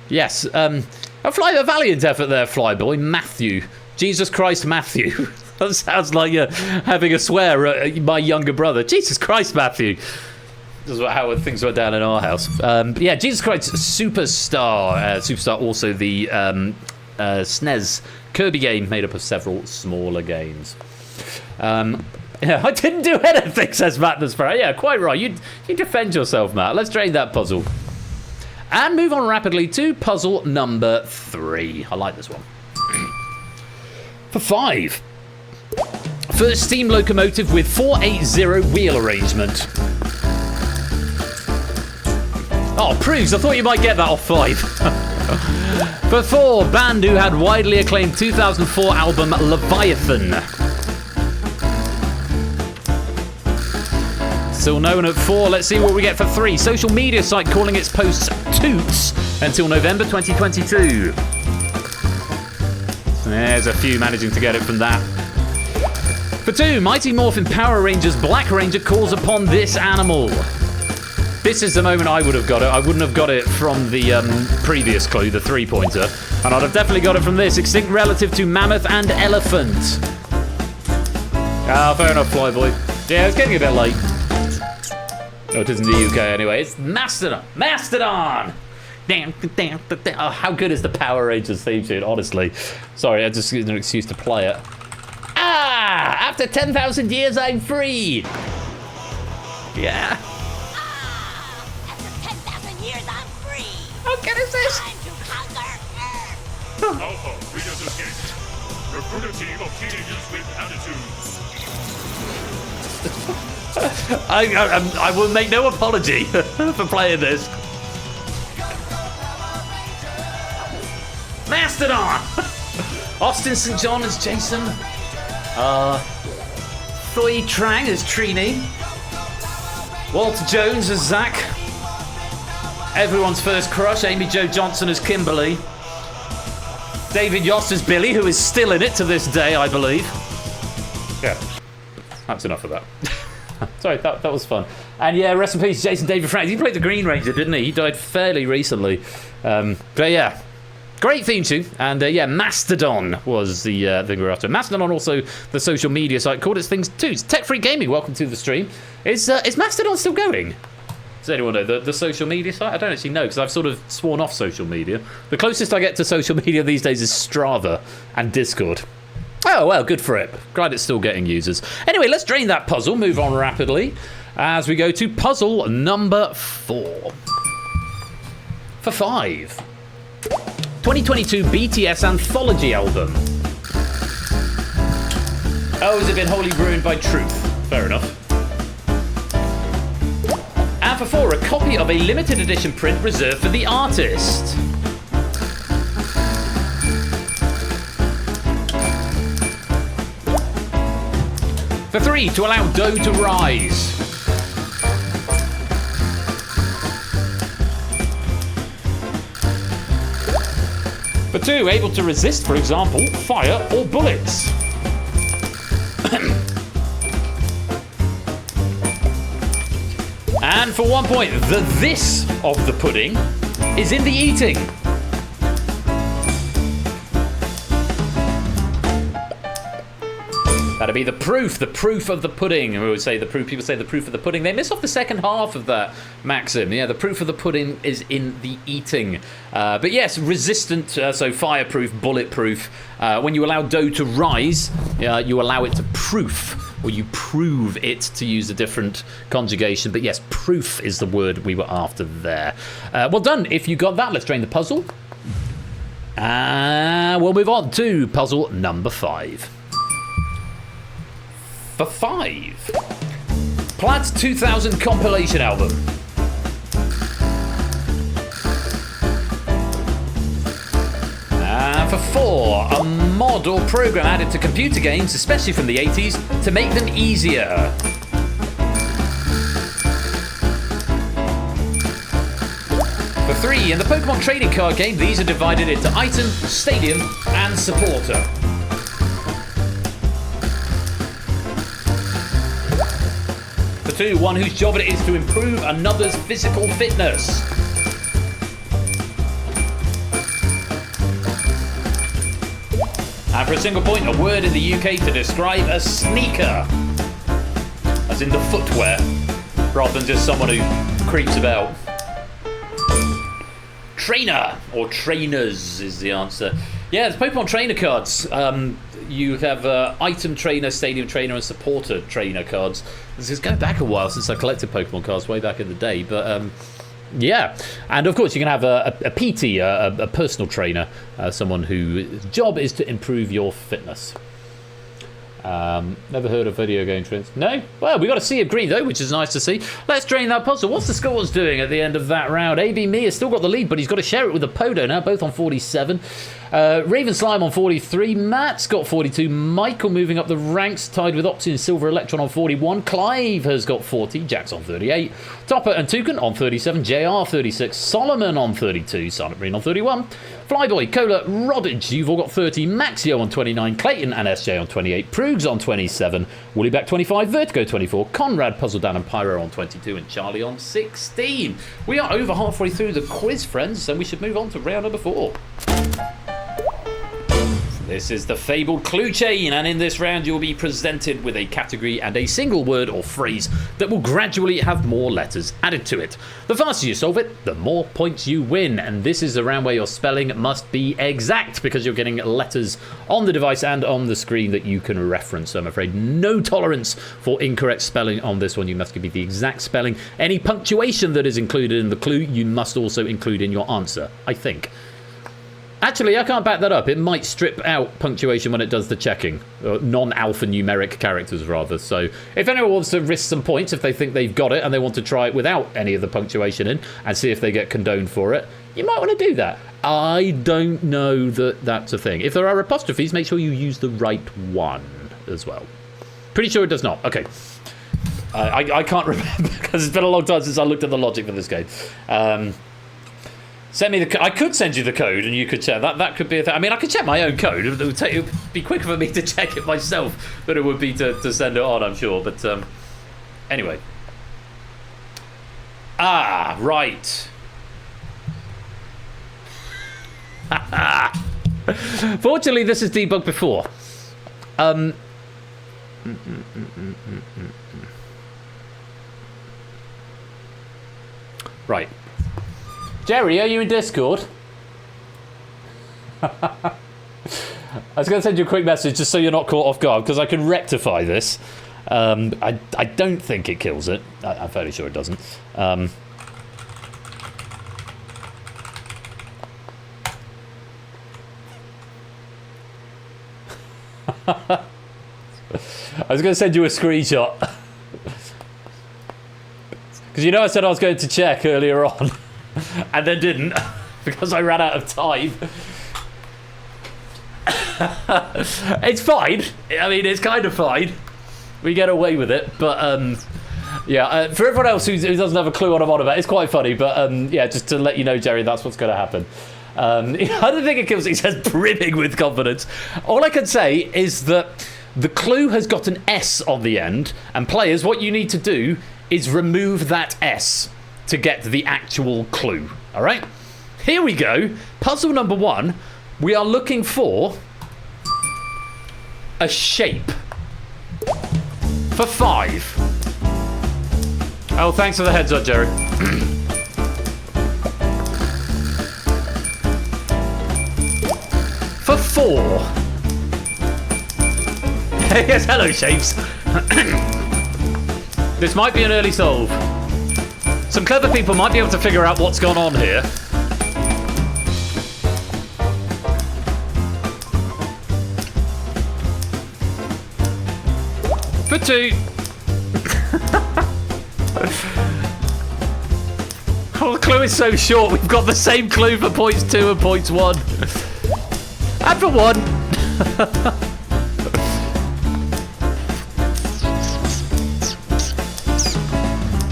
Yes, a valiant effort there, Flyboy. Matthew. Jesus Christ, Matthew. That sounds like you're having a swear at my younger brother. Jesus Christ, Matthew. This is how things went down in our house. Yeah, Jesus Christ, Superstar. Superstar, also the SNES Kirby game made up of several smaller games. Yeah, I didn't do anything, says Matt the Sparrow. Yeah, quite right. You defend yourself, Matt. Let's drain that puzzle. And move on rapidly to puzzle number 3. I like this one. For 5. First steam locomotive with 480 wheel arrangement. Oh, proves. I thought you might get that off 5. For 4, band who had widely acclaimed 2004 album Leviathan. Still known at 4. Let's see what we get for 3. Social media site calling its posts Toots until November 2022. There's a few managing to get it from that. For 2, Mighty Morphin Power Rangers Black Ranger calls upon this animal. This is the moment I would have got it. I wouldn't have got it from the previous clue, the 3-pointer. And I'd have definitely got it from this. Extinct relative to mammoth and elephant. Ah, fair enough, Flyboy. Yeah, it's getting a bit late. Oh, it is in the UK anyway. It's Mastodon. Mastodon! Damn. Oh, how good is the Power Rangers theme tune, honestly. Sorry, I just need an excuse to play it. Ah! After 10,000 years, I'm free! Yeah. After 10,000 years, I'm free. How good is this? Time to conquer Earth. Alpha, readers escaped. Recruit a team of teenagers with attitudes. I will make no apology for playing this. Mastodon! Austin St. John as Jason. Thoy Trang as Trini. Walter Jones as Zach. Everyone's first crush, Amy Jo Johnson as Kimberly. David Yost as Billy, who is still in it to this day, I believe. Yeah, that's enough of that. Sorry, that was fun. And yeah, rest in peace, Jason David Franks. He played the Green Ranger, didn't he? He died fairly recently. But yeah, great theme tune. And yeah, Mastodon was the thing we were after. Mastodon, also the social media site, called its things too. It's Tech Free Gaming. Welcome to the stream. Is Mastodon still going? Does anyone know the social media site? I don't actually know because I've sort of sworn off social media. The closest I get to social media these days is Strava and Discord. Oh, well, good for it. Glad it's still getting users. Anyway, let's drain that puzzle, move on rapidly, as we go to puzzle number 4. For 5. 2022 BTS Anthology album. Oh, has it been wholly ruined by truth? Fair enough. And for 4, a copy of a limited edition print reserved for the artist. For 3, to allow dough to rise. For 2, able to resist, for example, fire or bullets. And for 1 point, the this of the pudding is in the eating. That'd be the proof of the pudding. People say the proof of the pudding. They miss off the second half of that maxim. Yeah, the proof of the pudding is in the eating. But yes, resistant, so fireproof, bulletproof. When you allow dough to rise, you allow it to proof, or you prove it, to use a different conjugation. But yes, proof is the word we were after there. Well done. If you got that, let's drain the puzzle. We'll move on to puzzle number 5. For 5, Plaid's 2000 compilation album. And for 4, a mod or program added to computer games, especially from the 80s, to make them easier. For 3, in the Pokemon trading card game, these are divided into item, stadium, and supporter. For 2, one whose job it is to improve another's physical fitness. And for a single point, a word in the UK to describe a sneaker. As in the footwear, rather than just someone who creeps about. Trainer, or trainers is the answer. Yeah, it's Pokemon trainer cards. You have item trainer, stadium trainer, and supporter trainer cards. This is going back a while since I collected Pokemon cards, way back in the day. But yeah, and of course you can have a PT, a personal trainer, someone whose job is to improve your fitness. Never heard of video game trends. No? Well, we got a sea of green though, which is nice to see. Let's drain that puzzle. What's the scores doing at the end of that round? AB Me has still got the lead, but he's got to share it with a Podo now, both on 47. Raven Slime on 43. Matt's got 42. Michael moving up the ranks, tied with Opti and Silver Electron on 41. Clive has got 40. Jack's on 38. Topper and Toucan on 37. JR 36. Solomon on 32. Silent Green on 31. Flyboy, Cola, Roddage, you've all got 30. Maxio on 29. Clayton and SJ on 28. Prugs on 27. Woollyback 25. Vertigo 24. Conrad, Puzzle Dan and Pyro on 22. And Charlie on 16. We are over halfway through the quiz, friends, so we should move on to round number 4. This is the fabled clue chain, and in this round you'll be presented with a category and a single word or phrase that will gradually have more letters added to it. The faster you solve it, the more points you win, and this is the round where your spelling must be exact because you're getting letters on the device and on the screen that you can reference. So I'm afraid no tolerance for incorrect spelling on this one. You must give me the exact spelling. Any punctuation that is included in the clue you must also include in your answer, I think. Actually, I can't back that up. It might strip out punctuation when it does the checking. Non-alphanumeric characters, rather. So if anyone wants to risk some points, if they think they've got it and they want to try it without any of the punctuation in and see if they get condoned for it, you might want to do that. I don't know that that's a thing. If there are apostrophes, make sure you use the right one as well. Pretty sure it does not. Okay. I can't remember because it's been a long time since I looked at the logic for this game. Send me the. I could send you the code, and you could check that. That could be a thing. I mean, I could check my own code. It would be quicker for me to check it myself than it would be to send it on. I'm sure. But anyway. Ah, right. Fortunately, this is debugged before. Right. Jerry, are you in Discord? I was going to send you a quick message just so you're not caught off guard, because I can rectify this. I don't think it kills it. I'm fairly sure it doesn't. I was going to send you a screenshot. Because you know I said I was going to check earlier on. And then didn't, because I ran out of time. It's fine. I mean, it's kind of fine. We get away with it. But, yeah, for everyone else who doesn't have a clue what I'm on about, it's quite funny. But, yeah, just to let you know, Jerry, that's what's going to happen. I don't think it kills. He says brimming with confidence. All I can say is that the clue has got an S on the end. And players, what you need to do is remove that S to get the actual clue. All right, here we go. Puzzle number 1. We are looking for a shape for 5. Oh, thanks for the heads up, Jerry. For 4. Yes, hello, shapes. This might be an early solve. Some clever people might be able to figure out what's gone on here. For 2. Oh, the clue is so short. We've got the same clue for points 2 and points 1. And for 1.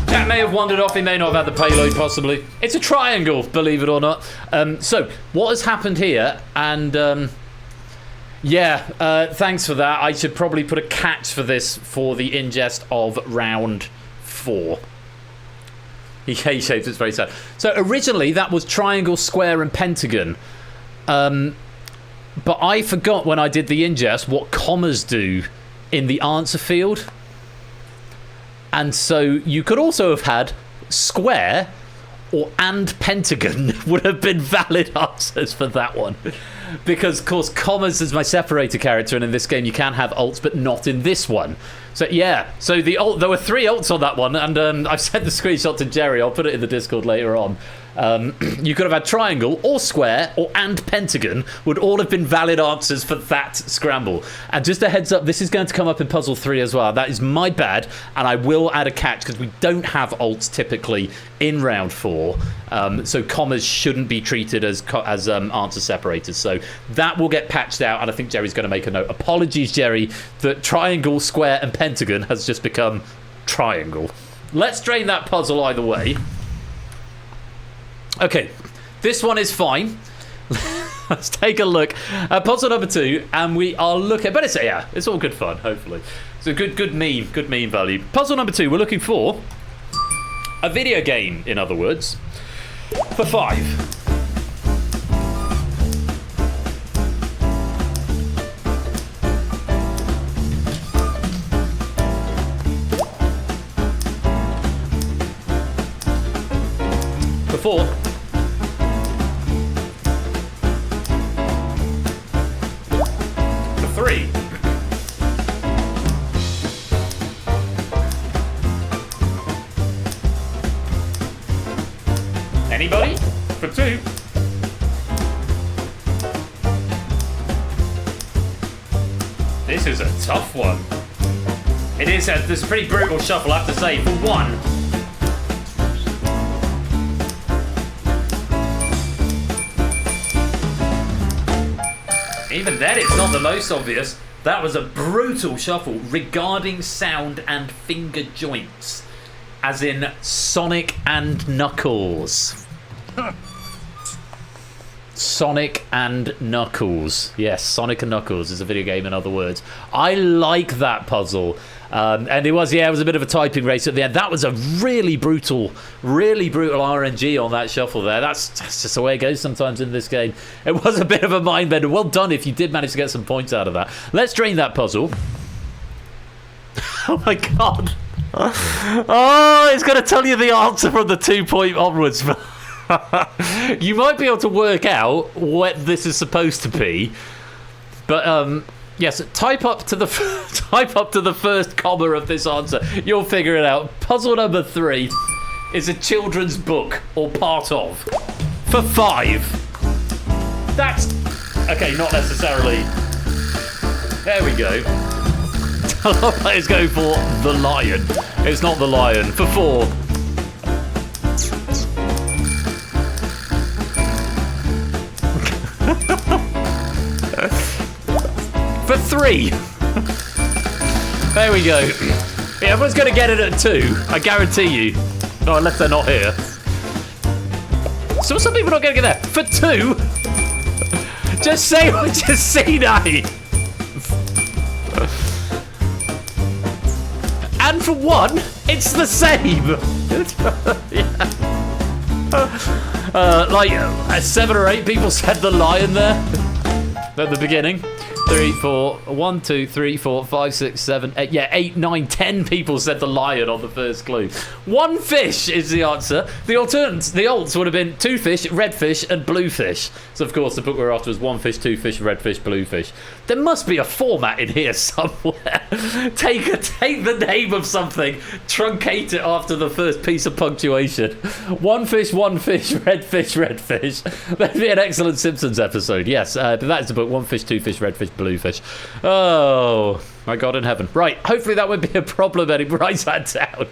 Jack may have wandered off, he may not have had the payload, possibly. It's a triangle, believe it or not. So, what has happened here, and yeah, thanks for that. I should probably put a catch for this for the ingest of round 4. He K-shaped, it's very sad. So, originally, that was triangle, square, and pentagon. But I forgot when I did the ingest what commas do in the answer field. And so you could also have had square or and pentagon would have been valid answers for that one. Because, of course, commas is my separator character, and in this game you can have alts, but not in this one. So, yeah. So there were 3 alts on that one, and I've sent the screenshot to Jerry. I'll put it in the Discord later on. You could have had triangle or square or and pentagon would all have been valid answers for that scramble. And just a heads up, this is going to come up in puzzle 3 as well. That is my bad, and I will add a catch because we don't have alts typically in round 4. So commas shouldn't be treated as answer separators. So that will get patched out, and I think Jerry's going to make a note. Apologies, Jerry, that triangle, square, and pentagon has just become triangle. Let's drain that puzzle either way. Okay, this one is fine. Let's take a look at puzzle number 2, and we are looking. But it's all good fun. Hopefully, it's a good meme value. Puzzle number 2, we're looking for a video game. In other words, for 5. For 4. For 3. Anybody? For 2. This is a tough one. It is this a pretty brutal shuffle, I have to say. For 1. Even then, it's not the most obvious. That was a brutal shuffle regarding sound and finger joints, as in Sonic and Knuckles. Sonic and Knuckles. Yes, Sonic and Knuckles is a video game, in other words. I like that puzzle. And it was a bit of a typing race at the end. That was a really brutal RNG on that shuffle there. That's just the way it goes sometimes in this game. It was a bit of a mind bender. Well done if you did manage to get some points out of that. Let's drain that puzzle. Oh my god. Oh, it's going to tell you the answer from the 2 point onwards. You might be able to work out what this is supposed to be. But, yes, type up to the first comma of this answer. You'll figure it out. Puzzle number 3 is a children's book, or part of. For 5. That's... okay, not necessarily. There we go. Let's go for the lion. It's not the lion. For 4. For 3. There we go. Yeah, everyone's going to get it at 2. I guarantee you. Oh, unless they're not here. So some people are not going to get there. For 2. Just say what you see now. And for 1, it's the same. Like 7 or 8 people said the lion there at the beginning. 3, 4, 1, 2, 3, 4, 5, 6, 7, 8. Yeah, 8, 9, 10 people said the lion on the first clue. 1 fish is the answer. The alts would have been 2 fish, red fish, and blue fish. So, of course, the book we're after was 1 fish, 2 fish, red fish, blue fish. There must be a format in here somewhere. Take the name of something, truncate it after the first piece of punctuation. 1 fish, red fish, red fish. That'd be an excellent Simpsons episode, yes. But that is the book, 1 fish, 2 fish, red fish, blue fish. Oh, my God in heaven. Right, hopefully that won't be a problem anymore. Write that down.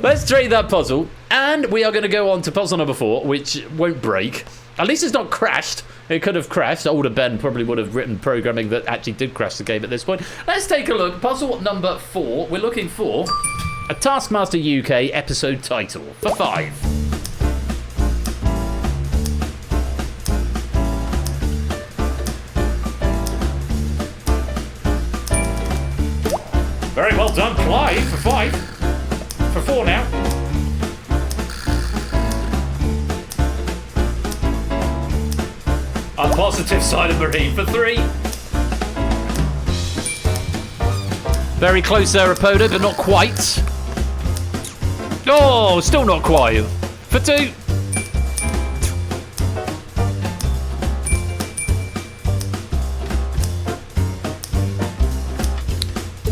Let's trade that puzzle, and we are going to go on to puzzle number 4, which won't break. At least it's not crashed. It could have crashed. Older Ben probably would have written programming that actually did crash the game at this point. Let's take a look. Puzzle number 4. We're looking for a Taskmaster UK episode title for 5. Very well done, Clive, for 5. For 4 now. On positive side of Marine for 3. Very close there, Rapoda, but not quite. Oh, still not quite. For 2.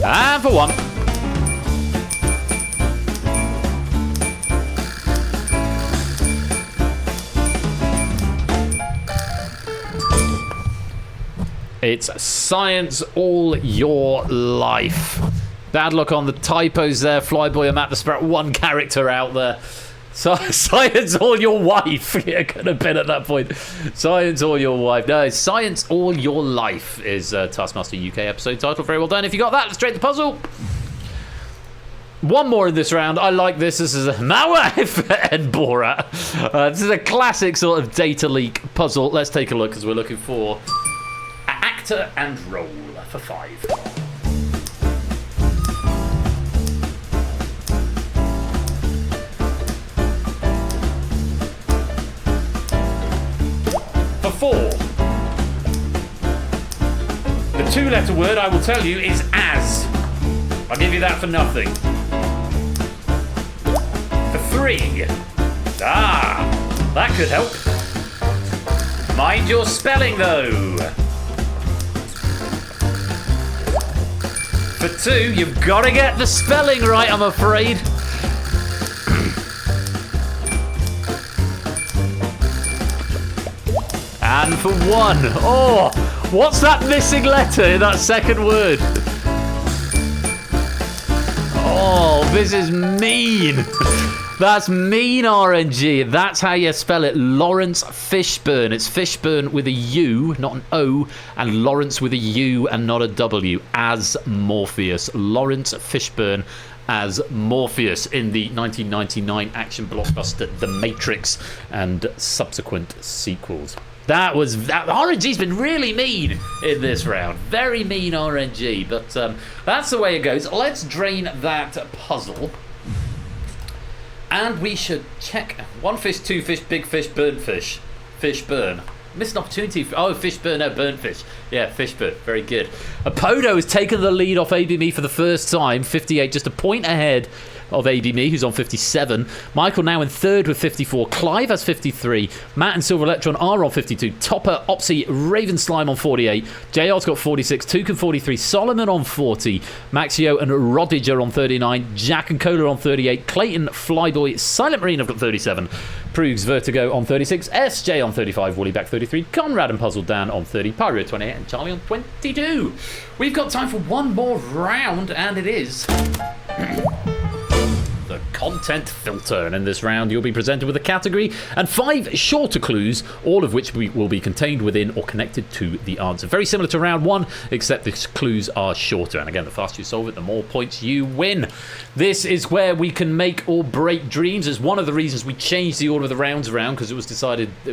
And for 1. It's Science All Your Life. Bad luck on the typos there. Flyboy and Matt the Sprout, 1 character out there. So, Science All Your Wife. Yeah, could have been at that point. Science All Your Wife. No, Science All Your Life is Taskmaster UK episode title. Very well done. If you got that, let's trade the puzzle. 1 more in this round. I like this. This is a my wife and Borat. This is a classic sort of data leak puzzle. Let's take a look as we're looking for actor and role for 5. For 4. The 2-letter word I will tell you is as. I'll give you that for nothing. For 3. Ah, that could help. Mind your spelling though. For 2, you've got to get the spelling right, I'm afraid. And for 1. Oh, what's that missing letter in that second word? Oh, this is mean. That's mean RNG. That's how you spell it. Lawrence Fishburne. It's Fishburne with a U, not an O, and Lawrence with a U and not a W, as Morpheus. Lawrence Fishburne as Morpheus in the 1999 action blockbuster The Matrix and subsequent sequels. That RNG's been really mean in this round. Very mean RNG, but that's the way it goes. Let's drain that puzzle. And we should check 1 fish, 2 fish, big fish, burnt fish. Fish burn. Missed an opportunity. Fish burn, no, burnt fish. Yeah, fish burn. Very good. Apodo has taken the lead off ABME for the first time. 58, just a point ahead of ABME, who's on 57. Michael now in third with 54. Clive has 53. Matt and Silver Electron are on 52. Topper, Opsy, Raven Slime on 48. JR's got 46. Toucan 43. Solomon on 40. Maxio and Rodage are on 39. Jack and Cola on 38. Clayton, Flyboy, Silent Marine have got 37. Prugs, Vertigo on 36. SJ on 35. Woolly back 33. Conrad and Puzzle Dan on 30. Pyro 28. And Charlie on 22. We've got time for one more round, and it is the content filter. And in this round, you'll be presented with a category and 5 shorter clues, all of which will be contained within or connected to the answer. Very similar to round 1, except the clues are shorter. And again, the faster you solve it, the more points you win. This is where we can make or break dreams. It's one of the reasons we changed the order of the rounds around, because it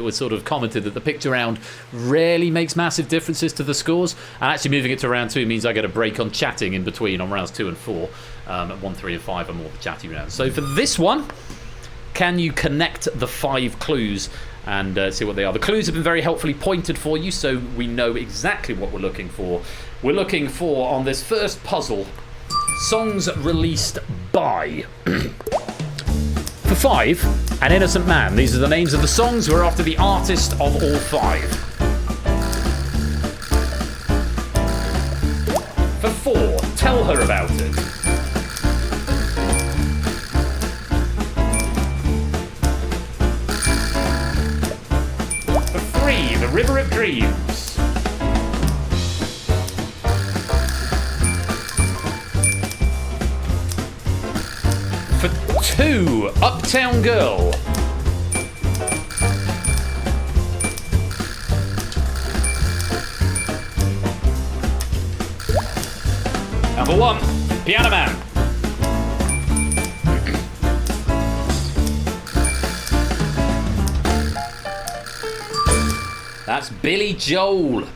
was sort of commented that the picture round rarely makes massive differences to the scores. And actually moving it to round 2 means I get a break on chatting in between on rounds 2 and 4. 1, 3 and 5 are more the chatty rounds. So for this one, can you connect the 5 clues and see what they are? The clues have been very helpfully pointed for you, so we know exactly what we're looking for. We're looking for, on this first puzzle, songs released by. For 5, An Innocent Man. These are the names of the songs. We're after the artist of all 5. For 4, Tell Her About It. For 3, The River of Dreams. For 2, Uptown Girl. Number 1, Piano Man. That's Billy Joel.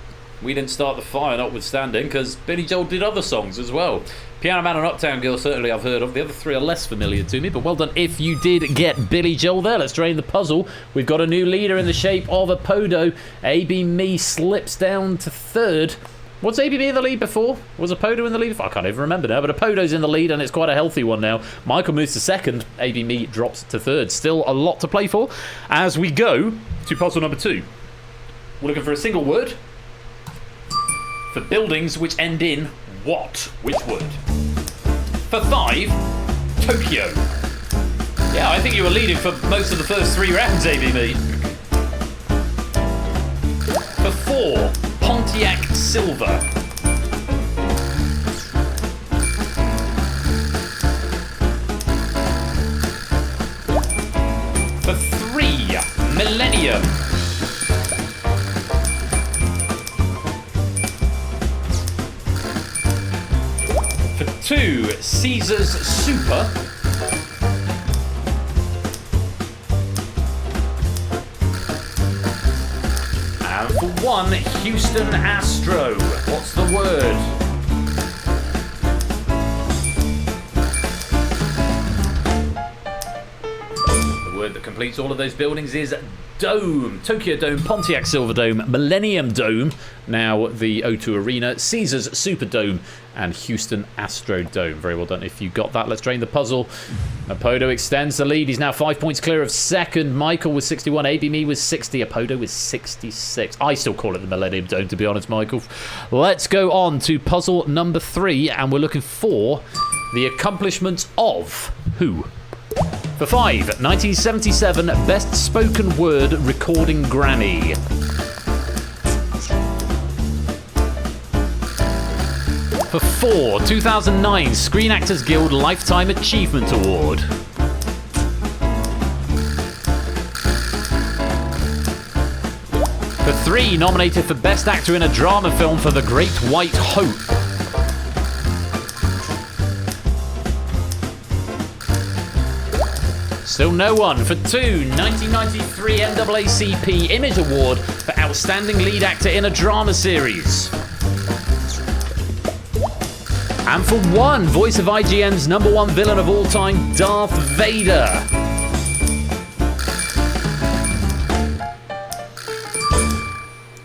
We didn't start the fire, notwithstanding, because Billy Joel did other songs as well. Piano Man and Uptown Girl, certainly I've heard of. The other 3 are less familiar to me, but well done if you did get Billy Joel there. Let's drain the puzzle. We've got a new leader in the shape of Apodo. ABME slips down to 3rd. Was ABB in the lead before? Was Apodo in the lead before? I can't even remember now, but Apodo's in the lead, and it's quite a healthy one now. Michael moves to 2nd. ABB drops to 3rd. Still a lot to play for. As we go to puzzle number 2. We're looking for a single word for buildings which end in what? Which word? For 5, Tokyo. Yeah, I think you were leading for most of the first 3 rounds, ABB. For 4, Pontiac Silver. For 3, Millennium. For 2, Caesar's Super. And for 1, Houston Astro. What's the word? The word that completes all of those buildings is Dome. Tokyo Dome, Pontiac Silver Dome, Millennium Dome, now the O2 Arena, Caesars Superdome, and Houston Astro Dome. Very well done if you got that. Let's drain the puzzle. Apodo extends the lead. He's now 5 points clear of 2nd. Michael was 61. ABME was 60. Apodo was 66. I still call it the Millennium Dome, to be honest, Michael. Let's go on to puzzle number 3, and we're looking for the accomplishments of who? For 5, 1977 Best Spoken Word Recording Grammy. For 4, 2009 Screen Actors Guild Lifetime Achievement Award. For 3, nominated for Best Actor in a Drama Film for The Great White Hope. Still no one. For 2, 1993 NAACP Image Award for Outstanding Lead Actor in a Drama Series. And for 1, voice of IGN's #1 villain of all time, Darth Vader.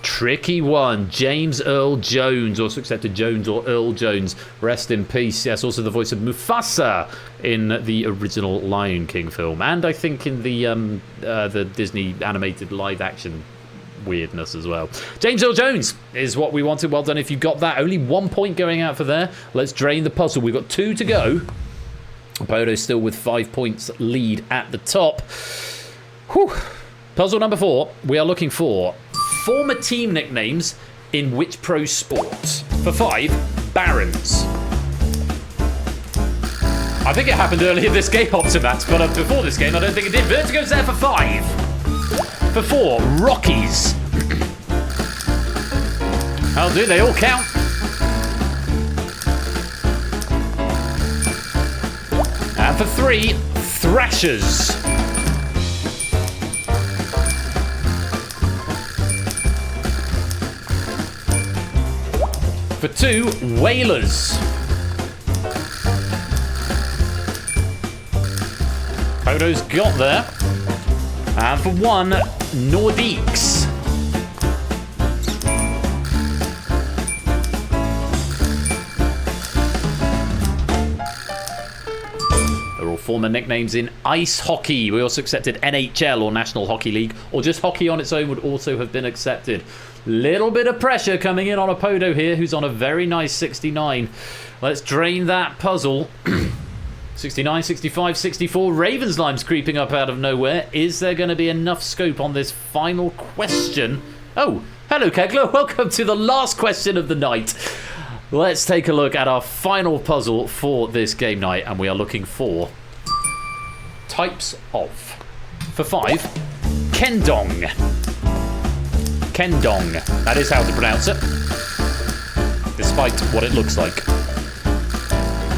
Tricky one. James Earl Jones, also accepted Jones or Earl Jones. Rest in peace. Yes, also the voice of Mufasa in the original Lion King film, and I think in the Disney animated live action weirdness as well. James Earl Jones is what we wanted. Well done if you got that. Only 1 point going out for there. Let's drain the puzzle. We've got 2 to go. Podo still with 5 points lead at the top. Whew. Puzzle number 4. We are looking for former team nicknames in which pro sport? For 5, Barons. I think it happened earlier this game, Optimat, but before this game I don't think it did. Vertigo's there for 5. For 4, Rockies. I'll do, they all count. And for 3, Thrashers. For 2, Whalers. Podo's got there. And for 1, Nordiques. They're all former nicknames in ice hockey. We also accepted NHL or National Hockey League, or just hockey on its own would also have been accepted. Little bit of pressure coming in on a Podo here, who's on a very nice 69. Let's drain that puzzle. 69, 65, 64. Ravenslime's creeping up out of nowhere. Is there going to be enough scope on this final question? Oh, hello, Kegler. Welcome to the last question of the night. Let's take a look at our final puzzle for this game night, and we are looking for types of. For 5, Kendong. Kendong. That is how to pronounce it, despite what it looks like.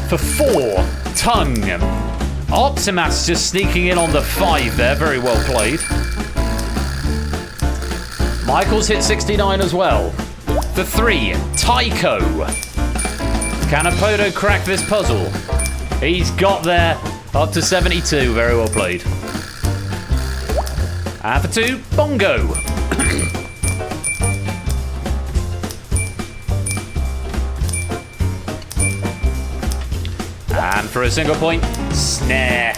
For 4, Tongue. Optimas just sneaking in on the 5 there. Very well played. Michael's hit 69 as well. For 3, Tycho. Can a Podo crack this puzzle? He's got there up to 72. Very well played. And for 2, Bongo. And for a single point, Snare.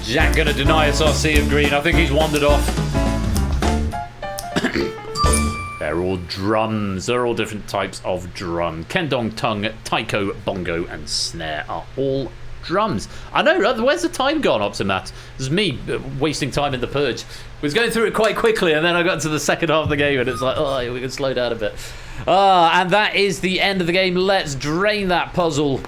Jack gonna deny us our sea of green. I think he's wandered off. They're all drums. They're all different types of drum. Kendong, Tongue, Taiko, Bongo, and Snare are all drums. I know, right? Where's the time gone, Optimat? This is me wasting time in the Purge. I was going through it quite quickly, and then I got to the second half of the game, and it's like, oh, we can slow down a bit. And that is the end of the game. Let's drain that puzzle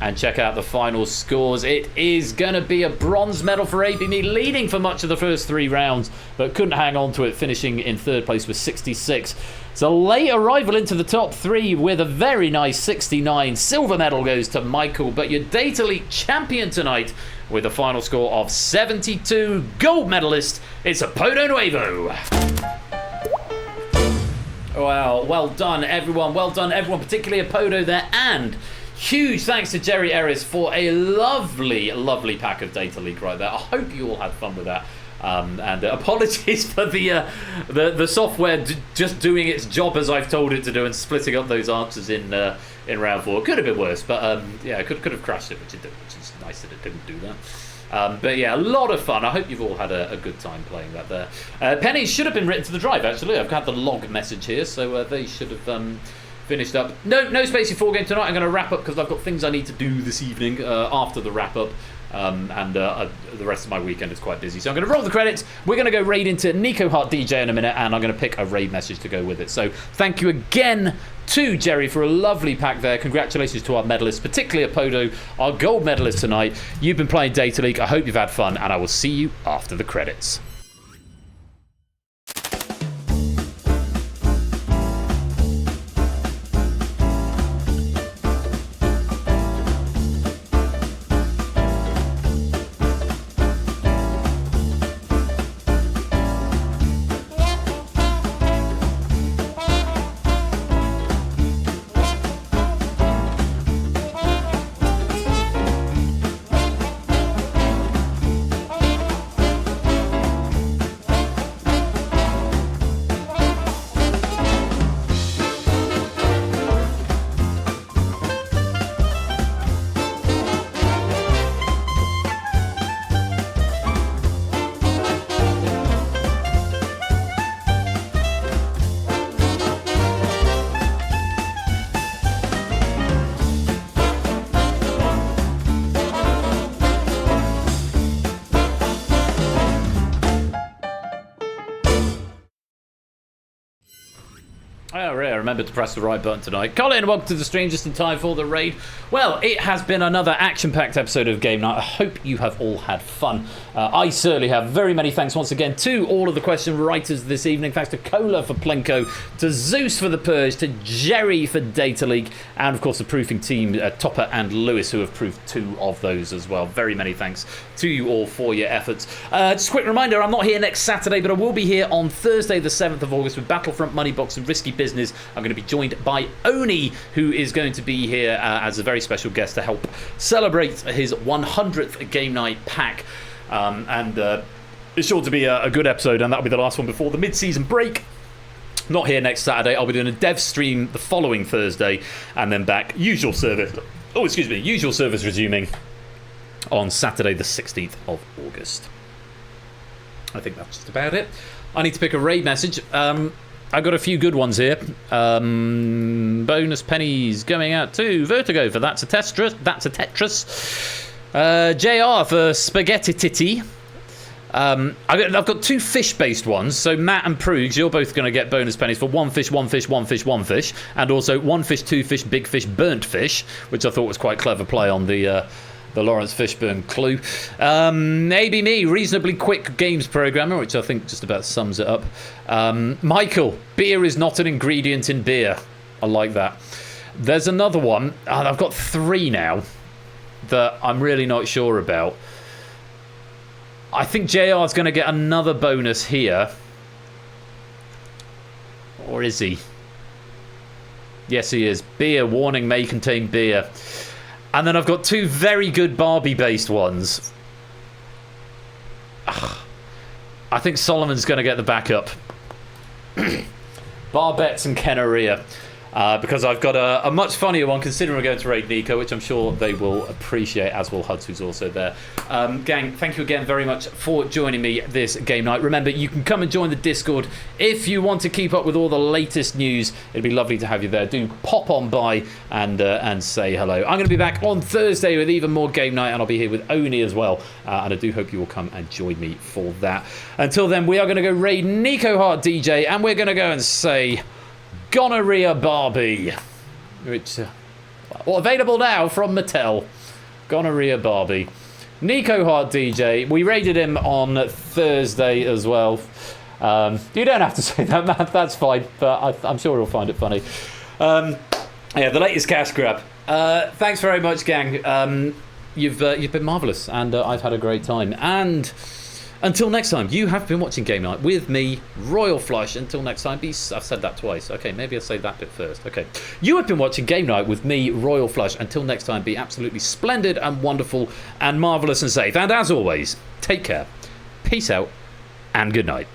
and check out the final scores. It is going to be a bronze medal for ABME, leading for much of the first 3 rounds, but couldn't hang on to it, finishing in 3rd place with 66. It's a late arrival into the top 3 with a very nice 69. Silver medal goes to Michael, but your Data League champion tonight with a final score of 72. Gold medalist, it's a Podo Nuevo. Wow, well done, everyone. Well done, everyone, particularly a Podo there. And huge thanks to Jerry Ellis for a lovely, lovely pack of Data League right there. I hope you all had fun with that. And apologies for the software just doing its job as I've told it to do and splitting up those answers in round 4. Could have been worse, but yeah, could have crashed it, which is nice that it didn't do that. But yeah, a lot of fun. I hope you've all had a good time playing that there. Pennies should have been written to the drive, actually. I've got the log message here, so they should have finished up. No Spacey 4 game tonight. I'm going to wrap up because I've got things I need to do this evening after the wrap up. And the rest of my weekend is quite busy. So I'm going to roll the credits. We're going to go raid into Nico Hart DJ in a minute, and I'm going to pick a raid message to go with it. So thank you again to Jerry for a lovely pack there. Congratulations to our medalists, particularly Apodo, our gold medalist tonight. You've been playing Data League. I hope you've had fun, and I will see you after the credits. remember to press the right button tonight. Colin, welcome to the stream just in time for the raid. Well, it has been another action-packed episode of Game Night. I hope you have all had fun. I certainly have. Very many thanks once again to all of the question writers this evening. Thanks to Cola for Plinko, to Zeus for the Purge, to Jerry for Data Leak, and of course the proofing team, Topper and Lewis, who have proofed 2 of those as well. Very many thanks to you all for your efforts. Just a quick reminder, I'm not here next Saturday, but I will be here on Thursday the 7th of August with Battlefront, Moneybox and Risky Business. I'm going to be joined by Oni, who is going to be here as a very special guest to help celebrate his 100th Game Night pack. It's sure to be a good episode, and that'll be the last one before the mid-season break. Not here next Saturday. I'll be doing a dev stream the following Thursday, and then back. Usual service resuming on Saturday the 16th of August. I think that's just about it. I need to pick a raid message. I got a few good ones here. Bonus pennies going out to Vertigo for That's a Tetris. JR for Spaghetti Titty. I've got 2 fish-based ones. So Matt and Prugs, you're both going to get bonus pennies for 1 fish, 1 fish, 1 fish, 1 fish, and also 1 fish, 2 fish, big fish, burnt fish, which I thought was quite clever play on the Lawrence Fishburne clue. Maybe me, reasonably quick games programmer, which I think just about sums it up. Michael, beer is not an ingredient in beer. I like that. There's another one. I've got 3 now that I'm really not sure about. I think JR's going to get another bonus here. Or is he? Yes, he is. Beer, warning, may contain beer. And then I've got 2 very good Barbie-based ones. I think Solomon's going to get the backup. Barbettes and Gonorrhoea. Because I've got a much funnier one, considering we're going to raid Nico, which I'm sure they will appreciate, as will Huds, who's also there. Gang, thank you again very much for joining me this game night. Remember, you can come and join the Discord if you want to keep up with all the latest news. It'd be lovely to have you there. Do pop on by and say hello. I'm going to be back on Thursday with even more game night, and I'll be here with Oni as well. And I do hope you will come and join me for that. Until then, we are going to go raid Nico Hart DJ, and we're going to go and say Gonorrhoea Barbie, which available now from Mattel. Gonorrhoea Barbie. Nico Hart DJ. We raided him on Thursday as well. You don't have to say that, Matt. That's fine, but I'm sure he'll find it funny. Yeah, the latest cash grab. Thanks very much, gang. You've been marvellous, and I've had a great time. And until next time, you have been watching Game Night with me, Royal Flush. Until next time, I've said that twice. Okay, maybe I'll say that bit first. Okay. You have been watching Game Night with me, Royal Flush. Until next time, be absolutely splendid and wonderful and marvellous and safe. And as always, take care, peace out, and good night.